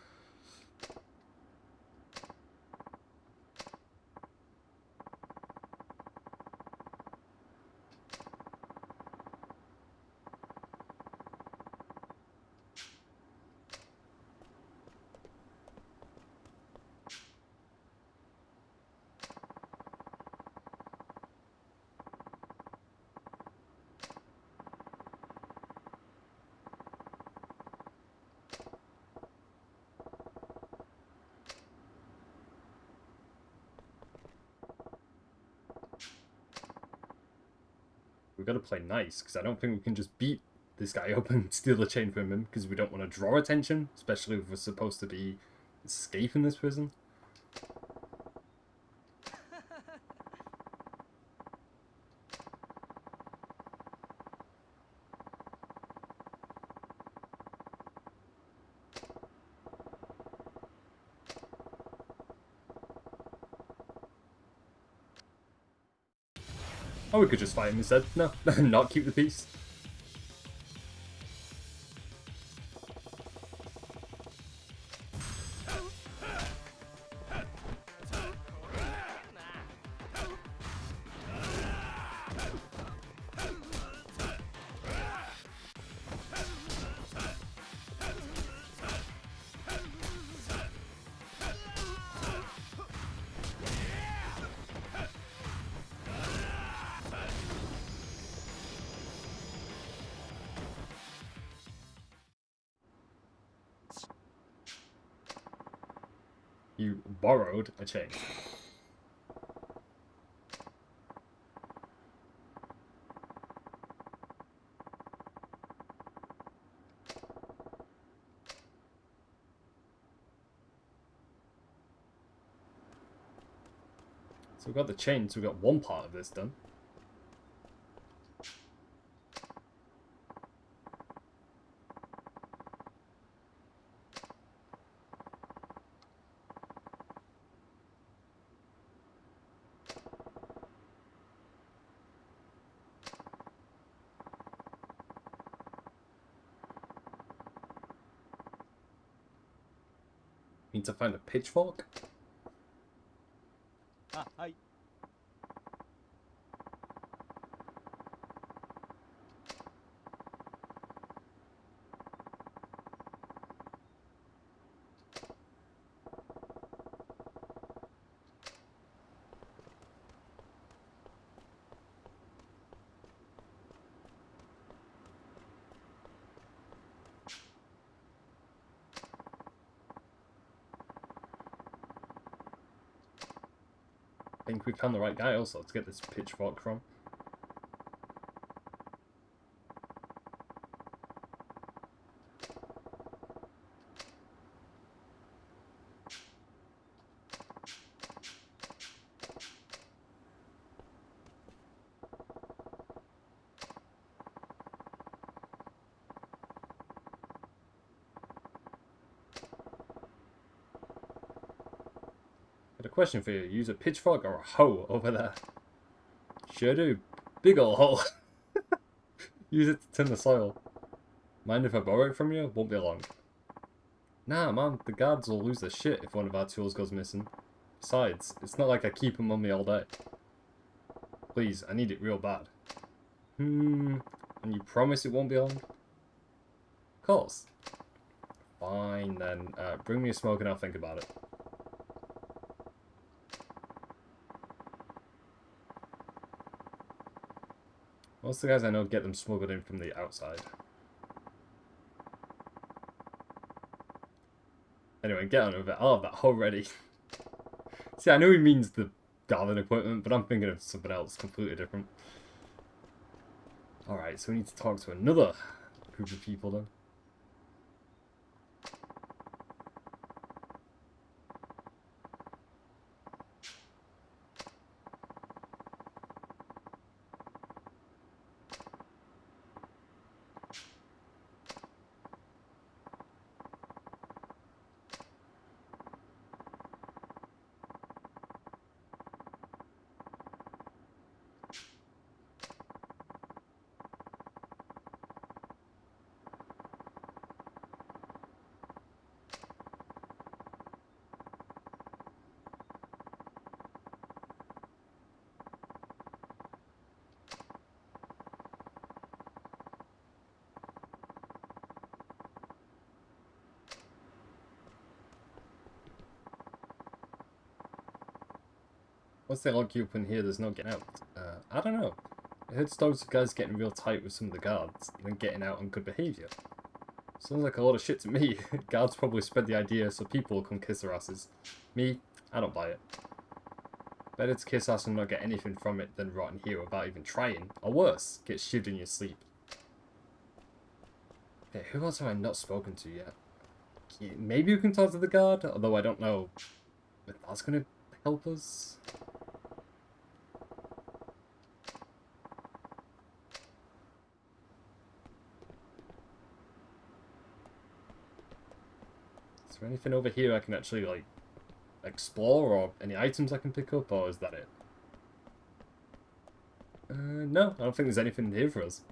We've got to play nice, because I don't think we can just beat this guy up and steal the chain from him, because we don't want to draw attention, especially if we're supposed to be escaping this prison. Or we could just fight him instead. No, not keep the peace. You borrowed a chain. So we've got the chain, so we've got one part of this done. Need to find a pitchfork. Ah, hi. I think we found the right guy also to get this pitchfork from. Got a question for you. Use a pitchfork or a hoe over there? Sure do. Big ol' hole. Use it to tin the soil. Mind if I borrow it from you? Won't be long. Nah, man. The guards will lose their shit if one of our tools goes missing. Besides, it's not like I keep them on me all day. Please, I need it real bad. And you promise it won't be long? Of course. Fine, then. Bring me a smoke and I'll think about it. Most of the guys I know get them smuggled in from the outside. Anyway, get on with it. I'll have that hoe ready. See, I know he means the garden equipment, but I'm thinking of something else completely different. Alright, so we need to talk to another group of people then. Once they lock you up in here, there's no getting out. I don't know. I heard stories of guys getting real tight with some of the guards, and then getting out on good behaviour. Sounds like a lot of shit to me. Guards probably spread the idea so people will come kiss their asses. Me, I don't buy it. Better to kiss ass and not get anything from it than rot in here without even trying. Or worse, get shivved in your sleep. Okay, who else have I not spoken to yet? Maybe we can talk to the guard, although I don't know if that's going to help us. Is there anything over here I can actually, like, explore, or any items I can pick up, or is that it? No, I don't think there's anything here for us.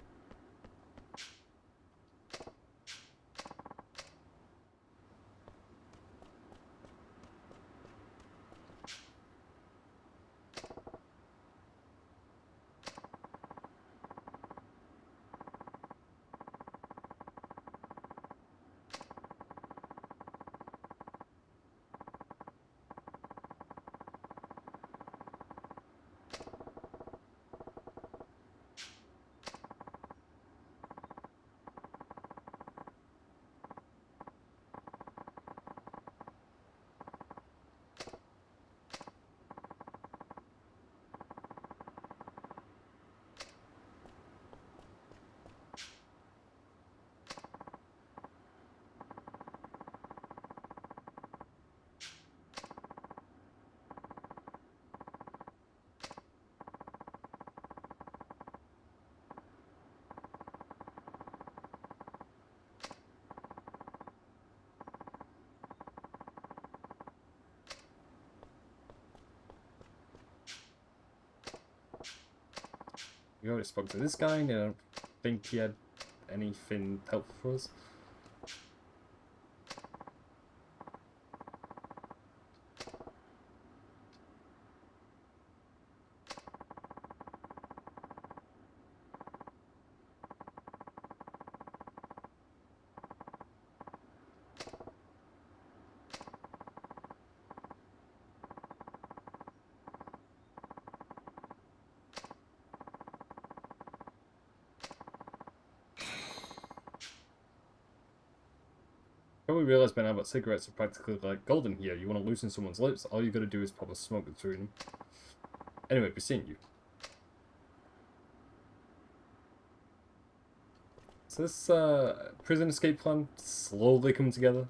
We already spoke to this guy, and I don't think he had anything helpful for us. Probably realised by now that cigarettes are practically like golden here. You want to loosen someone's lips, all you gotta do is pop a smoke between them. Anyway, we're seeing you. So this prison escape plan slowly come together.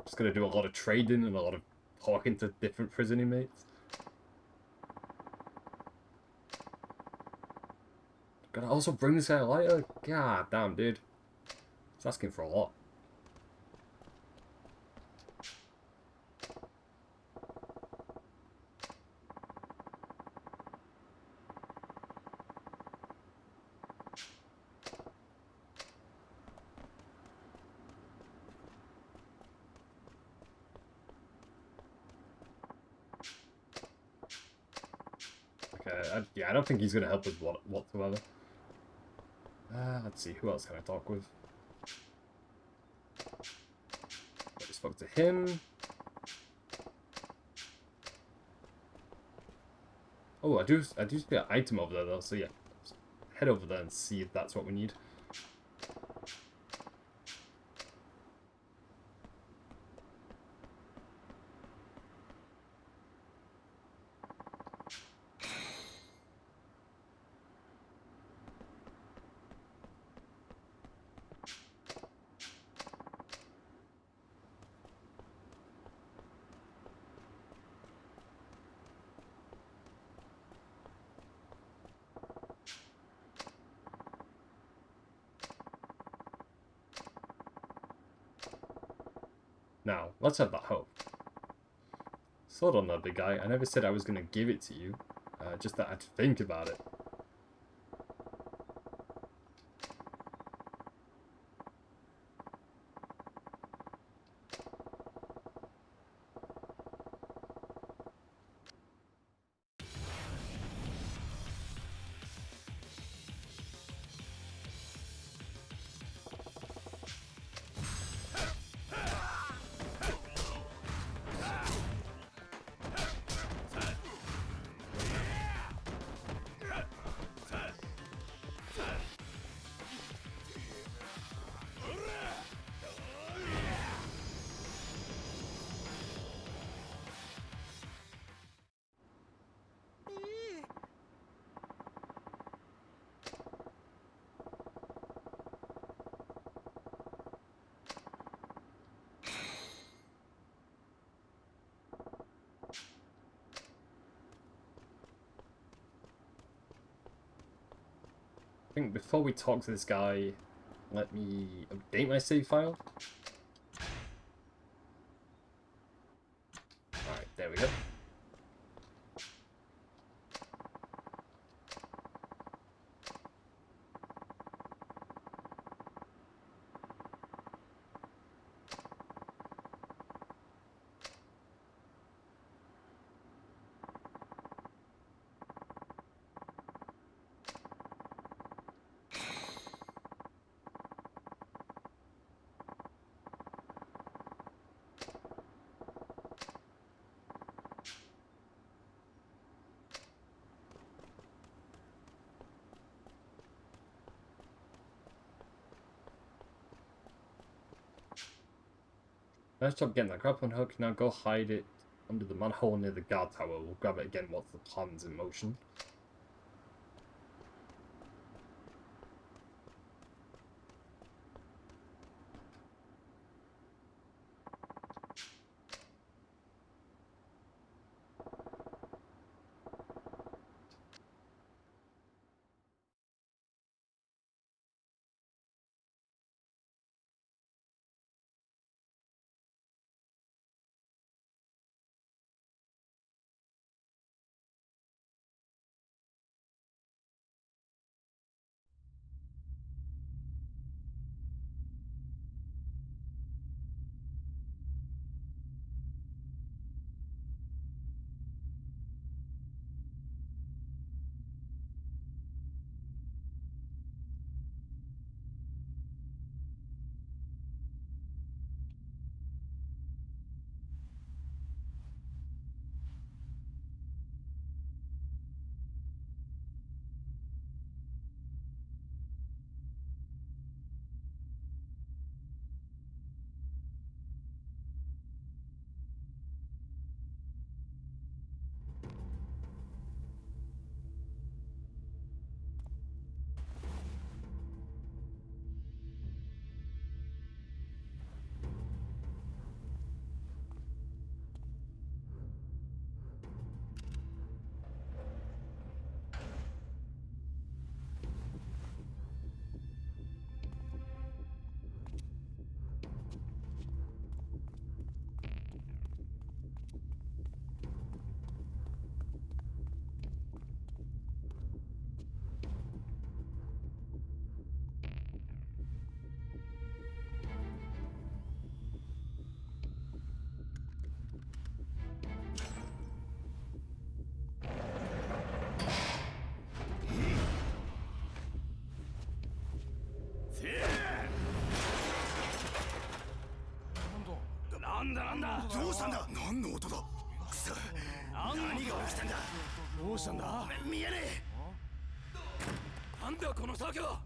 Just gonna do a lot of trading and a lot of talking to different prison inmates. Gotta also bring this guy a lighter? God damn, dude. He's asking for a lot. Okay, yeah, I don't think he's gonna help us whatsoever. Let's see, who else can I talk with? I spoke to him. Oh, I do see an item over there though, so yeah. Let's head over there and see if that's what we need. Now, let's have that hope. Slow down there, big guy. I never said I was gonna give it to you. Just that I'd think about it. I think before we talk to this guy, let me update my save file. Alright, there we go. Nice job getting that grappling hook. Now go hide it under the manhole near the guard tower. We'll grab it again once the plan's in motion. どうしたんだ。何の音だ。くそ、何が起きてんだ。どうしたんだ。見えねえ。なんだこの作業。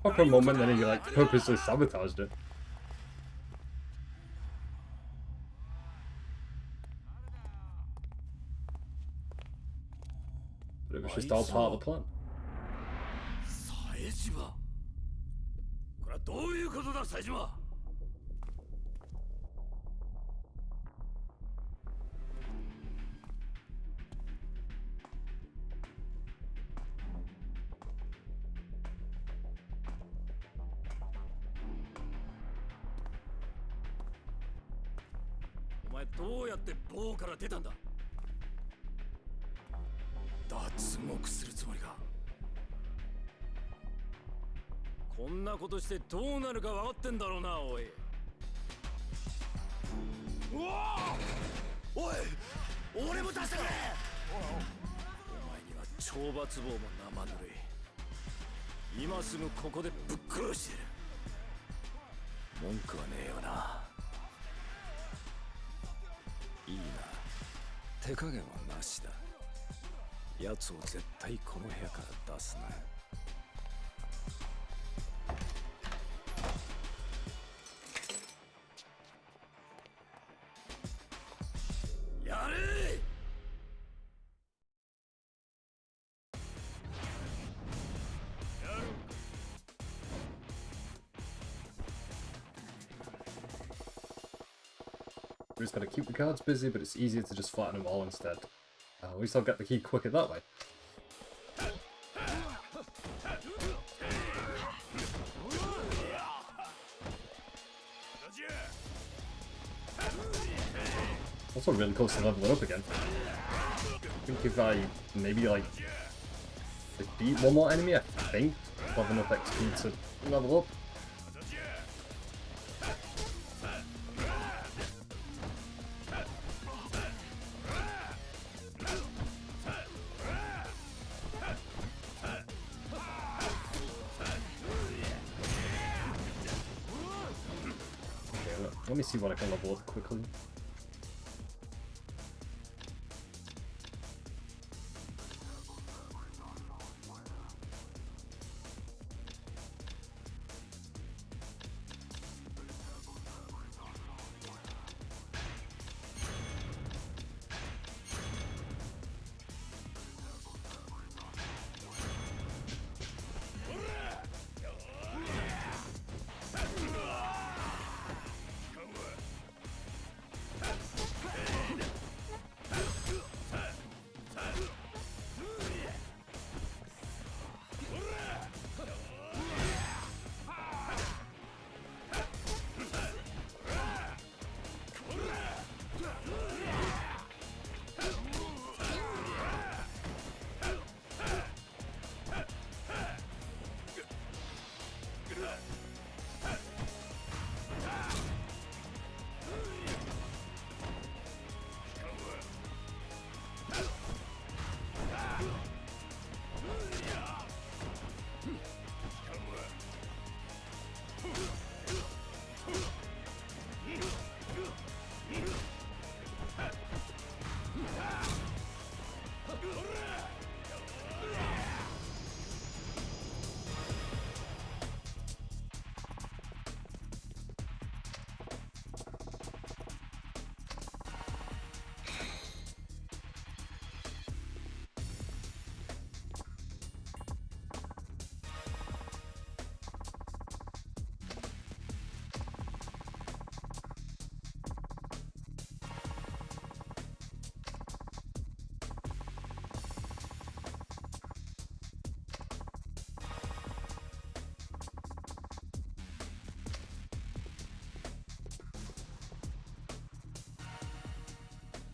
For a moment, then he like purposely sabotaged it. But it was just all part of the plan. 冴島、これはどういうことだ冴島。お前どうやって棒から出たんだ。脱獄するつもりか。こんなことしてどうなるか分かってんだろうな、おい。うわおい、俺も出してくれ。お前には懲罰棒も生ぬるい。今すぐここでぶっ殺してやる。文句はねえよな。いいな、手加減はなしだ。奴を絶対この部屋から出すな。やれ。 We just gotta keep the guards busy, but it's easier to just flatten them all instead. At least I'll get the key quicker that way. Also really close to leveling up again. I think if I maybe like beat one more enemy, I think I'll have enough XP to level up. Let me see what I can level up quickly.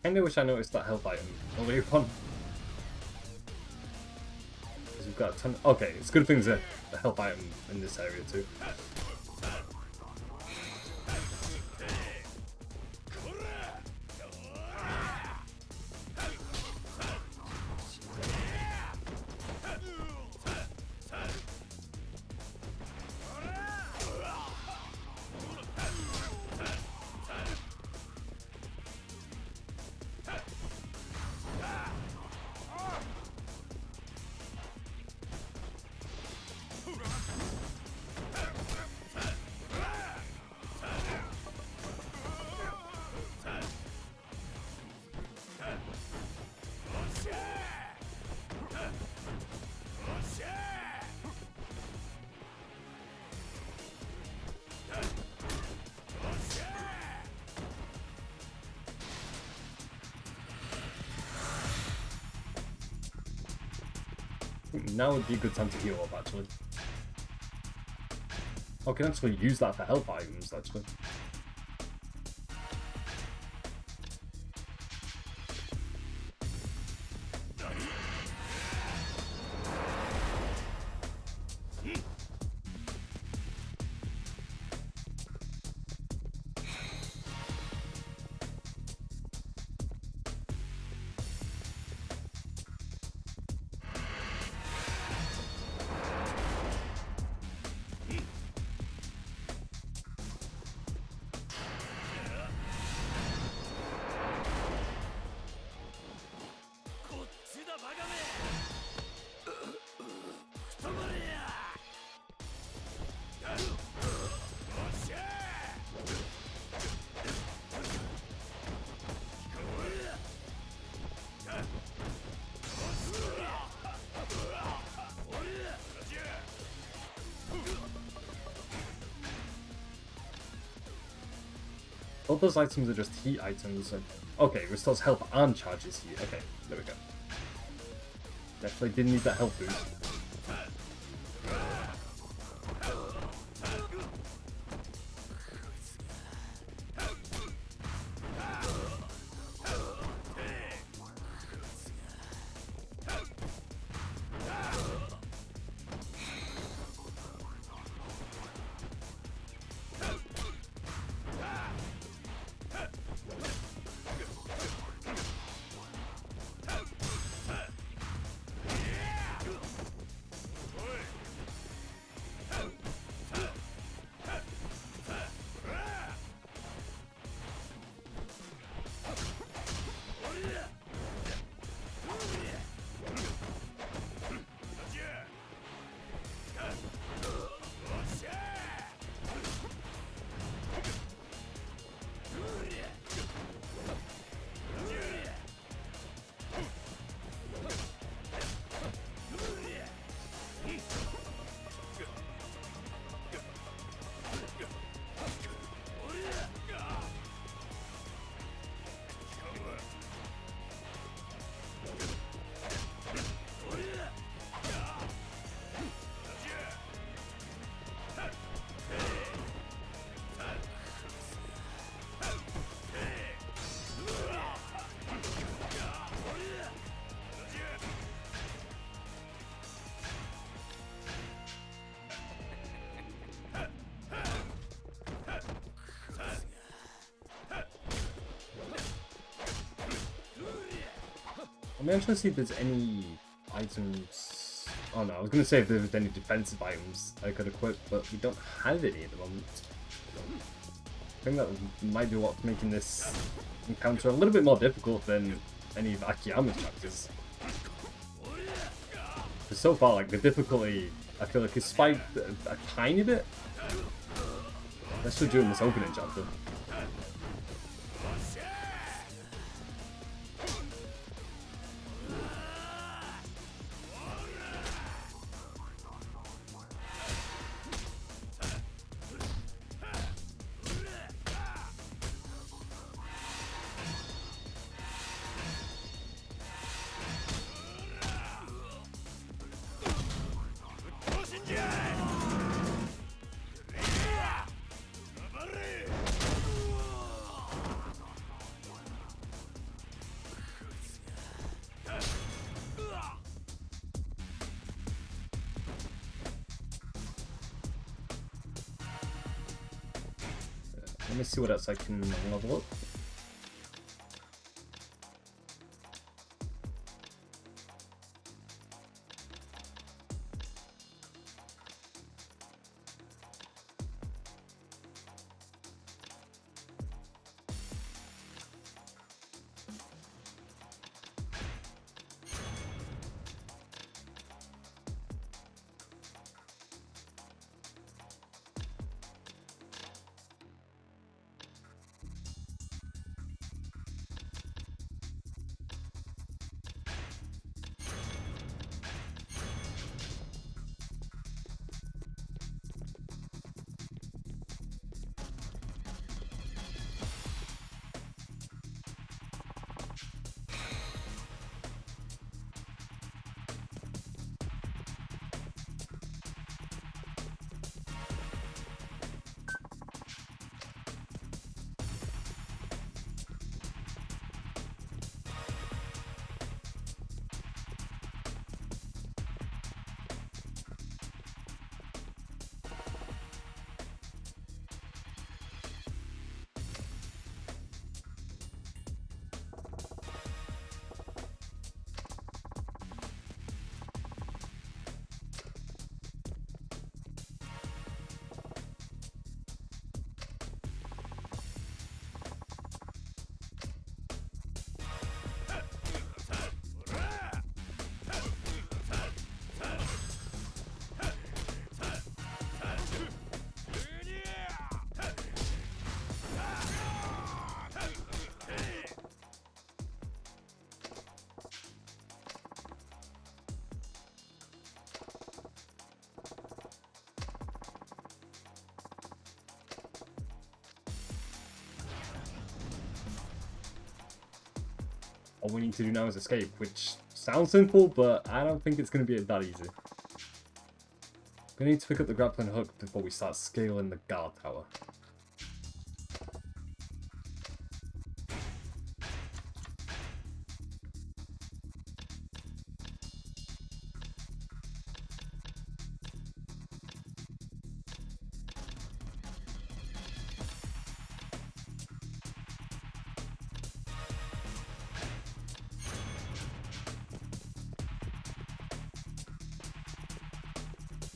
Kinda wish I noticed that health item earlier on. Because we've got a ton. Okay, it's good things that a health item in this area too. now would be a good time to heal up, actually. I can actually use that for health items, actually. All those items are just heat items. Okay, restores health and charges heat. Okay, there we go. Definitely didn't need that health boost. Let me actually see if there's any items. Oh no, I was going to say if there was any defensive items I could equip, but we don't have any at the moment. I think that might be what's making this encounter a little bit more difficult than any of Akiyama's chapters. Because so far, like, the difficulty, I feel like, is spiked a tiny bit. Especially during this opening chapter. Let me see what else I can level up. all we need to do now is escape, which sounds simple, but I don't think it's going to be that easy. We need to pick up the grappling hook before we start scaling the guard tower.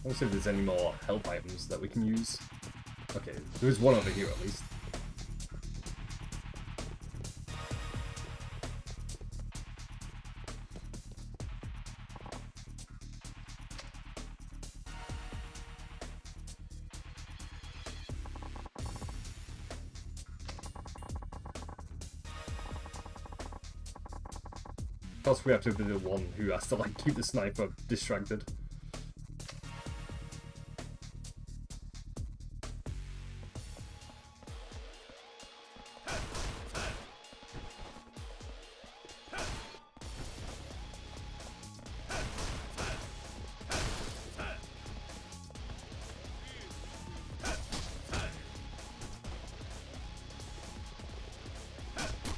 Let's see if there's any more health items that we can use. Okay, there's one over here at least. Of course, we have to be the one who has to like keep the sniper distracted.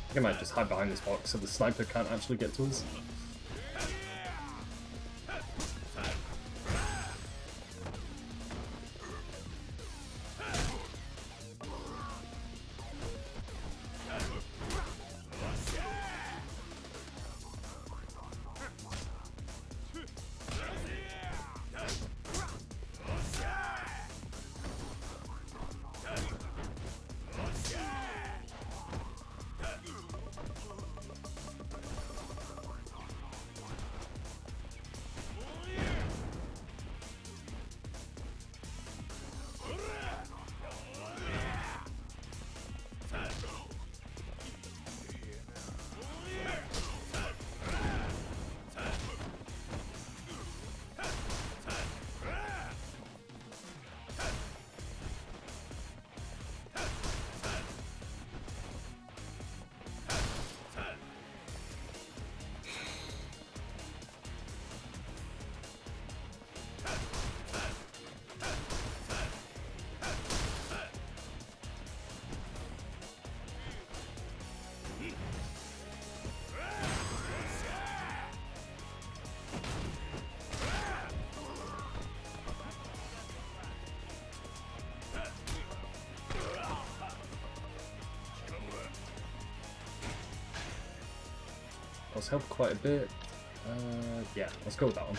I think I might just hide behind this box so the sniper can't actually get to us. Let's help quite a bit. Yeah, let's go with that one.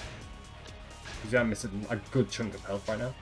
Because I'm missing a good chunk of health right now.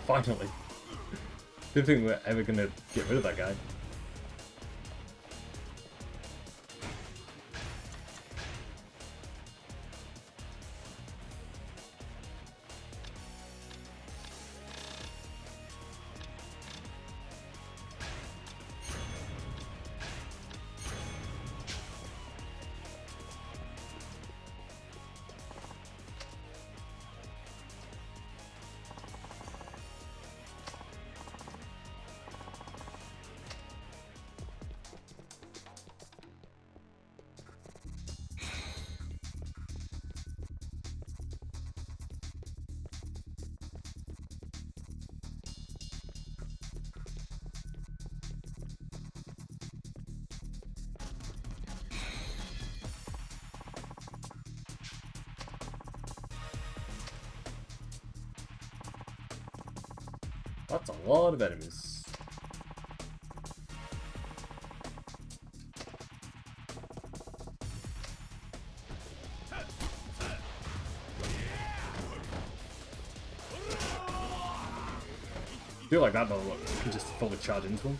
Finally. Didn't think we were ever gonna get rid of that guy. That's a lot of enemies. I feel like that though, look, you can just fully charge into him.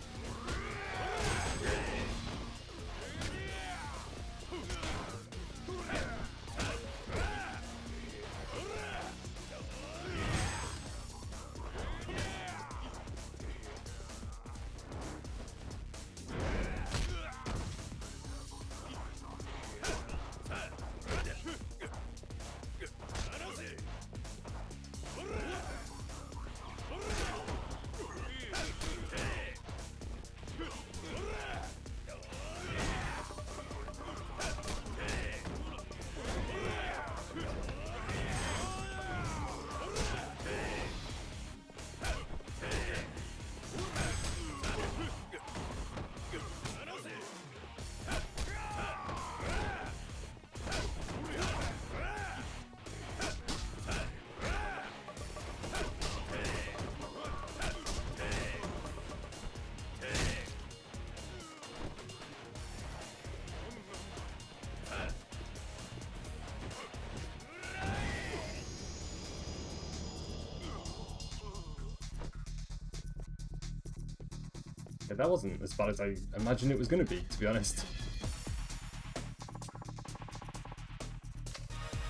Yeah, that wasn't as bad as I imagined it was going to be be honest.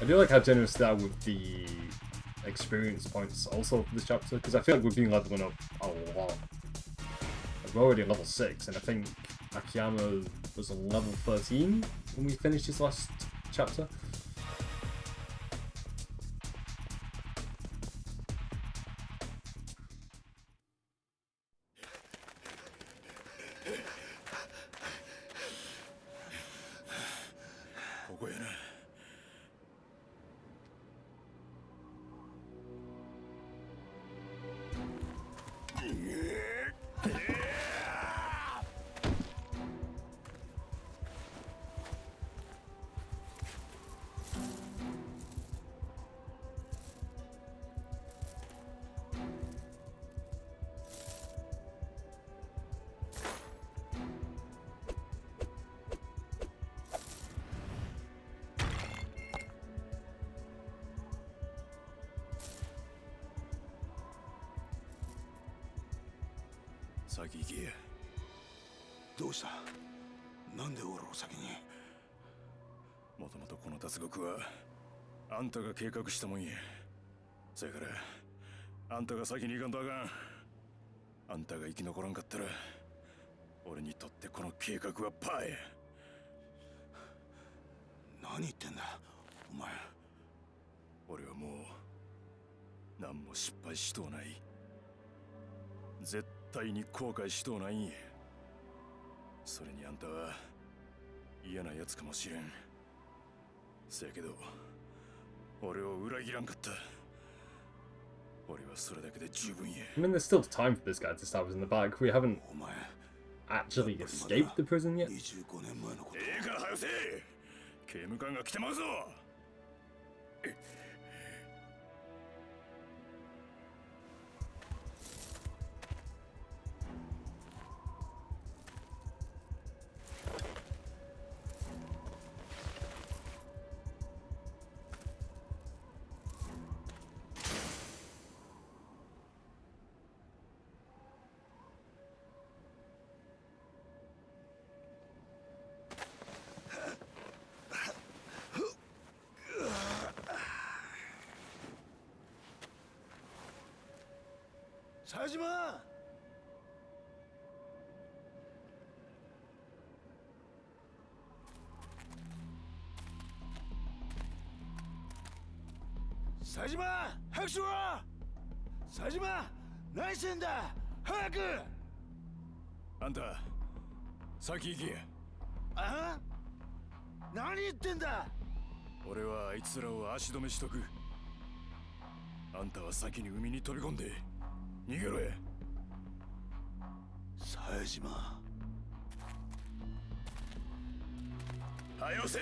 I do like how generous they are with the experience points also for this chapter, because I feel like we've been leveling up a lot. Like, we're already at level 6, and I think Akiyama was on level 13 when we finished his last chapter.先行け。どうした？なんで俺を先に？もともとこの脱獄はあんたが計画したもんや。そやからあんたが先に行かんとあかん。あんたが生き残らんかったら俺にとってこの計画はパーや。何言ってんだお前。俺はもう何も失敗しとうない。絶対に後悔しとうないんや。それにあんたは嫌な奴かもしれん。せやけど俺を裏切らんかった。俺はそれだけで十分や。I mean, there's still time for this guy to stab us in the back. We haven't actually escaped the prison yet. ええから早せ。刑務官が来てまうぞ。冴島！冴島！早くしろ！冴島！何してんだ！早く！あんた先行けや。あ？何言ってんだ！俺はあいつらを足止めしとく。あんたは先に海に飛び込んで逃げろや。冴島。はよせ。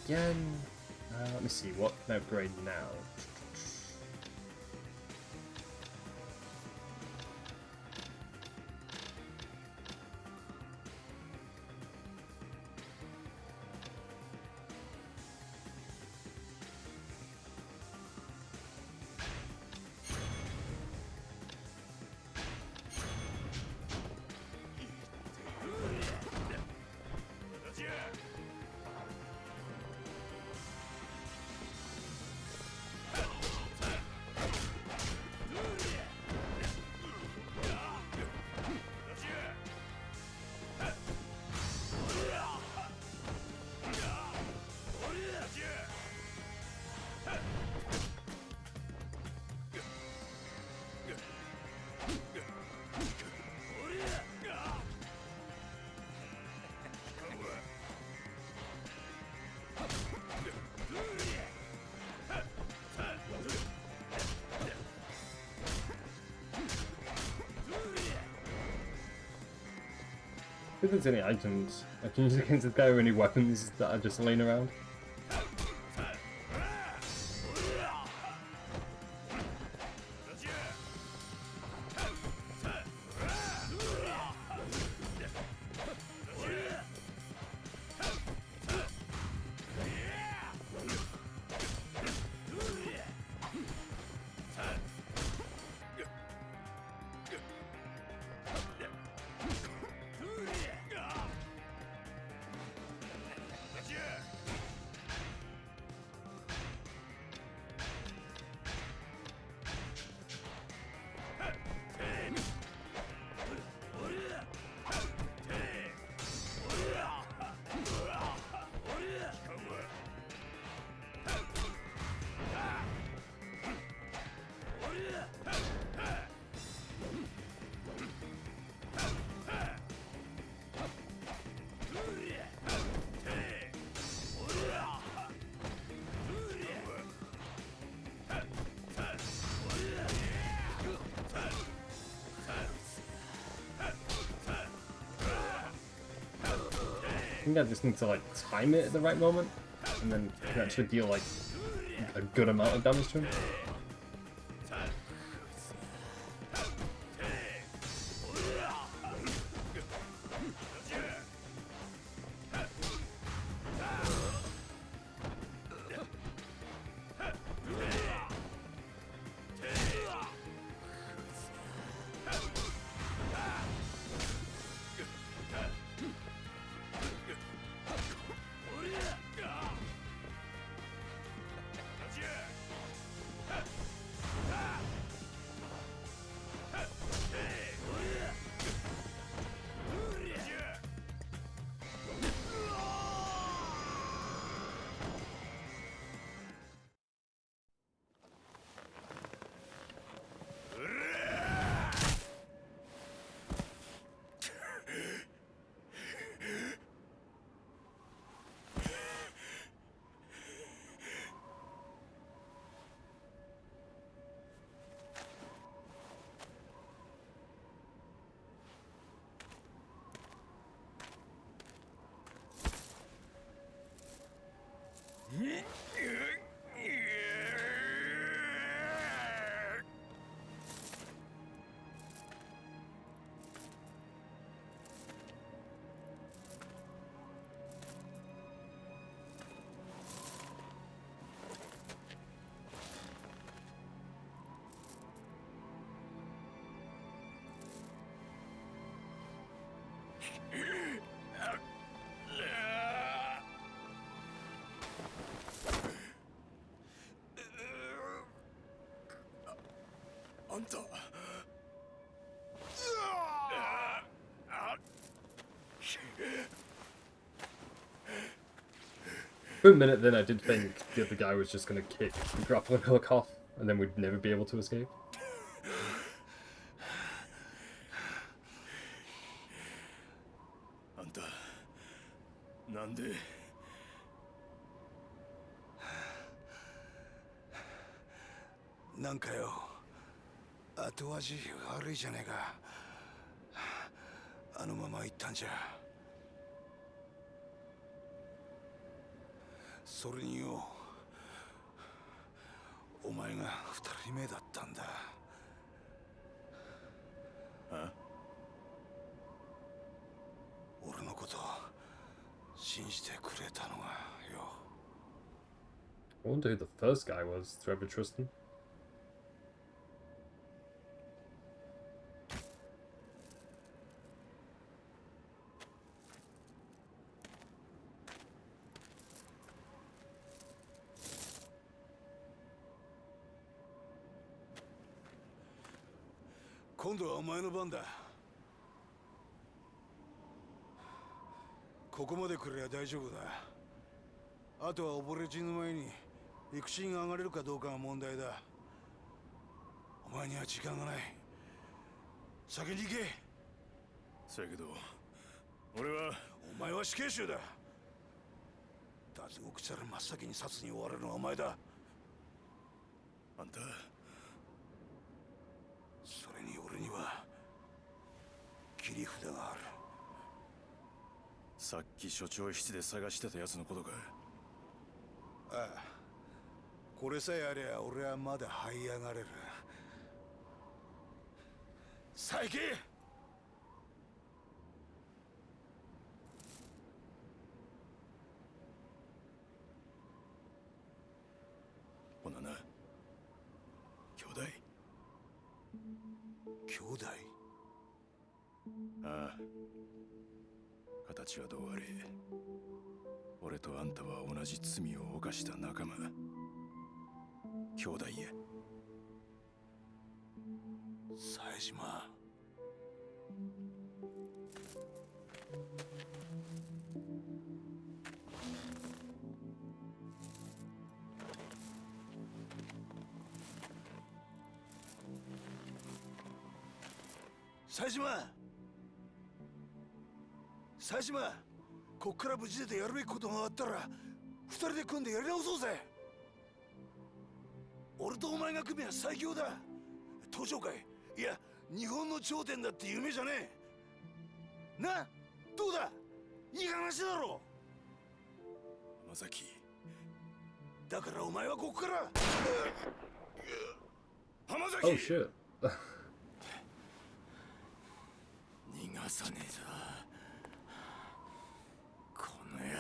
again. Let me see, what can I upgrade now? If there's any items I can use against this guy or any weapons that are just laying around. I think I just need to like time it at the right moment, and then I can actually deal like a good amount of damage to him. For a minute then I did think the other guy was just going to kick the grappling hook off and then we'd never be able to escape. あんたなんでなんかよ後味悪いじゃねえかあのまま行ったんじゃそれによ、お前が二人目だったんだ。あ？俺のこと信じてくれたのがよ。I wonder who the first guy was to ever trust him.「今度はお前の番だ。ここまで来れば大丈夫だ。あとは溺れ死ぬ前に陸地に上がれるかどうかが問題だ。お前には時間がない。先に行け。そやけど俺は。お前は死刑囚だ。脱獄したら真っ先に殺に追われるのはお前だ。あんた。それに俺には切り札がある。さっき所長室で探してたやつのことか。ああ、これさえありゃ俺はまだ這い上がれる。さあ行け。ほなな、兄弟。兄弟？ああ、形はどうあれ俺とあんたは同じ罪を犯した仲間、兄弟や。冴島。冴島、冴島、こっから無事出てやるべきことがあったら二人で組んでやり直そうぜ。俺とお前が組めば最強だ。東上界、いや日本の頂点だって夢じゃねえな。どうだ、いい話だろ。浜崎だからお前はここから浜崎。 Oh shit. 逃がさねえぞこの野郎。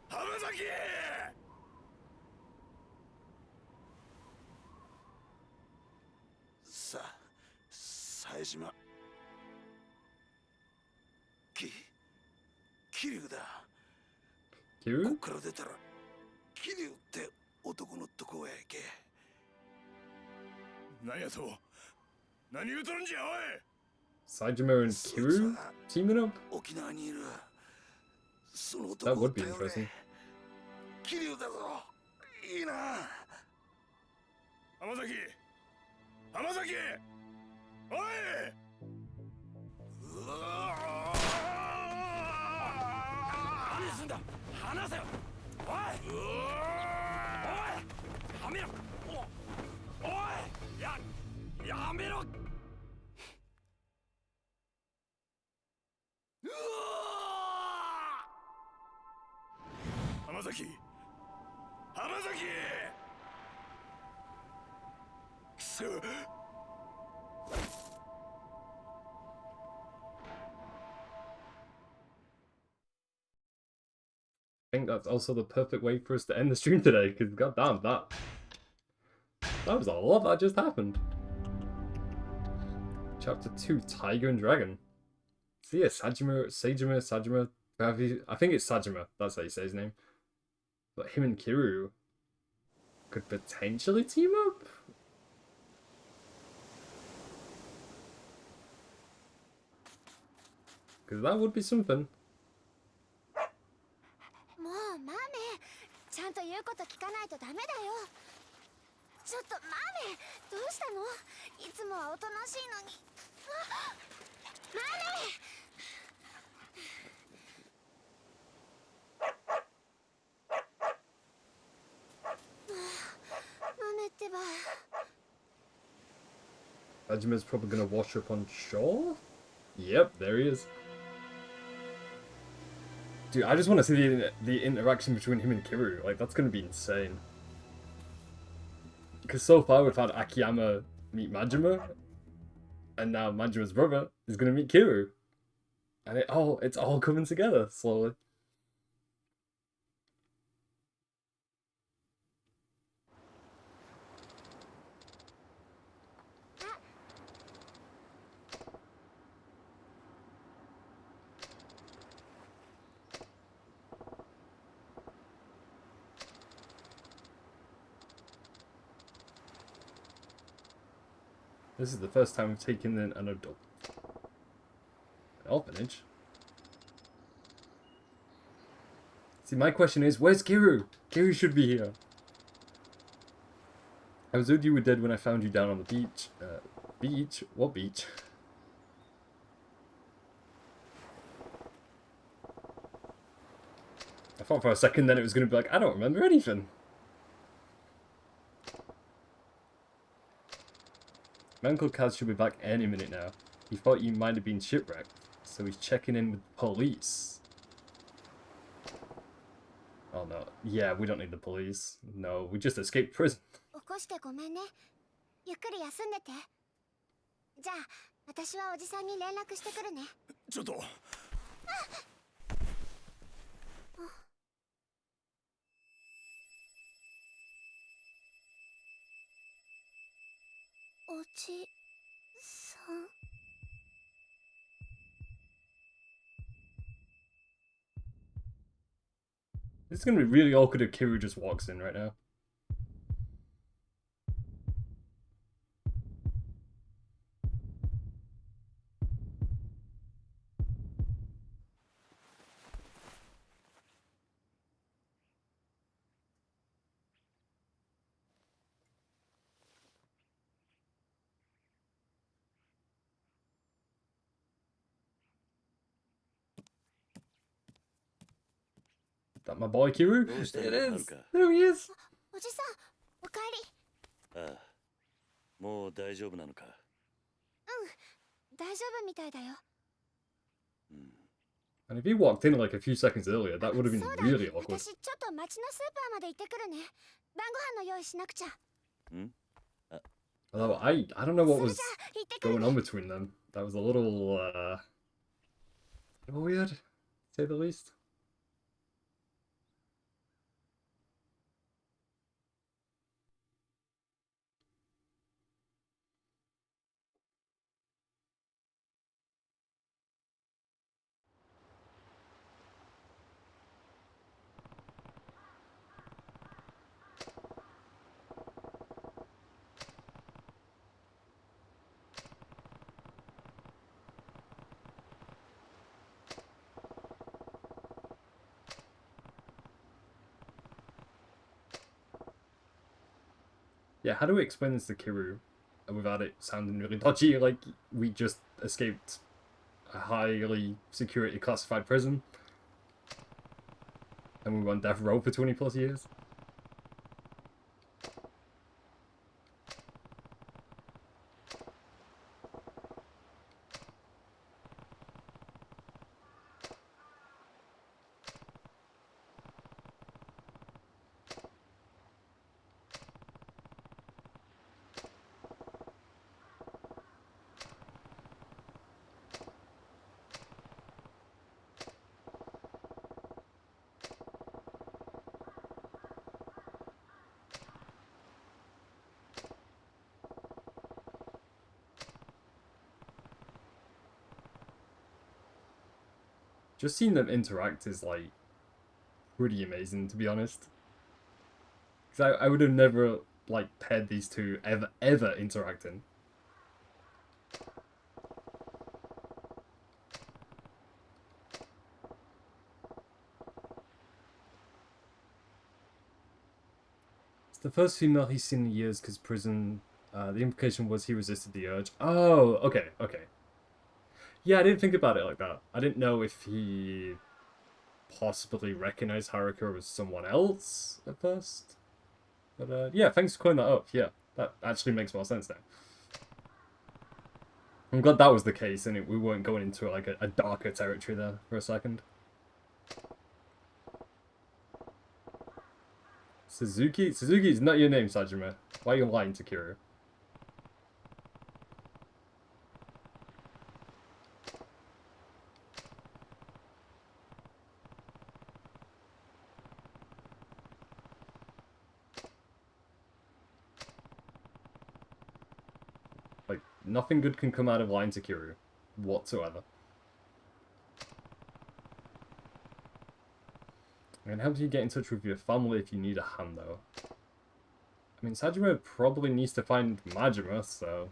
浜崎。さあ、冴島。桐生だ。こ Kiru? っから出たら桐生って男のとこへ行け。何やと何言うとるんじゃおい。 Saejima and Kiru teaming up? 沖縄にいる。その That 男を would be 頼 interesting. れ。桐生だぞ。いいな。浜崎、浜崎、おい。何すんだ、離せよ。おい、おい、やめろ。おい、やめろ。浜崎、浜崎。くそ。I think that's also the perfect way for us to end the stream today, because goddamn, that was a lot that just happened. Chapter 2, Tiger and Dragon. So yeah, Sajima, I think it's Sajima, that's how you say his name. But him and Kiru could potentially team up? Because that would be something. もうマメ、ちゃんと言うこと聞かないとダメだよ。ちょっとマメ、どうしたの？いつもはおとなしいのに。マメってば。 Sajima's probably gonna wash up on shore? Yep, there he is. Dude, I just want to see the interaction between him and Kiryu. Like, that's going to be insane. Because so far we've had Akiyama meet Majima, and now Majima's brother is going to meet Kiryu. And it's all coming together slowly. This is the first time we've taken in an adult. An orphanage? See, my question is, where's Kiryu? Kiryu should be here. I was told you were dead when I found you down on the beach. Beach? What beach? I thought for a second then it was going to be like, I don't remember anything. My Uncle Kaz should be back any minute now. He thought you might have been shipwrecked, so he's checking in with the police. Oh no. Yeah, we don't need the police. No, we just escaped prison. 起こしてごめんね。ゆっくり休んでて。じゃあ、私はおじさんに連絡してくるね。ちょっと。おじさん。This is gonna be really awkward if Kiryu just walks in right now. That my boy Kiryu? It is! There he is! おじさん、おかえり。ああ、もう大丈夫なのか。大丈夫みたいだよ。And if he walked in like a few seconds earlier, that would have been really awkward. 私ちょっと町のスーパーまで行ってくるね。晩ご飯の用意しなくちゃ。Although I don't know what was going on between them. That was a little weird, to say the least. Yeah, how do we explain this to Kiryu without it sounding really dodgy? Like, we just escaped a highly security classified prison. And we were on death row for 20 plus years. Just seeing them interact is, like, pretty amazing, to be honest. Because I would have never, like, paired these two ever interacting. It's the first female he's seen in years because prison, the implication was he resisted the urge. Oh, okay, okay. Yeah, I didn't think about it like that. I didn't know if he possibly recognized Haruka as someone else at first. But yeah, thanks for clearing that up. Yeah, that actually makes more sense now. I'm glad that was the case and we weren't going into like a darker territory there for a second. Suzuki? Suzuki is not your name, Sajima. Why are you lying to Kiryu? Like, nothing good can come out of lying to Kiryu. Whatsoever. I can help you get in touch with your family if you need a hand, though. I mean, Sajima probably needs to find Majima, so...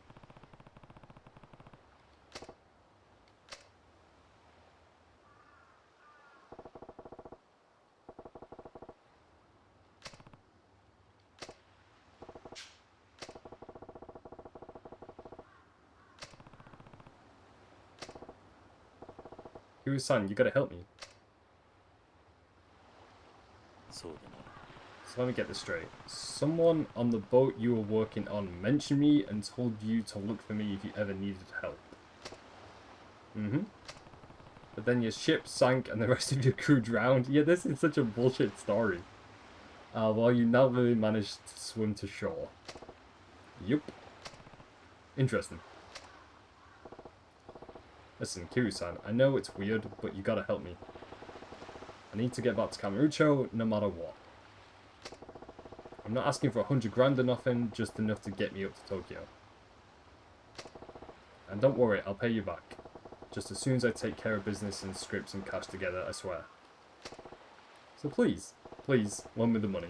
Kiryu-san, you gotta help me. So let me get this straight. Someone on the boat you were working on mentioned me and told you to look for me if you ever needed help. But then your ship sank and the rest of your crew drowned. Yeah, this is such a bullshit story. While you narrowly managed to swim to shore. Yup. Interesting. Listen, Kiryu-san, I know it's weird, but you gotta help me. I need to get back to Kamurocho no matter what. I'm not asking for 100 grand or nothing, just enough to get me up to Tokyo. And don't worry, I'll pay you back. Just as soon as I take care of business and scrape some cash together, I swear. So please, loan me the money.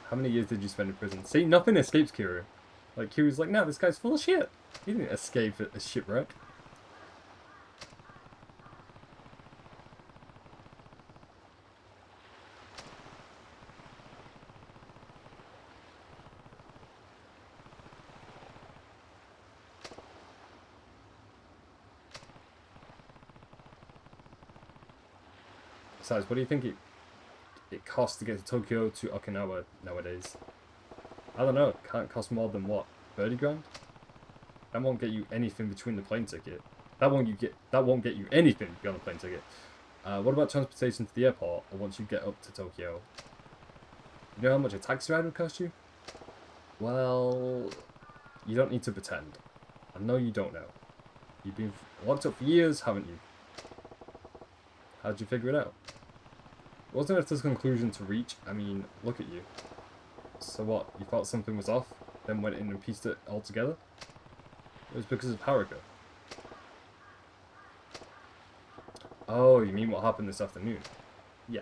How many years did you spend in prison? See, nothing escapes Kiryu. Like, Kiryu's like, no, this guy's full of shit. He didn't escape a shipwreck. Besides, what do you think it costs to get to Tokyo to Okinawa nowadays? I don't know. Can't cost more than what, 30 grand? That won't get you anything between the plane ticket. That won't get you anything beyond the plane ticket. What about transportation to the airport or once you get up to Tokyo? You know how much a taxi ride would cost you? Well, you don't need to pretend. I know you don't know. You've been locked up for years, haven't you? How'd you figure it out? It wasn't a tough conclusion to reach. I mean, look at you. So what, you thought something was off, then went in and pieced it all together? It was because of Haruka. Oh, you mean what happened this afternoon? Yeah.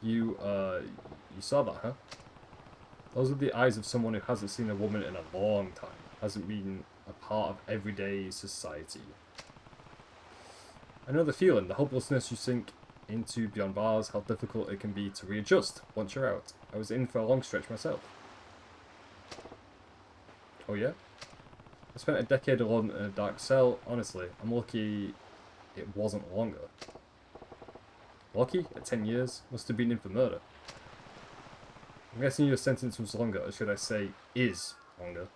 You saw that, huh? Those are the eyes of someone who hasn't seen a woman in a long time. Hasn't been a part of everyday society. I know the feeling, the hopelessness you sink into beyond bars, how difficult it can be to readjust once you're out. I was in for a long stretch myself. Oh yeah? I spent a decade alone in a dark cell. Honestly, I'm lucky it wasn't longer. Lucky? At 10 years? Must have been in for murder. I'm guessing your sentence was longer, or should I say, is longer.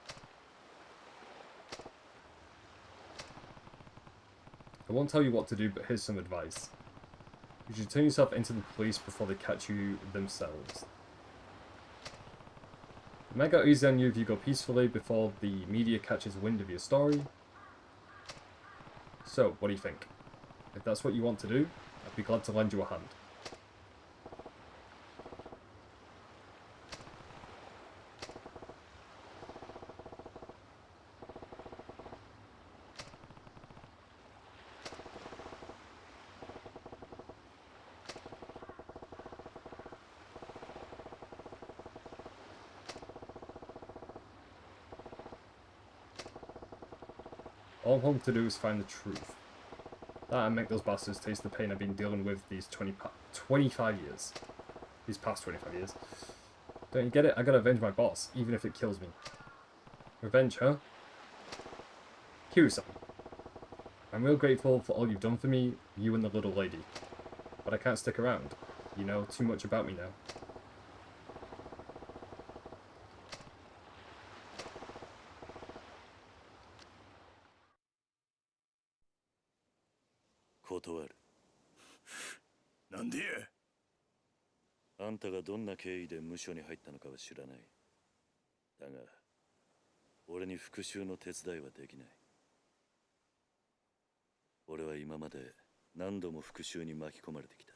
I won't tell you what to do, but here's some advice. You should turn yourself into the police before they catch you themselves. It might go easy on you if you go peacefully before the media catches wind of your story. So, what do you think? If that's what you want to do, I'd be glad to lend you a hand. All I'm home to do is find the truth. That and make those bastards taste the pain I've been dealing with these 25 years. These past 25 years. Don't you get it? I gotta avenge my boss, even if it kills me. Revenge, huh? Kiryu-san. I'm real grateful for all you've done for me, you and the little lady. But I can't stick around. You know too much about me now. なんでや。あんたがどんな経緯で無所に入ったのかは知らない。だが、俺に復讐の手伝いはできない。俺は今まで何度も復讐に巻き込まれてきた。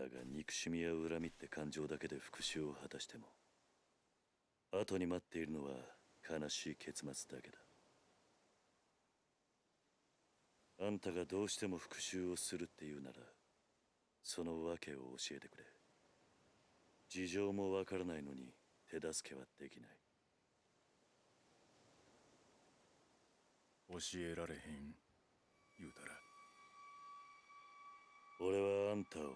だが憎しみや恨みって感情だけで復讐を果たしても、後に待っているのは悲しい結末だけだ。あんたがどうしても復讐をするっていうなら、その訳を教えてくれ。事情もわからないのに手助けはできない。教えられへん言うたら。俺はあんたを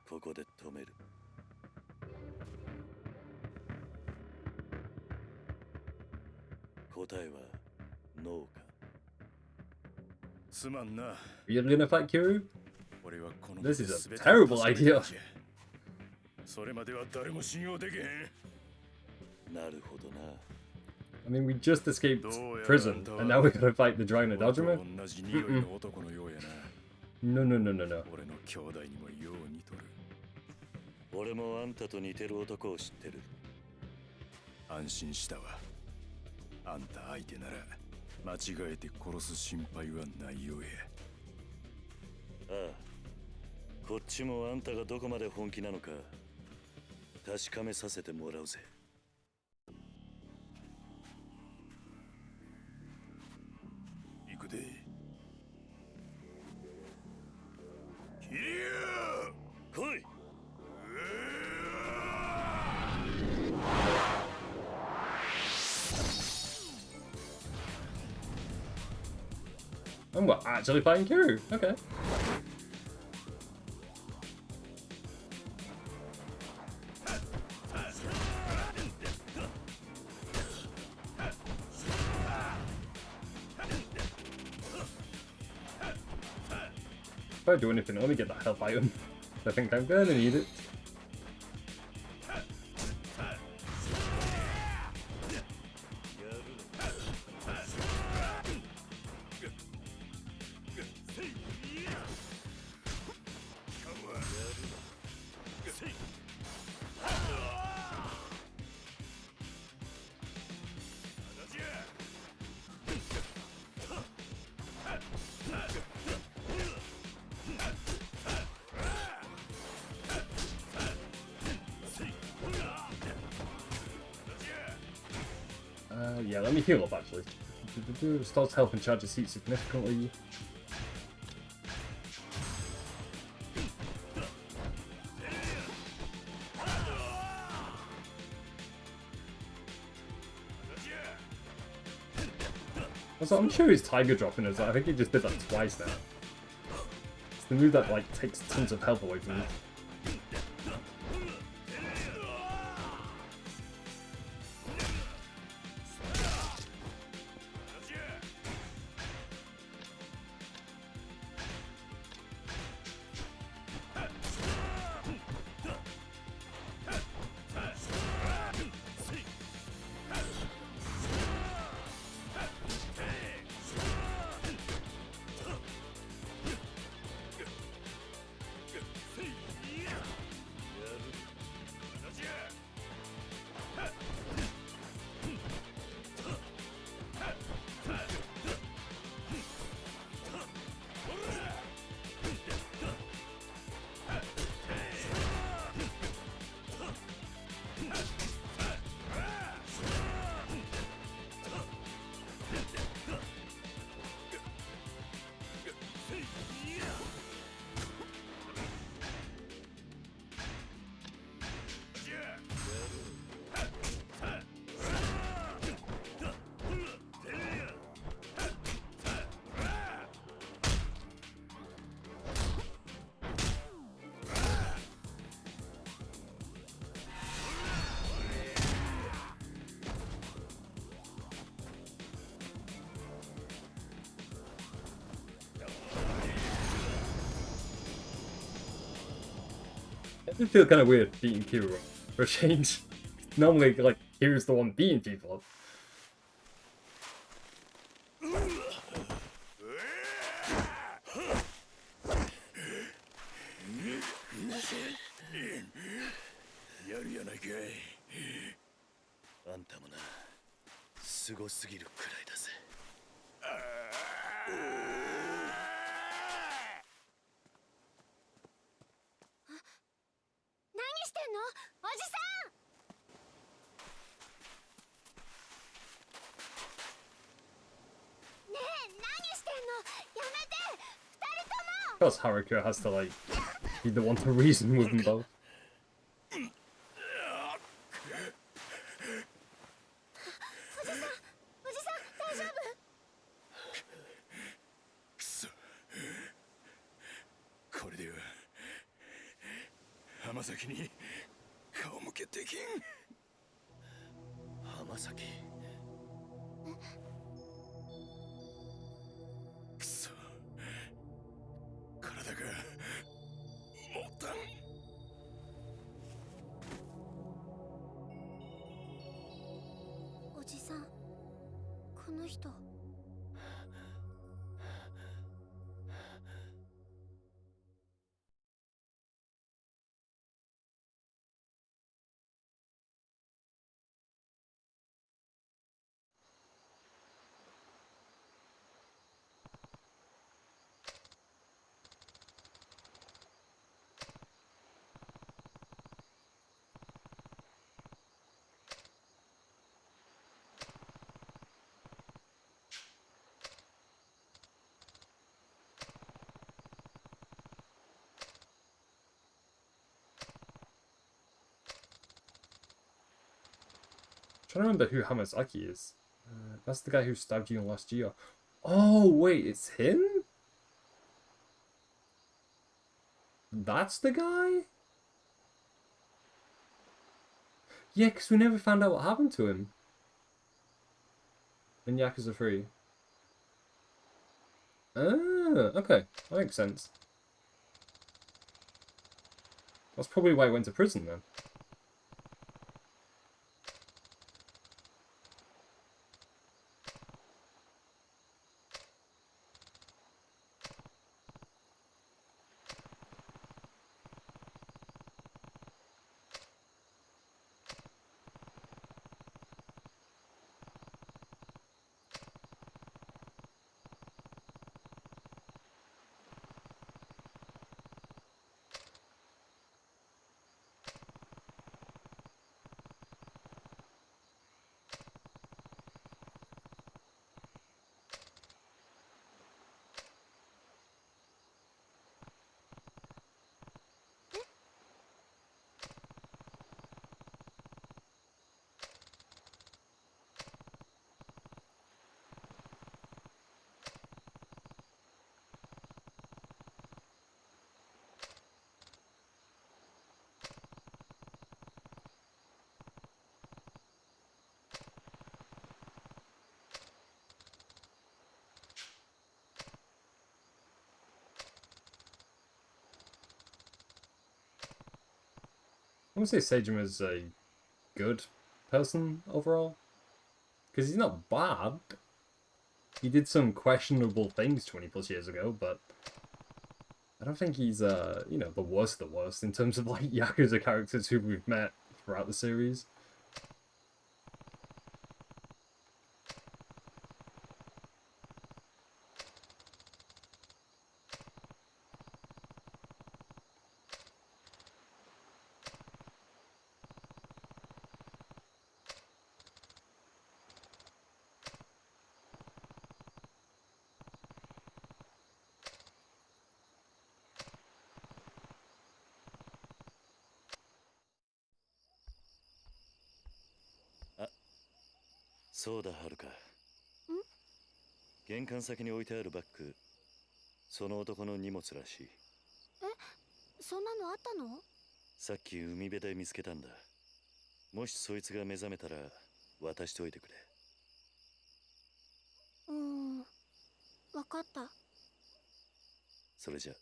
ここで止める。答えはノーか。すまんな。 You're gonna fight Kiryu? 俺はこの This is a terrible idea. それまでは誰も信用できへん。なるほどな。I mean, we just escaped prison, and now we're gonna fight the Dragon of Dojima? 同じ匂いの男のようやな。 No, no, no, no, no. 俺の兄弟にもよう似とる。俺もあんたと似てる男を知ってる。安心したわ。あんた相手なら間違えて殺す心配はないようや。ああ、こっちもあんたがどこまで本気なのか確かめさせてもらうぜ。行くで。キリュウ来い。And we're actually fighting Kiryu. Okay. If I do anything, let me get that health item. I think I'm gonna need it. Yeah, let me heal up actually. Restores health and charges heat significantly. Also, I'm sure he's Tiger dropping us. I think he just did that twice now. It's the move that like takes tons of health away from him. I feel kind of weird beating Kiryu for a change. Normally, like, Kiryu's the one beating people. やるやないかい。あんたもな、すごすぎるくらいだぜ。何してんのおじさん。 ねえ、何してんの。やめて、二人とも。 Of course Haruka has to like be the one to reason with them both. おじさん、おじさん、大丈夫。くそ、これでは浜崎に顔向けできん。浜崎、くそ、体が持たん。おじさん、この人。Trying to remember who Hamazaki is. That's the guy who stabbed you last year. Oh wait, it's him? That's the guy? Yeah, because we never found out what happened to him in Yakuza 3. Ah, okay. That makes sense. That's probably why he went to prison then. I want to say Seijima's a good person overall. Because he's not bad. He did some questionable things 20 plus years ago, but I don't think he's, you know, the worst of the worst in terms of, like, Yakuza characters who we've met throughout the series. Ah, そうだ、はるか。玄関先に置いてあるバッグ、その男の荷物らしい。え、そんなのあったの？さっき海辺で見つけたんだ。もしそいつが目覚めたら渡しておいてくれ。わかった。それじゃ。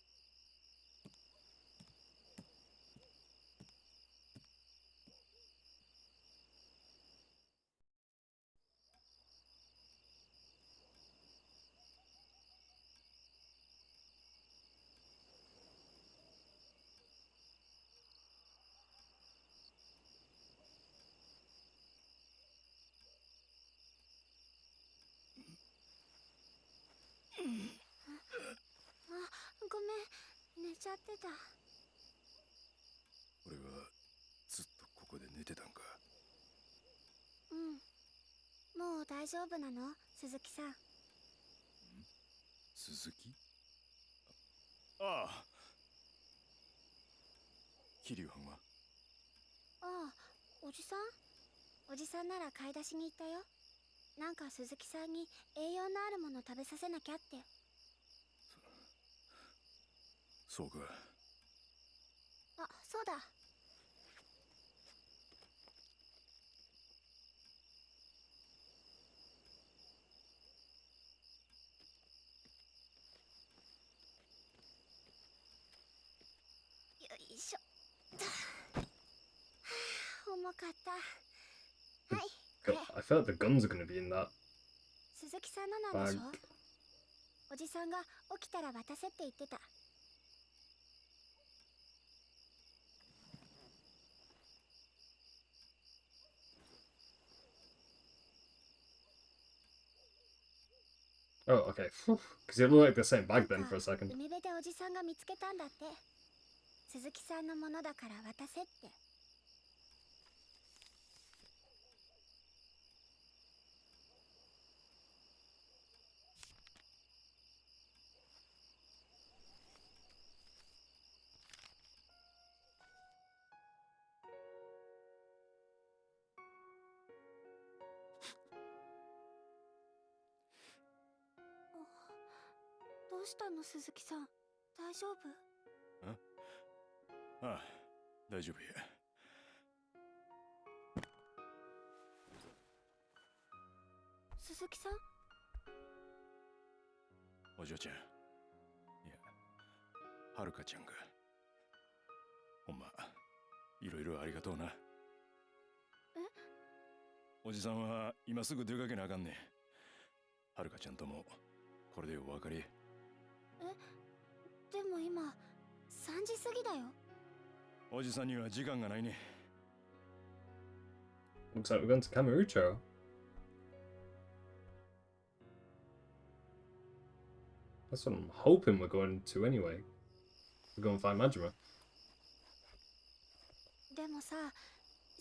ちゃってた。俺はずっとここで寝てたんか。うん。もう大丈夫なの、鈴木さん。鈴木？ああ。桐生藩は？ああ、おじさん？おじさんなら買い出しに行ったよ。なんか鈴木さんに栄養のあるもの食べさせなきゃって。そうか。あ、そうだ。よいしょ。はあ、重かった。はい、これ。 I feel like the guns are going to be in that 鈴木さんのなんでしょ？ bag. おじさんが起きたら渡せって言ってた。Oh, okay. Because it looked like the same bag then for a second. 海辺でおじさんが見つけたんだって。鈴木さんのものだから渡せって。どうしたの、鈴木さん？大丈夫？ああ、大丈夫や。鈴木さん？お嬢ちゃん、いや、はるかちゃんが。ほんま、いろいろありがとうな。おじさんは今すぐ出かけなあかんねん。はるかちゃんともこれでお別れ。でも今3時過ぎだよ。おじさんには時間がないね。Looks like we're going to Kamurocho. That's what I'm hoping we're going to anyway. We're going to find Majima. でもさ、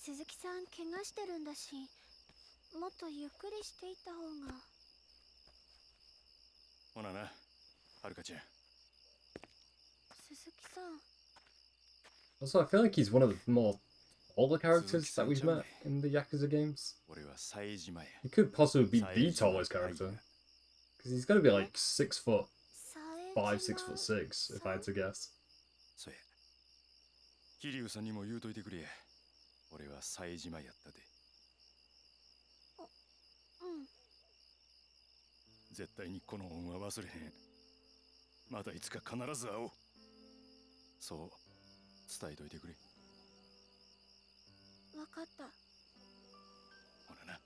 鈴木さん怪我してるんだし、もっとゆっくりしていった方が。ほなな、はるかちゃん。鈴木さん。Also, I feel like he's one of the more older characters that we've met in the Yakuza games. 俺は冴島や。 He could possibly be the tallest character. Because he's got to be like 6'5", 5, 6'6", if I had to guess. そうや。桐生さんにも言うといてくれや。俺は冴島やったで。うん。絶対にこの恩は忘れへん。またいつか必ず会おう。そう伝えといてくれ。わかった。ほらな。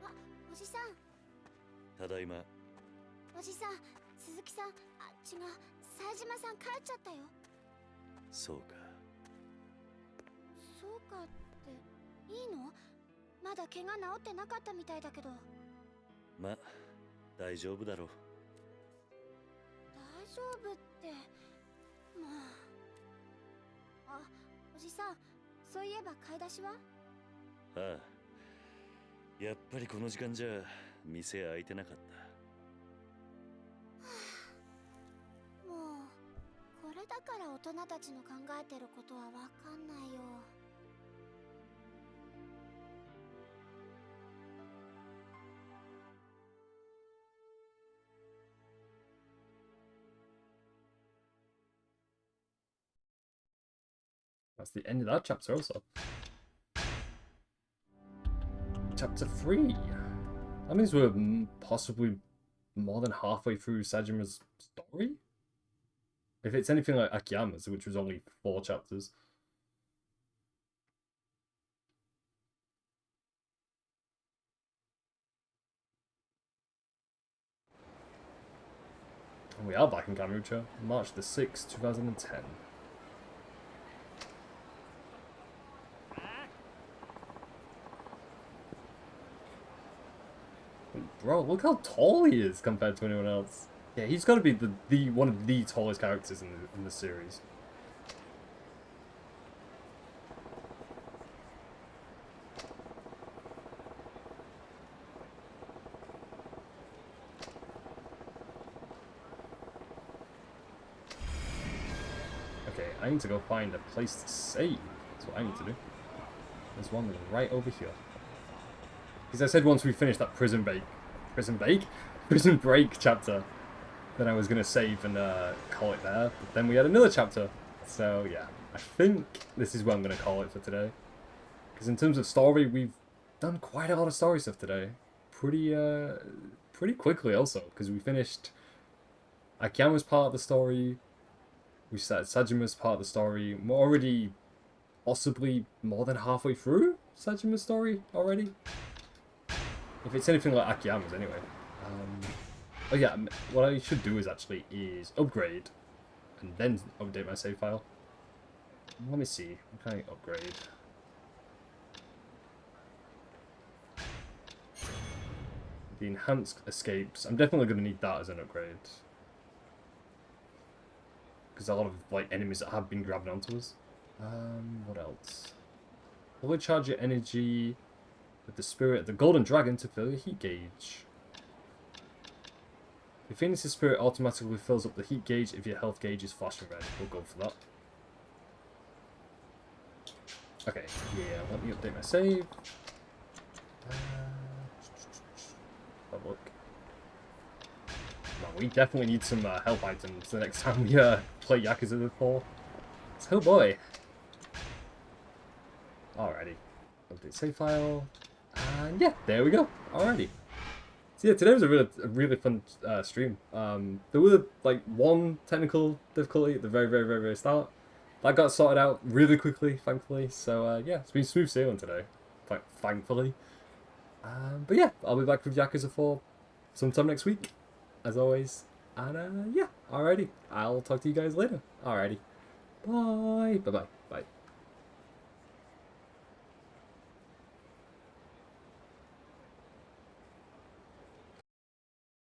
あ、おじさん。ただいま。おじさん、鈴木さん、あ、違う、冴島さん帰っちゃったよ。そうか。そうかっていいの？まだ怪我治ってなかったみたいだけど。ま、大丈夫だろう。大丈夫ってもう。あ、おじさん、そういえば買い出しは？ああ、やっぱりこの時間じゃ店開いてなかった。もうこれだから大人たちの考えてることはわかんないよ。That's the end of that chapter also. Chapter 3. That means we're possibly more than halfway through Sajima's story? If it's anything like Akiyama's, which was only 4 chapters. We are back in Kamurocho, March the 6th, 2010. Bro, look how tall he is compared to anyone else. Yeah, he's got to be the one of the tallest characters in the series. Okay, I need to go find a place to save. That's what I need to do. There's one right over here. Because I said once we finish that prison break chapter, then I was going to save and call it there. But then we had another chapter. So yeah, I think this is where I'm going to call it for today. Because in terms of story, we've done quite a lot of story stuff today. Pretty quickly also. Because we finished Akiyama's part of the story. We started Sajima's part of the story. We're already possibly more than halfway through Sajima's story already. If it's anything like Akiyama's anyway. Oh yeah, what I should do is upgrade and then update my save file. Let me see, what can I upgrade? The enhanced escapes, I'm definitely going to need that as an upgrade. Because a lot of like enemies that have been grabbing onto us. What else? Fully charge your energy with the spirit of the golden dragon to fill your heat gauge. The Phoenix's spirit automatically fills up the heat gauge if your health gauge is flashing red. We'll go for that. Okay, yeah, let me update my save. Have a look. Man, we definitely need some health items the next time we play Yakuza 4. Oh boy. Alrighty. Update save file. And yeah, there we go. Alrighty. So yeah, today was a really fun stream. There were like one technical difficulty at the very start. That got sorted out really quickly, thankfully. So yeah, it's been smooth sailing today, thankfully. But yeah, I'll be back with Yakuza 4 sometime next week, as always. And yeah, alrighty. I'll talk to you guys later. Alrighty. Bye. Bye-bye.